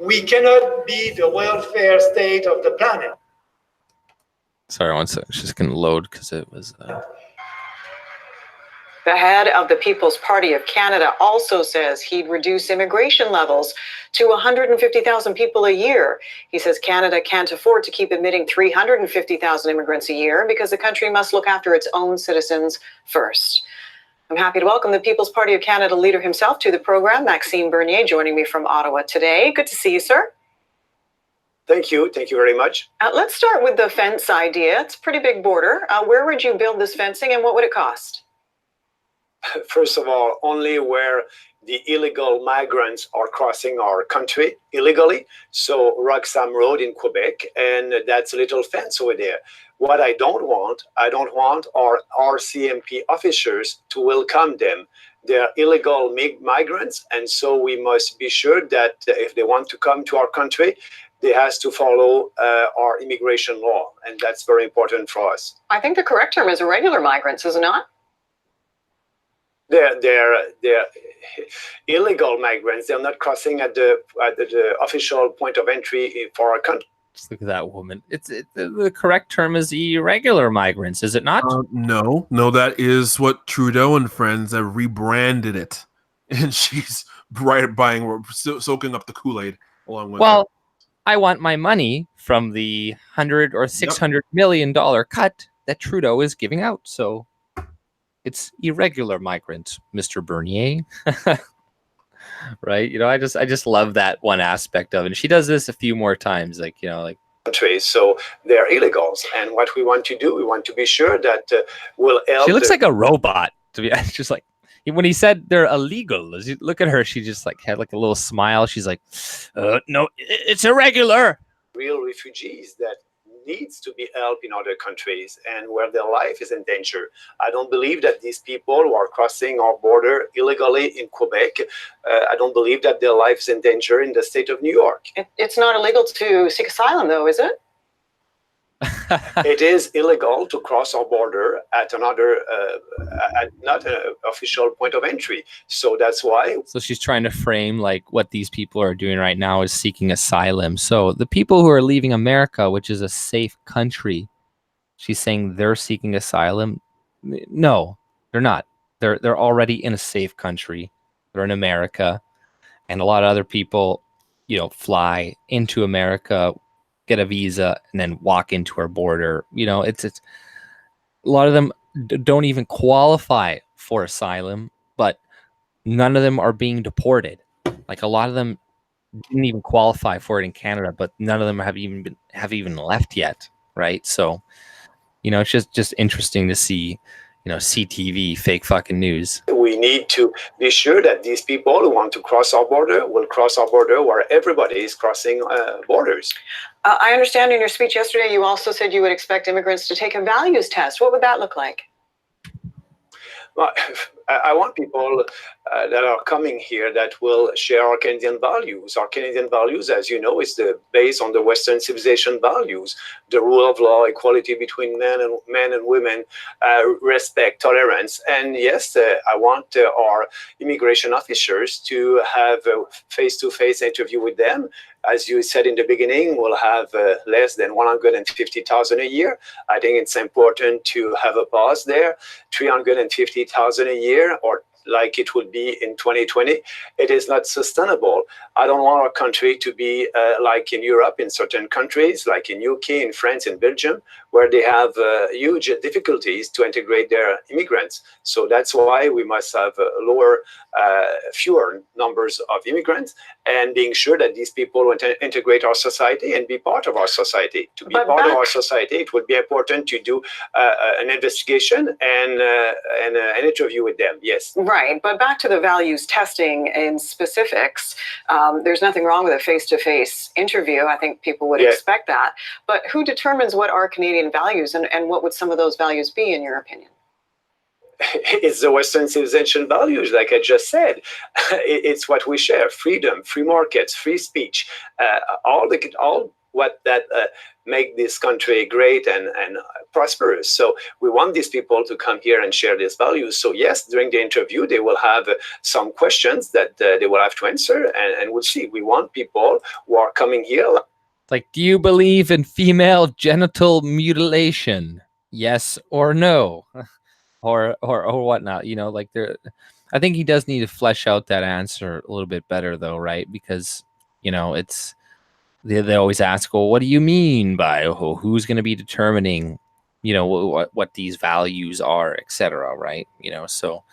We cannot be the welfare state of the planet. Sorry, one second. It's just going to load because it was... The head of the People's Party of Canada also says he'd reduce immigration levels to 150,000 people a year. He says Canada can't afford to keep admitting 350,000 immigrants a year because the country must look after its own citizens first. I'm happy to welcome the People's Party of Canada leader himself to the program, Maxime Bernier, joining me from Ottawa today. Good to see you, sir. Thank you. Thank you very much. Let's start with the fence idea. It's a pretty big border. Where would you build this fencing and what would it cost? First of all, only where the illegal migrants are crossing our country illegally. So Roxham Road in Quebec, and that's a little fence over there. What I don't want our RCMP officers to welcome them. They're illegal migrants, and so we must be sure that if they want to come to our country, they has to follow our immigration law, and that's very important for us. I think the correct term is irregular migrants, is it not? They're illegal migrants. They're not crossing at the official point of entry for our country. Just look at that woman. The correct term is irregular migrants, is it not? No, that is what Trudeau and friends have rebranded it, and she's soaking up the Kool-Aid along with. Well, I want my money from the $100 or $600 million cut that Trudeau is giving out. So it's irregular migrants, Mr. Bernier. Right? I just love that one aspect of it. And she does this a few more times, countries, so they're illegals. And what we want to do, we want to be sure that we'll help. She looks like a robot, to be honest. Just like when he said they're illegal, look at her. She just had a little smile. She's like, no, it's irregular. Real refugees that needs to be helped in other countries and where their life is in danger. I don't believe that these people who are crossing our border illegally in Quebec, I don't believe that their life is in danger in the state of New York. It's not illegal to seek asylum, though, is it? It is illegal to cross our border at another, not an official point of entry. So that's why. So she's trying to frame what these people are doing right now is seeking asylum. So the people who are leaving America, which is a safe country, she's saying they're seeking asylum. No, they're not. They're already in a safe country. They're in America, and a lot of other people, fly into America, get a visa, and then walk into our border. It's a lot of them don't even qualify for asylum, but none of them are being deported. A lot of them didn't even qualify for it in Canada, but none of them have even left yet, right? So, it's just interesting to see, CTV, fake fucking news. We need to be sure that these people who want to cross our border will cross our border where everybody is crossing borders. I understand in your speech yesterday, you also said you would expect immigrants to take a values test. What would that look like? Well, I want people that are coming here that will share our Canadian values. Our Canadian values, as you know, is based on the Western civilization values: the rule of law, equality between men and women, respect, tolerance. And yes, I want our immigration officers to have a face-to-face interview with them. As you said in the beginning, we'll have less than 150,000 a year. I think it's important to have a pause there. 350,000 a year, or like it would be in 2020, it is not sustainable. I don't want our country to be like in Europe, in certain countries, like in UK, in France, in Belgium, where they have huge difficulties to integrate their immigrants. So that's why we must have fewer numbers of immigrants, and being sure that these people will integrate our society and be part of our society. To be part of our society, it would be important to do an investigation and an interview with them. Yes. Right, but back to the values testing in specifics, there's nothing wrong with a face-to-face interview. I think people would expect that. But who determines what are Canadian values, and what would some of those values be, in your opinion? It's the Western civilization values, like I just said. It's what we share: freedom, free markets, free speech, all what that make this country great and prosperous. So we want these people to come here and share these values. So yes, during the interview, they will have some questions that they will have to answer, and we'll see. We want people who are coming here. Do you believe in female genital mutilation? Yes or no? or whatnot, I think he does need to flesh out that answer a little bit better, though, right? Because, it's, they always ask, well, what do you mean by, who's going to be determining, what these values are, etc., right? So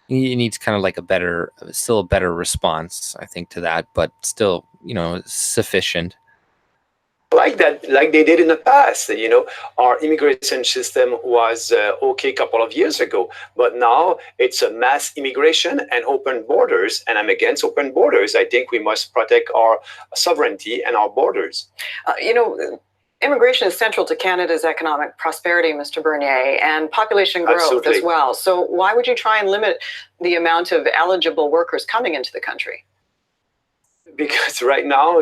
he needs kind of still a better response, I think, to that, but still, sufficient. like that, like they did in the past. Our immigration system was okay a couple of years ago, but now it's a mass immigration and open borders, and I'm against open borders. I think we must protect our sovereignty and our borders. Immigration is central to Canada's economic prosperity, Mr. Bernier, and population growth Absolutely. as well. So why would you try and limit the amount of eligible workers coming into the country? Because right now,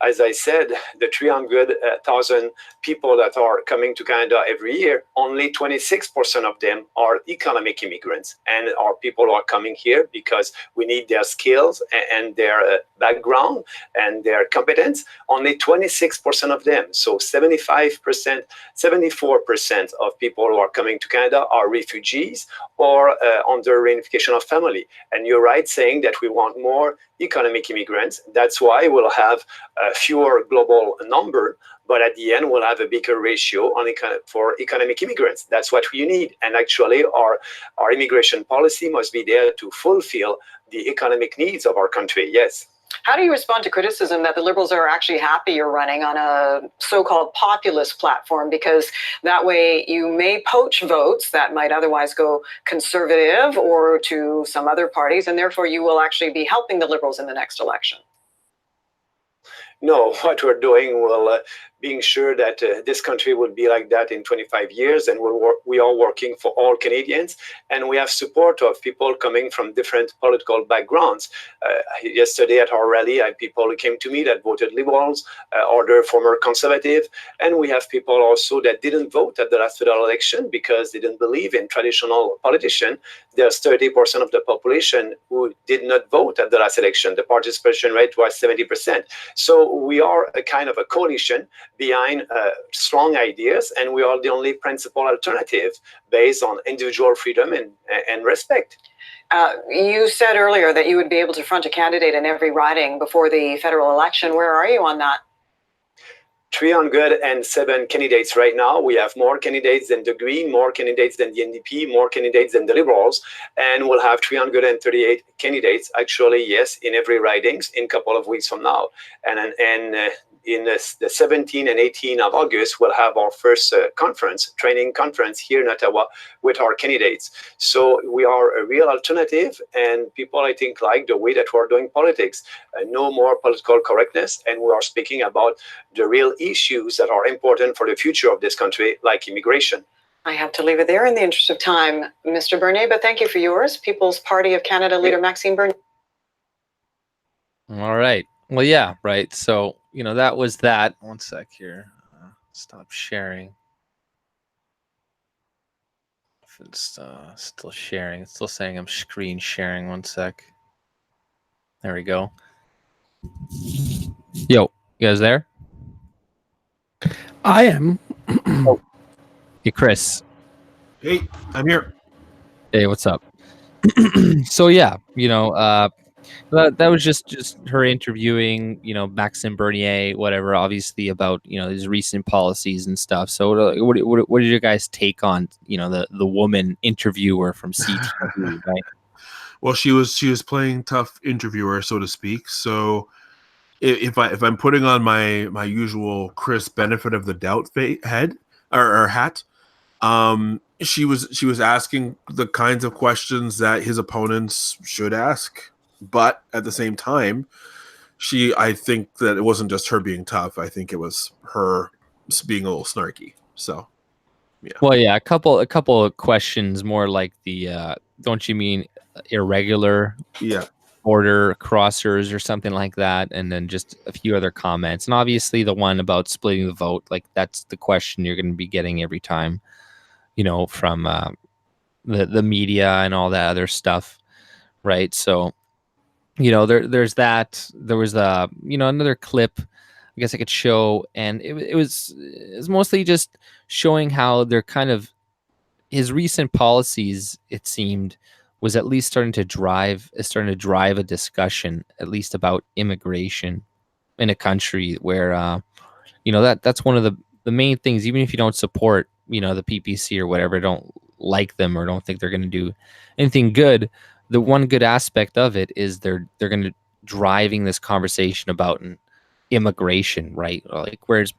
as I said, the 300,000 people that are coming to Canada every year, only 26% of them are economic immigrants, and our people are coming here because we need their skills and their background and their competence. Only 26% of them. So 75%, 74% of people who are coming to Canada are refugees or under reunification of family. And you're right saying that we want more economic immigrants. That's why we'll have a fewer global number, but at the end we'll have a bigger ratio for economic immigrants. That's what we need. And actually our immigration policy must be there to fulfill the economic needs of our country. Yes. How do you respond to criticism that the Liberals are actually happy you're running on a so-called populist platform, because that way you may poach votes that might otherwise go Conservative or to some other parties, and therefore you will actually be helping the Liberals in the next election? No, what we're doing will being sure that this country will be like that in 25 years, and we are working for all Canadians, and we have support of people coming from different political backgrounds. Yesterday at our rally, I had people who came to me that voted Liberals, or former Conservative, and we have people also that didn't vote at the last federal election because they didn't believe in traditional politicians. There's 30% of the population who did not vote at the last election. The participation rate was 70%. So we are a kind of a coalition behind strong ideas, and we are the only principal alternative based on individual freedom and respect. You said earlier that you would be able to front a candidate in every riding before the federal election. Where are you on that? 307 candidates right now. We have more candidates than the Green, more candidates than the NDP, more candidates than the Liberals, and we'll have 338 candidates, actually, yes, in every ridings in a couple of weeks from now. And in the 17 and 18 of August, we'll have our first training conference here in Ottawa with our candidates. So we are a real alternative, and people, I think, like the way that we're doing politics. No more political correctness, and we are speaking about the real issues that are important for the future of this country, like immigration. I have to leave it there in the interest of time, Mr. Bernier, but thank you for yours. People's Party of Canada leader Maxime Bernier. All right. Well, yeah, right. So, that was that. One sec here. Stop sharing. If it's still sharing, it's still saying I'm screen sharing. One sec. There we go. Yo, you guys there? I am. Hey, Chris. Hey, I'm here. Hey, what's up? So yeah, that was just her interviewing, Maxime Bernier, whatever, obviously about, his recent policies and stuff. So what did your guys take on, the woman interviewer from CTV, right? Well, she was playing tough interviewer, so to speak. So if I'm putting on my usual Chris benefit of the doubt head or hat, she was asking the kinds of questions that his opponents should ask, but at the same time, I think that it wasn't just her being tough. I think it was her being a little snarky. So, yeah. Well, yeah, a couple of questions more like the don't you mean irregular? Yeah. Border crossers or something like that, and then just a few other comments. And obviously the one about splitting the vote, like that's the question you're going to be getting every time, from the media and all that other stuff, right? So, there's that. There was another clip I guess I could show, and it was mostly just showing how they're kind of his recent policies, it seemed, was at least starting to drive a discussion, at least about immigration in a country where that's one of the main things. Even if you don't support the PPC or whatever, don't like them or don't think they're going to do anything good, the one good aspect of it is they're going to driving this conversation about immigration, right? Like, whereas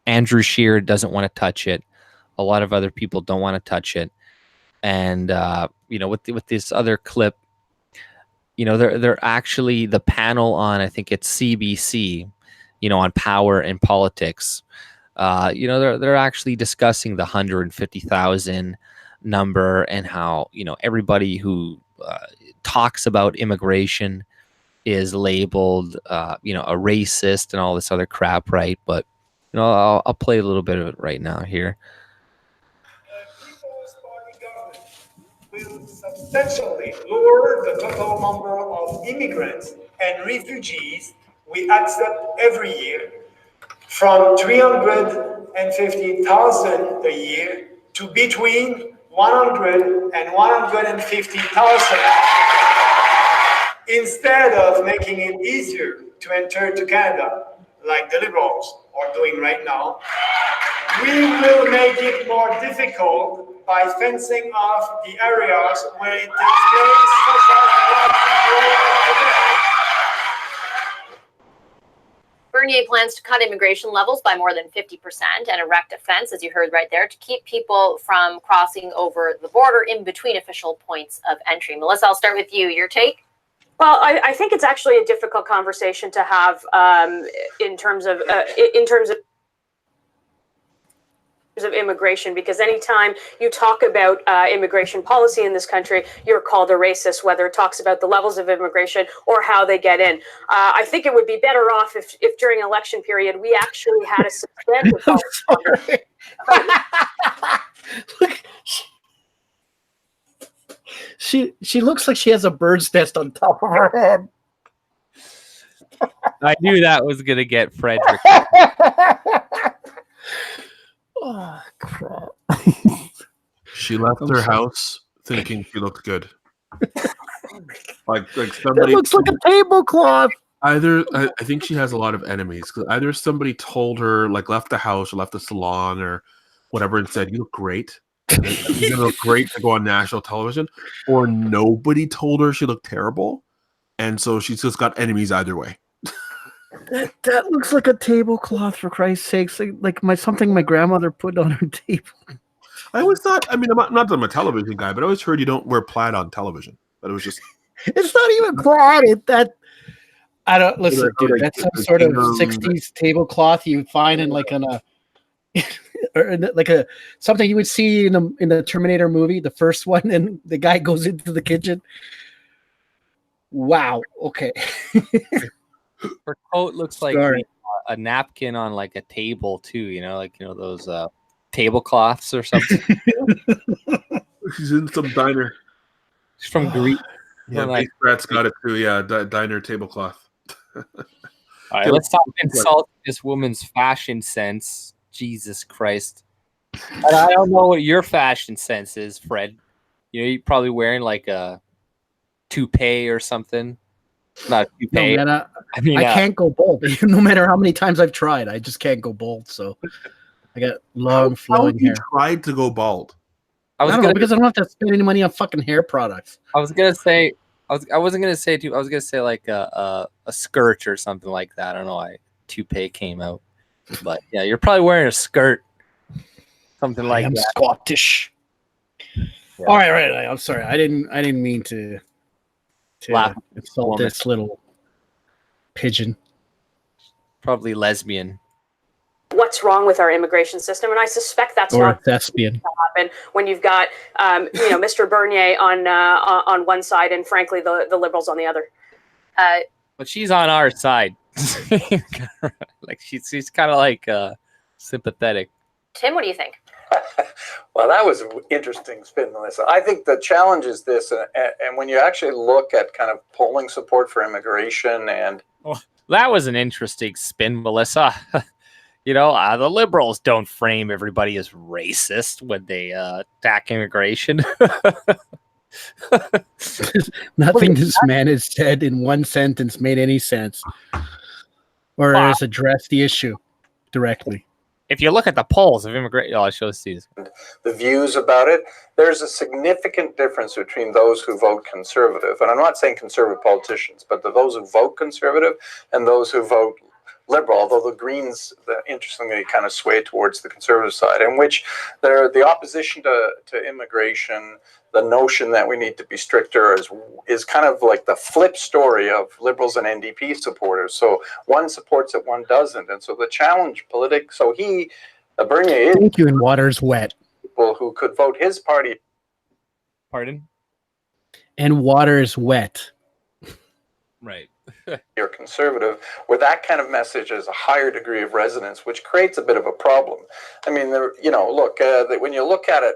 Andrew Scheer doesn't want to touch it, a lot of other people don't want to touch it, and with this other clip, they're actually the panel on, I think it's CBC, on power and politics. They're actually discussing the 150,000 number and how everybody who talks about immigration is labeled a racist and all this other crap, right? But I'll play a little bit of it right now here. People's Party government will substantially lower the total number of immigrants and refugees we accept every year, from 350,000 a year to between 100 and 150,000. Instead of making it easier to enter to Canada, like the Liberals are doing right now, we will make it more difficult by fencing off the areas where it takes place, such as Bernier plans to cut immigration levels by more than 50% and erect a fence, as you heard right there, to keep people from crossing over the border in between official points of entry. Melissa, I'll start with you. Your take? Well, I think it's actually a difficult conversation to have in terms of immigration, because anytime you talk about immigration policy in this country, you're called a racist, whether it talks about the levels of immigration or how they get in. I think it would be better off if during election period we actually had a substantive policy. She looks like she has a bird's nest on top of her head. I knew that was gonna get Frederick. Oh crap! She left her house thinking she looked good. like somebody. It looks like a tablecloth. Either I think she has a lot of enemies. Either somebody told her, like, left the house or left the salon or whatever, and said, "You look great. You look great to go on national television," or nobody told her she looked terrible, and so she's just got enemies either way. That looks like a tablecloth, for Christ's sakes, like something my grandmother put on her table. I always thought, I mean, I'm not a television guy, but I always heard you don't wear plaid on television. But it was just, it's not even plaid. I don't listen, dude. That's some sort of '60s tablecloth you find in like or like something you would see in the Terminator movie, the first one, and the guy goes into the kitchen. Wow. Okay. Her coat looks like a napkin on like a table too. Those tablecloths or something. She's in some diner. She's from Greece. Yeah, Big Brat's got it too. Yeah, diner tablecloth. All right, let's stop insulting this woman's fashion sense. Jesus Christ. I don't know what your fashion sense is, Fred. You're probably wearing like a toupee or something. Not a toupee. No, man, I can't go bald. No matter how many times I've tried, I just can't go bald. So I got long flowing hair. Tried to go bald. I don't know, because I don't have to spend any money on fucking hair products. I was gonna say, I wasn't gonna say I was gonna say like a skirt or something like that. I don't know why toupee came out, but yeah, you're probably wearing a skirt, something like that. I'm Scottish. Yeah. All right. I'm sorry. I didn't mean to insult this little pigeon. Probably lesbian. What's wrong with our immigration system? And I suspect that's not thespian. To happen when you've got Mr. Bernier on one side and frankly the Liberals on the other. But she's on our side. Like she's kind of like sympathetic. Tim, what do you think? Well, that was an interesting spin, Melissa. I think the challenge is this, and when you actually look at kind of polling support for immigration and... Oh, that was an interesting spin, Melissa. The Liberals don't frame everybody as racist when they attack immigration. Nothing this man has said in one sentence made any sense or has addressed the issue directly. If you look at the polls of immigration, I'll show you the views about it. There's a significant difference between those who vote conservative, and I'm not saying conservative politicians, but those who vote conservative and those who vote liberal, although the Greens, interestingly, kind of sway towards the conservative side, in which they're the opposition to immigration, the notion that we need to be stricter is kind of like the flip story of liberals and NDP supporters. So one supports it, one doesn't. And so the challenge Bernier is... Thank you, and water's wet. People who could vote his party. Pardon? And water's wet. Right. You're conservative, where that kind of message has a higher degree of resonance, which creates a bit of a problem. I mean, when you look at it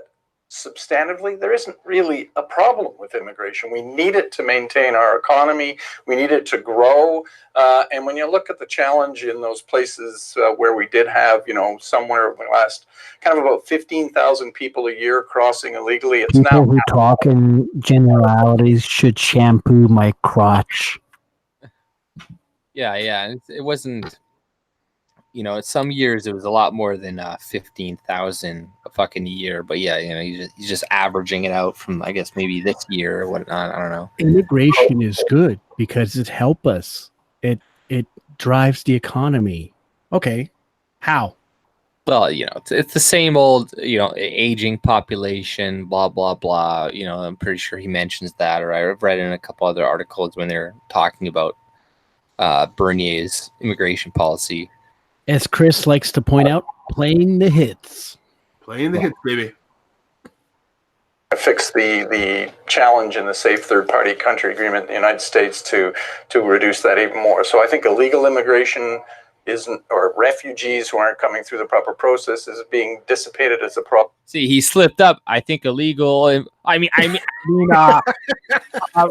substantively, there isn't really a problem with immigration. We need it to maintain our economy. We need it to grow. And when you look at the challenge in those places where we did have, somewhere last kind of about 15,000 people a year crossing illegally, it's people now who talk in generalities should shampoo my crotch. Yeah. It wasn't, some years it was a lot more than 15,000 a fucking year. But yeah, he's just averaging it out from, I guess, maybe this year or whatnot. I don't know. Immigration is good because it helps us. It drives the economy. Okay, how? Well, it's the same old, aging population, blah, blah, blah. I'm pretty sure he mentions that, or I've read in a couple other articles when they're talking about Bernier's immigration policy. As Chris likes to point out, playing the hits. Playing the hits, baby. Fix the challenge in the Safe Third Party Country Agreement in the United States to reduce that even more. So I think illegal immigration or refugees who aren't coming through the proper process is being dissipated as a problem. See, he slipped up. I think illegal.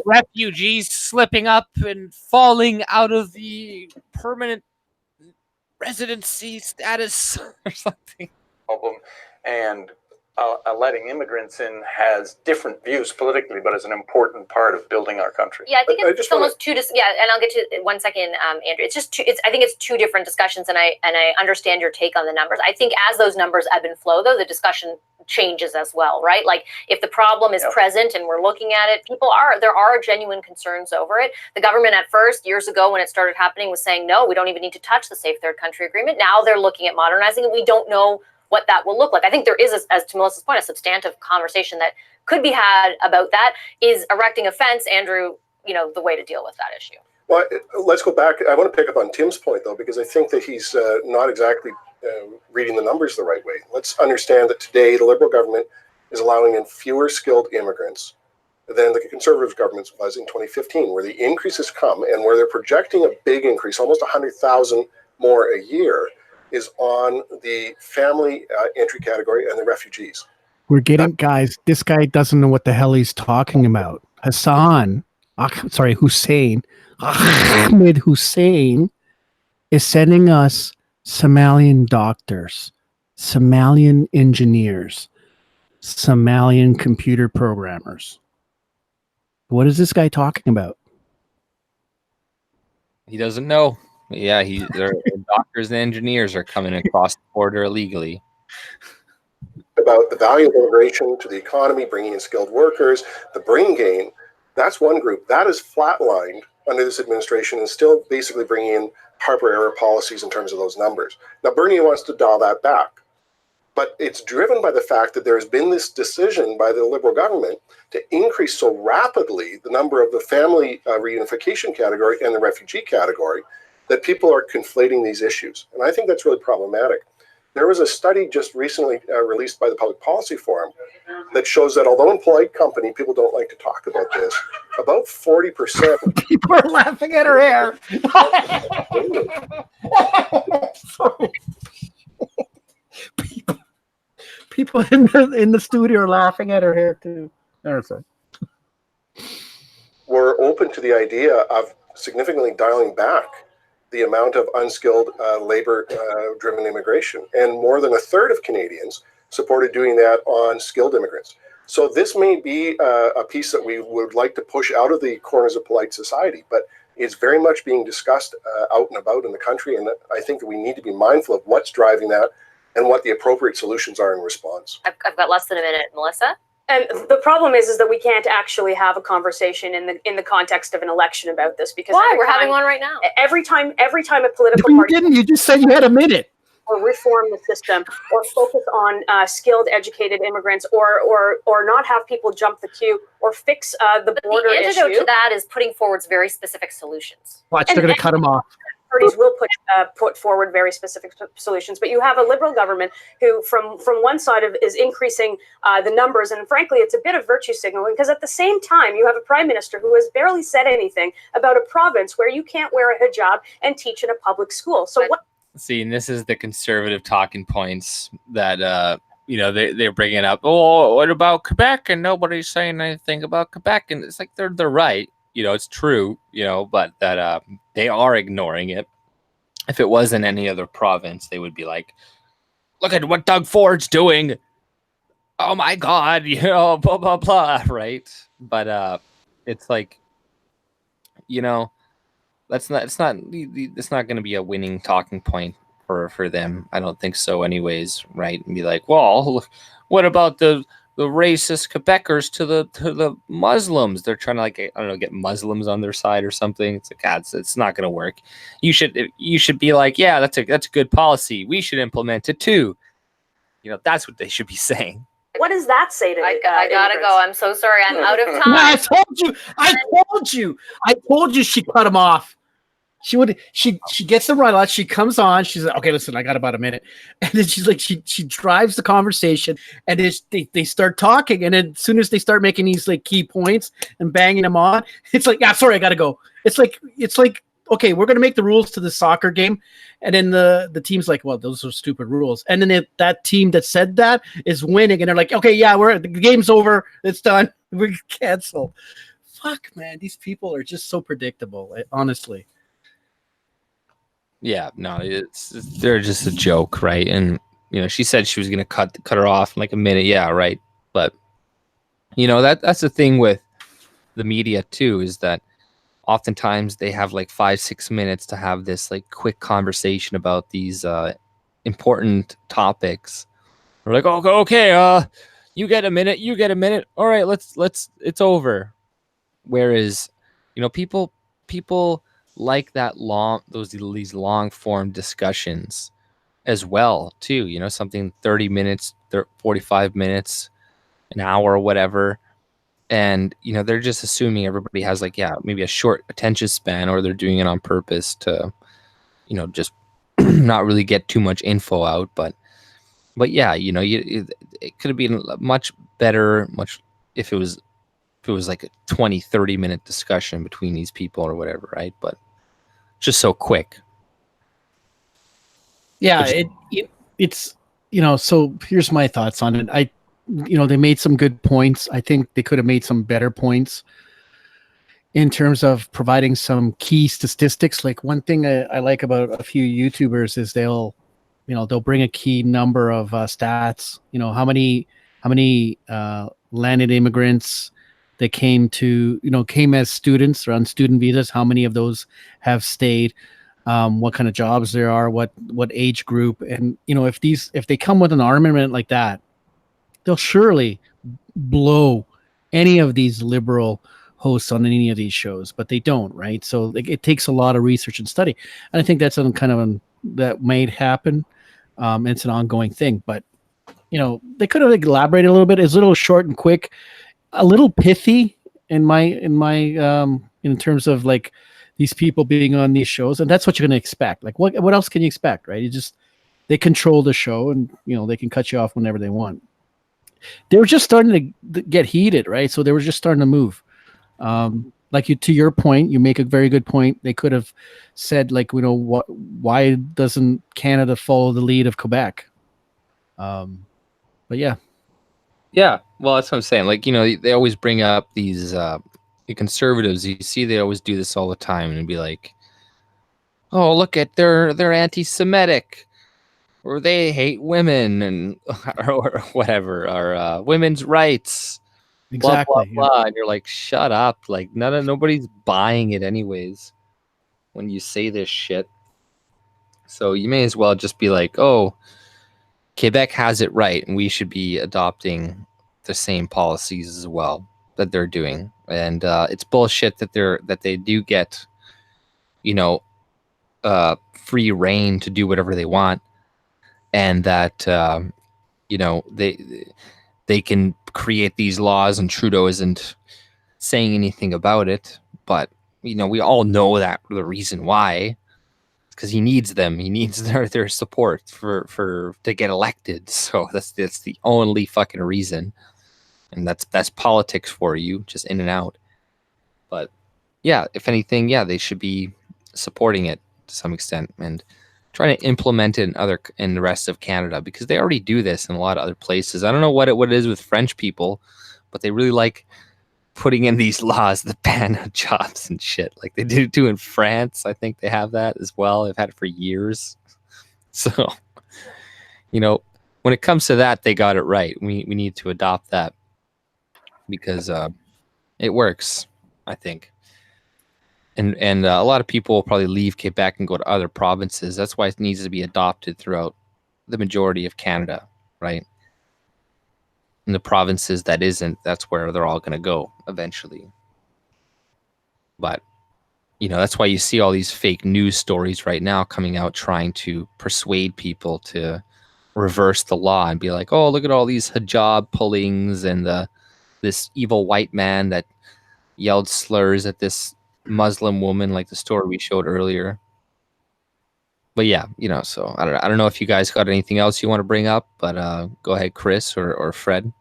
Refugees slipping up and falling out of the permanent residency status or something. Problem. And letting immigrants in has different views politically, but is an important part of building our country. Yeah, I think it's almost two. And I'll get to it 1 second, Andrew. It's just I think it's two different discussions, and I understand your take on the numbers. I think as those numbers ebb and flow, though, the discussion changes as well, right? Like if the problem is present and we're looking at it, there are genuine concerns over it. The government at first, years ago, when it started happening, was saying, no, we don't even need to touch the Safe Third Country Agreement. Now they're looking at modernizing it. We don't know what that will look like. I think there is, as to Melissa's point, a substantive conversation that could be had about that. Is erecting a fence, Andrew, the way to deal with that issue? Well, let's go back. I want to pick up on Tim's point, though, because I think that he's not exactly reading the numbers the right way. Let's understand that today the Liberal government is allowing in fewer skilled immigrants than the Conservative government was in 2015, where the increases come and where they're projecting a big increase, almost 100,000 more a year, is on the family entry category and the refugees. We're getting, guys, this guy doesn't know what the hell he's talking about. Hussein, Ahmed Hussein is sending us Somalian doctors, Somalian engineers, Somalian computer programmers. What is this guy talking about? He doesn't know. Yeah, their doctors and engineers are coming across the border illegally. About the value of immigration to the economy, bringing in skilled workers, the brain gain, that's one group. That is flatlined under this administration and still basically bringing in Harper-era policies in terms of those numbers. Now, Bernier wants to dial that back. But it's driven by the fact that there has been this decision by the Liberal government to increase so rapidly the number of the family reunification category and the refugee category that people are conflating these issues. And I think that's really problematic. There was a study just recently released by the Public Policy Forum that shows that although in polite company, people don't like to talk about this, about 40%. People are laughing at her hair. People in the studio are laughing at her hair too. We're open to the idea of significantly dialing back the amount of unskilled labor-driven immigration. And more than a third of Canadians supported doing that on skilled immigrants. So this may be a piece that we would like to push out of the corners of polite society, but it's very much being discussed out and about in the country. And I think that we need to be mindful of what's driving that and what the appropriate solutions are in response. I've got less than a minute. Melissa? And the problem is that we can't actually have a conversation in the context of an election about this, because why? We're having one right now. Every time a political You party didn't. You just said you had a minute. or reform the system or focus on skilled, educated immigrants or not have people jump the queue or fix the border issue. The antidote to that is putting forward very specific solutions. Watch, they're going to cut them off. Parties will put forward very specific solutions, but you have a Liberal government who, from one side is increasing the numbers, and frankly, it's a bit of virtue signaling, because at the same time, you have a prime minister who has barely said anything about a province where you can't wear a hijab and teach in a public school. So what? See, and this is the conservative talking points that they're bringing up. Oh, what about Quebec? And nobody's saying anything about Quebec, and it's like they're right. It's true, but that they are ignoring it. If it wasn't any other province, they would be like, look at what Doug Ford's doing. Oh my God, blah, blah, blah, right? But it's like, it's not going to be a winning talking point for them. I don't think so anyways, right? And be like, well, what about the racist Quebecers to the Muslims? They're trying to get Muslims on their side or something. It's like, it's not going to work. You should be like, yeah, that's a good policy. We should implement it too. That's what they should be saying. What does that say to I gotta go. I'm so sorry. I'm out of time. No, I told you she cut him off. She gets them right out. She comes on. She's like, okay, listen, I got about a minute. And then she's like, she drives the conversation, and they start talking. And then as soon as they start making these like key points and banging them on, it's like, yeah, sorry, I gotta go. It's like, okay, we're gonna make the rules to the soccer game. And then the team's like, well, those are stupid rules. And then that team that said that is winning, and they're like, okay, yeah, the game's over. It's done. We're canceled. Fuck, man, these people are just so predictable, honestly. Yeah, no, they're just a joke, right? And she said she was gonna cut her off in like a minute. Yeah, right. But that's the thing with the media too, is that oftentimes they have like 5-6 minutes to have this like quick conversation about these important topics. We're like, okay, you get a minute. All right, let's it's over. Whereas, people like that these long form discussions as well too, something 30 minutes, 45 minutes, an hour, whatever. And, they're just assuming everybody has like, maybe a short attention span, or they're doing it on purpose to, just not really get too much info out. But yeah, it could have been much better, if it was like a 20-30 minute discussion between these people or whatever, right? But just so quick. Yeah, it's so here's my thoughts on it. They made some good points. I think they could have made some better points in terms of providing some key statistics. Like, one thing I like about a few YouTubers is they'll bring a key number of stats. How many landed immigrants that came as students or on student visas, how many of those have stayed, what kind of jobs there are, what age group. And if they come with an armament like that, they'll surely blow any of these liberal hosts on any of these shows, but they don't, right? So it takes a lot of research and study, and I think that's that might happen. It's an ongoing thing, but they could have elaborated a little bit. It's a little short and quick, a little pithy in terms of like these people being on these shows, and that's what you're going to expect. Like, what else can you expect, right? They control the show, and they can cut you off whenever they want. They were just starting to get heated, right? So they were just starting to move. To your point, you make a very good point. They could have said, like, why doesn't Canada follow the lead of Quebec? But yeah. Yeah, well, that's what I'm saying. Like, they always bring up these the conservatives. You see, they always do this all the time, and be like, "Oh, look at they're anti-Semitic, or they hate women, and or whatever, or women's rights." Exactly. Blah, blah, blah. And you're like, shut up! Like, nobody's buying it anyways when you say this shit. So you may as well just be like, "Oh, Quebec has it right, and we should be adopting the same policies as well that they're doing, and it's bullshit that they do get, free reign to do whatever they want, and that they can create these laws, and Trudeau isn't saying anything about it. But we all know that the reason why, because he needs them. He needs their support to get elected. So that's the only fucking reason, and that's politics for you, just in and out. But yeah, if anything, yeah, they should be supporting it to some extent and trying to implement it in the rest of Canada, because they already do this in a lot of other places. I don't know what it is with French people, but they really like putting in these laws that ban jobs and shit, like they do in France. I think they have that as well. They've had it for years. So, when it comes to that, they got it right. We need to adopt that because it works, I think. And a lot of people will probably leave Quebec and go to other provinces. That's why it needs to be adopted throughout the majority of Canada, right? In the provinces that isn't, that's where they're all going to go eventually. But, that's why you see all these fake news stories right now coming out trying to persuade people to reverse the law and be like, oh, look at all these hijab pullings and this evil white man that yelled slurs at this Muslim woman, like the story we showed earlier. But yeah, so I don't know if you guys got anything else you want to bring up, but go ahead, Chris or Fred.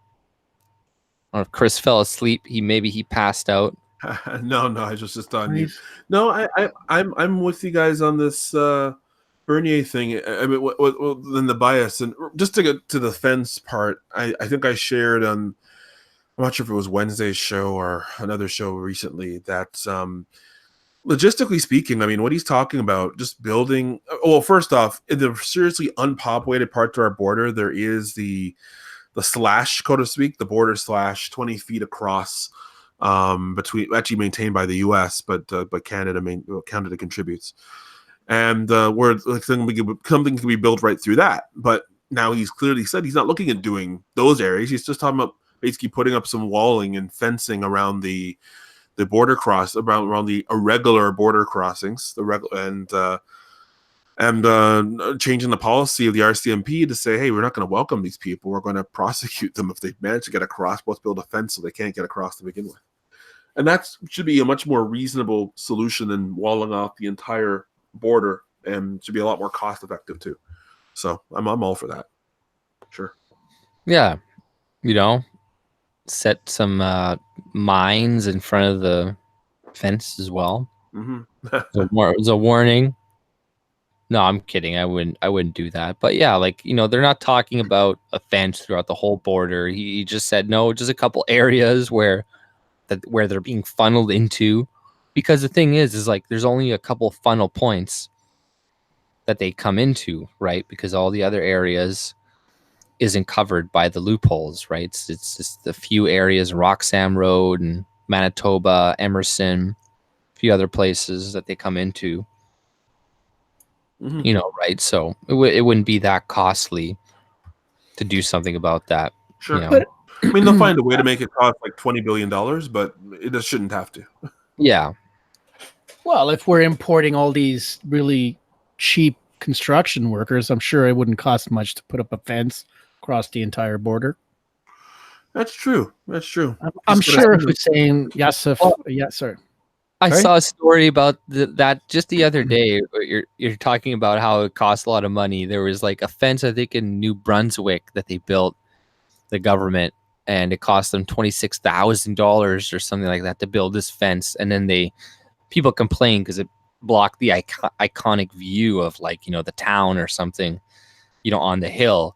Or if Chris fell asleep, he passed out. No, I was just on mute. No, I'm with you guys on this Bernier thing. I mean, then the bias, and just to get to the fence part, I think I shared on, I'm not sure if it was Wednesday's show or another show recently, that logistically speaking, I mean, what he's talking about, just building. Well, first off, in the seriously unpopulated part to our border, there is the slash, so to speak, the border slash 20 feet across, between, actually maintained by the U.S., but Canada contributes, and where something can be built right through that. But now he's clearly said he's not looking at doing those areas. He's just talking about basically putting up some walling and fencing around the border around the irregular border crossings, and changing the policy of the RCMP to say, hey, we're not going to welcome these people. We're going to prosecute them if they manage to get across. Let's build a fence so they can't get across to begin with. And that should be a much more reasonable solution than walling off the entire border, and should be a lot more cost effective too. So I'm all for that. Sure. Yeah. Set some mines in front of the fence as well. Mm-hmm. It was a warning. No, I'm kidding. I wouldn't do that. But yeah, they're not talking about a fence throughout the whole border. He just said no, just a couple areas where they're being funneled into, because the thing is like there's only a couple funnel points that they come into, right? Because all the other areas isn't covered by the loopholes, right? It's just the few areas, Roxham Road and Manitoba, Emerson, a few other places that they come into. Mm-hmm. Right? So it wouldn't be that costly to do something about that. Sure. But, I mean, they'll find a way to make it cost like $20 billion, but it just shouldn't have to. Yeah. Well, if we're importing all these really cheap construction workers, I'm sure it wouldn't cost much to put up a fence across the entire border. That's true. I'm sure if it's saying yes, sir. I saw a story about that just the other day. You're talking about how it costs a lot of money. There was like a fence, I think, in New Brunswick that they built, the government, and it cost them $26,000 or something like that to build this fence. And then people complained because it blocked the iconic view of the town or something, on the hill.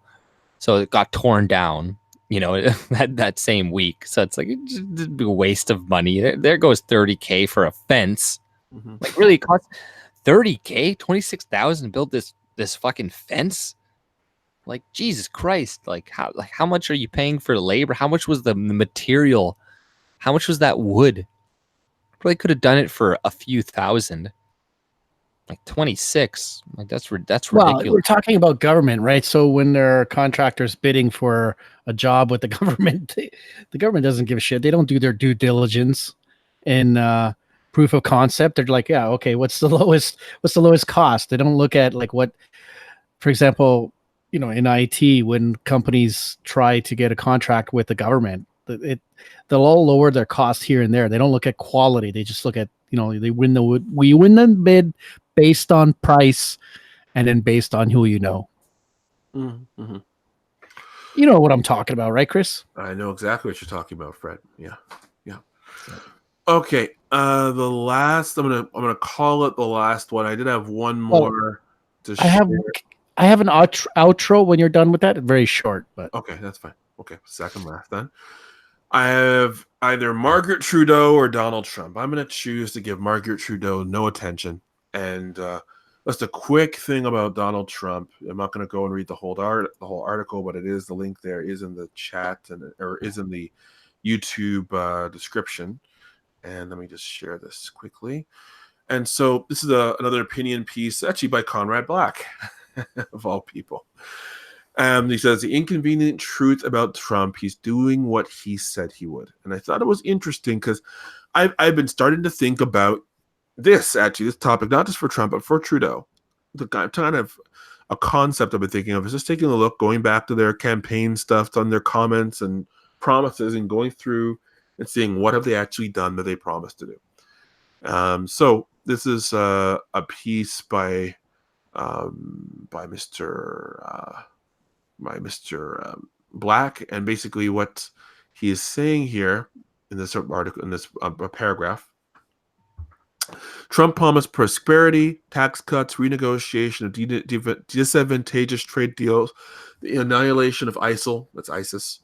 So it got torn down, that same week. So it's like it'd be a waste of money. There goes $30,000 for a fence. Mm-hmm. Like, really, it cost $30,000, $26,000 to build this fucking fence. Like, Jesus Christ! Like how much are you paying for labor? How much was the material? How much was that wood? Probably could have done it for a few thousand. Like 26. Like that's Well, ridiculous. we're talking about government, right? So when there are contractors bidding for a job with the government, the government doesn't give a shit. They don't do their due diligence in proof of concept. They're like, yeah, okay, what's the lowest cost? They don't look at like what, for example, in IT, when companies try to get a contract with the government, they'll all lower their cost here and there. They don't look at quality. They just look at, we win the bid based on price and then based on who you know. Mm-hmm. You know what I'm talking about, right, Chris? I know exactly what you're talking about, Fred. Yeah. Okay. The last I'm gonna call it the last one. I did have one more to share. I have an outro when you're done with that. Very short, but okay, that's fine. Okay, second last then. I have either Margaret Trudeau or Donald Trump. I'm going to choose to give Margaret Trudeau no attention. And just a quick thing about Donald Trump. I'm not going to go and read the whole article, but the link there is in the chat or is in the YouTube description. And let me just share this quickly. And so this is another opinion piece, actually by Conrad Black, of all people. He says, the inconvenient truth about Trump, he's doing what he said he would. And I thought it was interesting because I've been starting to think about this topic, not just for Trump, but for Trudeau. The kind of a concept I've been thinking of is just taking a look, going back to their campaign stuff, on their comments and promises, and going through and seeing what have they actually done that they promised to do. So this is a piece by Mr. Black, and basically what he is saying here in this article, in this paragraph. Trump promised prosperity, tax cuts, renegotiation of disadvantageous trade deals, the annihilation of ISIL, that's ISIS,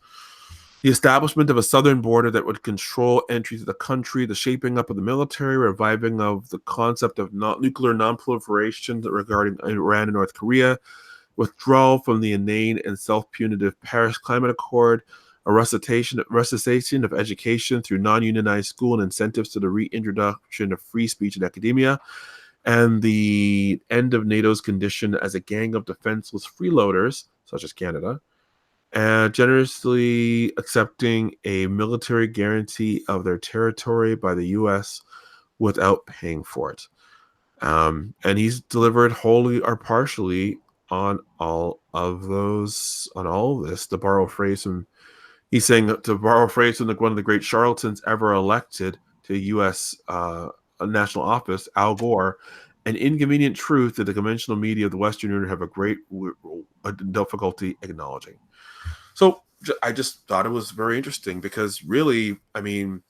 the establishment of a southern border that would control entry to the country, the shaping up of the military, reviving of the concept of nuclear nonproliferation regarding Iran and North Korea, withdrawal from the inane and self-punitive Paris Climate Accord, a recitation of education through non-unionized school and incentives to the reintroduction of free speech in academia, and the end of NATO's condition as a gang of defenseless freeloaders, such as Canada, and generously accepting a military guarantee of their territory by the U.S. without paying for it. And he's delivered wholly or partially on all of this, to borrow a phrase from, he's saying, to borrow a phrase from one of the great charlatans ever elected to U.S. national office, Al Gore, an inconvenient truth that the conventional media of the Western Union have a great difficulty acknowledging. So I just thought it was very interesting because really, I mean,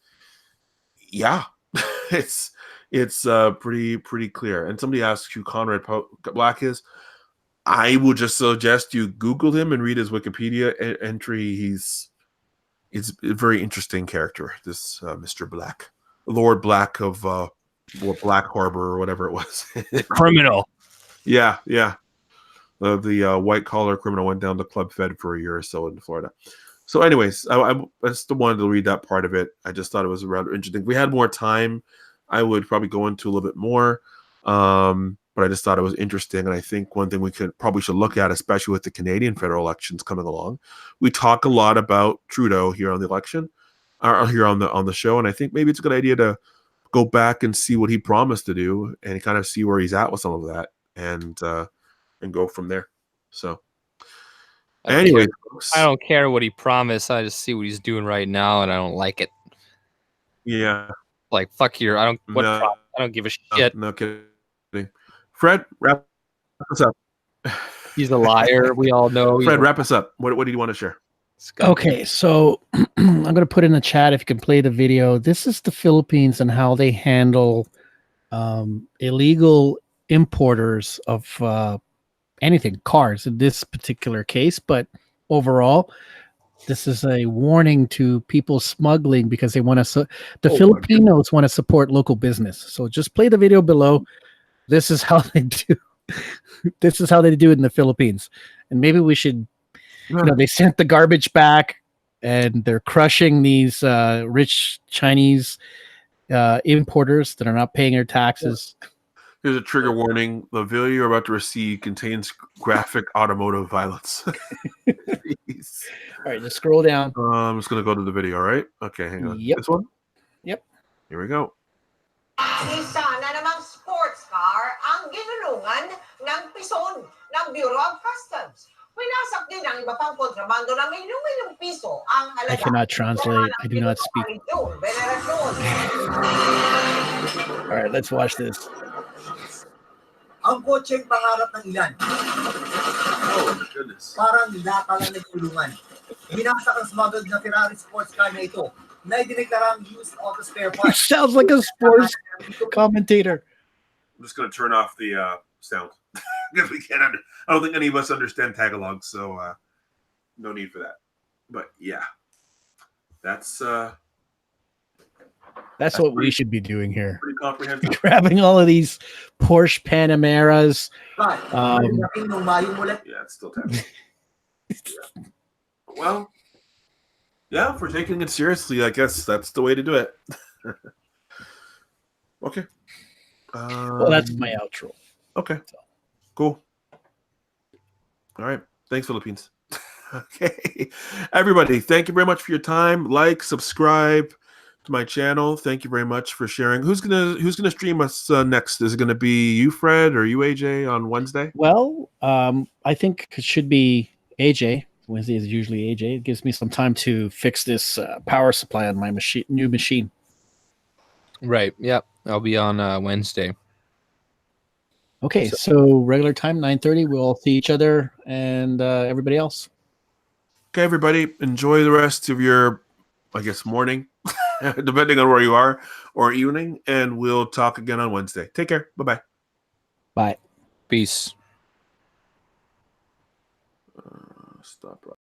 yeah, it's pretty clear. And somebody asks who Conrad Black is. I would just suggest you Google him and read his Wikipedia entry. He's a very interesting character, this Mr. Black, Lord Black of Black Harbor or whatever it was. Criminal. Yeah. The white collar criminal went down to Club Fed for a year or so in Florida. So anyways, I just wanted to read that part of it. I just thought it was rather interesting. If we had more time, I would probably go into a little bit more. But I just thought it was interesting. And I think one thing we probably should look at, especially with the Canadian federal elections coming along, we talk a lot about Trudeau here on the election, or here on the show. And I think maybe it's a good idea to go back and see what he promised to do and kind of see where he's at with some of that, and go from there. So anyway, I don't care what he promised. I just see what he's doing right now, and I don't like it. Yeah, like fuck your. I don't give a shit. No kidding. Fred, wrap us up. He's a liar. We all know. Fred, wrap us up. What do you want to share? Okay, so I'm going to put in the chat if you can play the video. This is the Philippines and how they handle illegal importers of anything, cars in this particular case. But overall, this is a warning to people smuggling because they want to. Filipinos want to support local business. So just play the video below. This is how they do. This is how they do it in the Philippines, and maybe we should. They sent the garbage back, and they're crushing these rich Chinese importers that are not paying their taxes. Here's a trigger warning. The video you're about to receive contains graphic automotive violence. All right, just scroll down. I'm just going to go to the video, all right? Okay, hang on. Yep. This one? Yep. Here we go. Isa na namang sports car ang ginulungan ng pison ng Bureau of Customs. Winasak din ang iba pang kontrabando ng milyong piso ang halaga. I cannot translate. I do not speak. All right, let's watch this. Ang kotseng pangarap ng ilan. Oh, my goodness. Parang lata lang nagtulungan. Binasak ang smuggled na Ferrari sports car na ito na idineklarang used auto spare He parts. sounds like a sports commentator. I'm just going to turn off the sound. Because we can't I don't think any of us understand Tagalog, so no need for that. But yeah, that's what we should be doing here. Pretty comprehensive. Grabbing all of these Porsche Panameras. Yeah, it's still tapping. Yeah. Well, yeah, if we're taking it seriously, I guess that's the way to do it. Okay. Well, that's my outro. Okay. Cool. All right. Thanks, Philippines. Okay. Everybody, thank you very much for your time. Like, subscribe to my channel. Thank you very much for sharing. Who's gonna stream us next? Is it gonna be you, Fred, or you, AJ, on Wednesday? Well, I think it should be AJ. Wednesday is usually AJ. It gives me some time to fix this power supply on my new machine. Right. Yep. I'll be on Wednesday. Okay, so regular time, 9:30. We'll all see each other and everybody else. Okay, everybody, enjoy the rest of your, I guess, morning, depending on where you are, or evening, and we'll talk again on Wednesday. Take care. Bye-bye. Bye. Peace. Stop.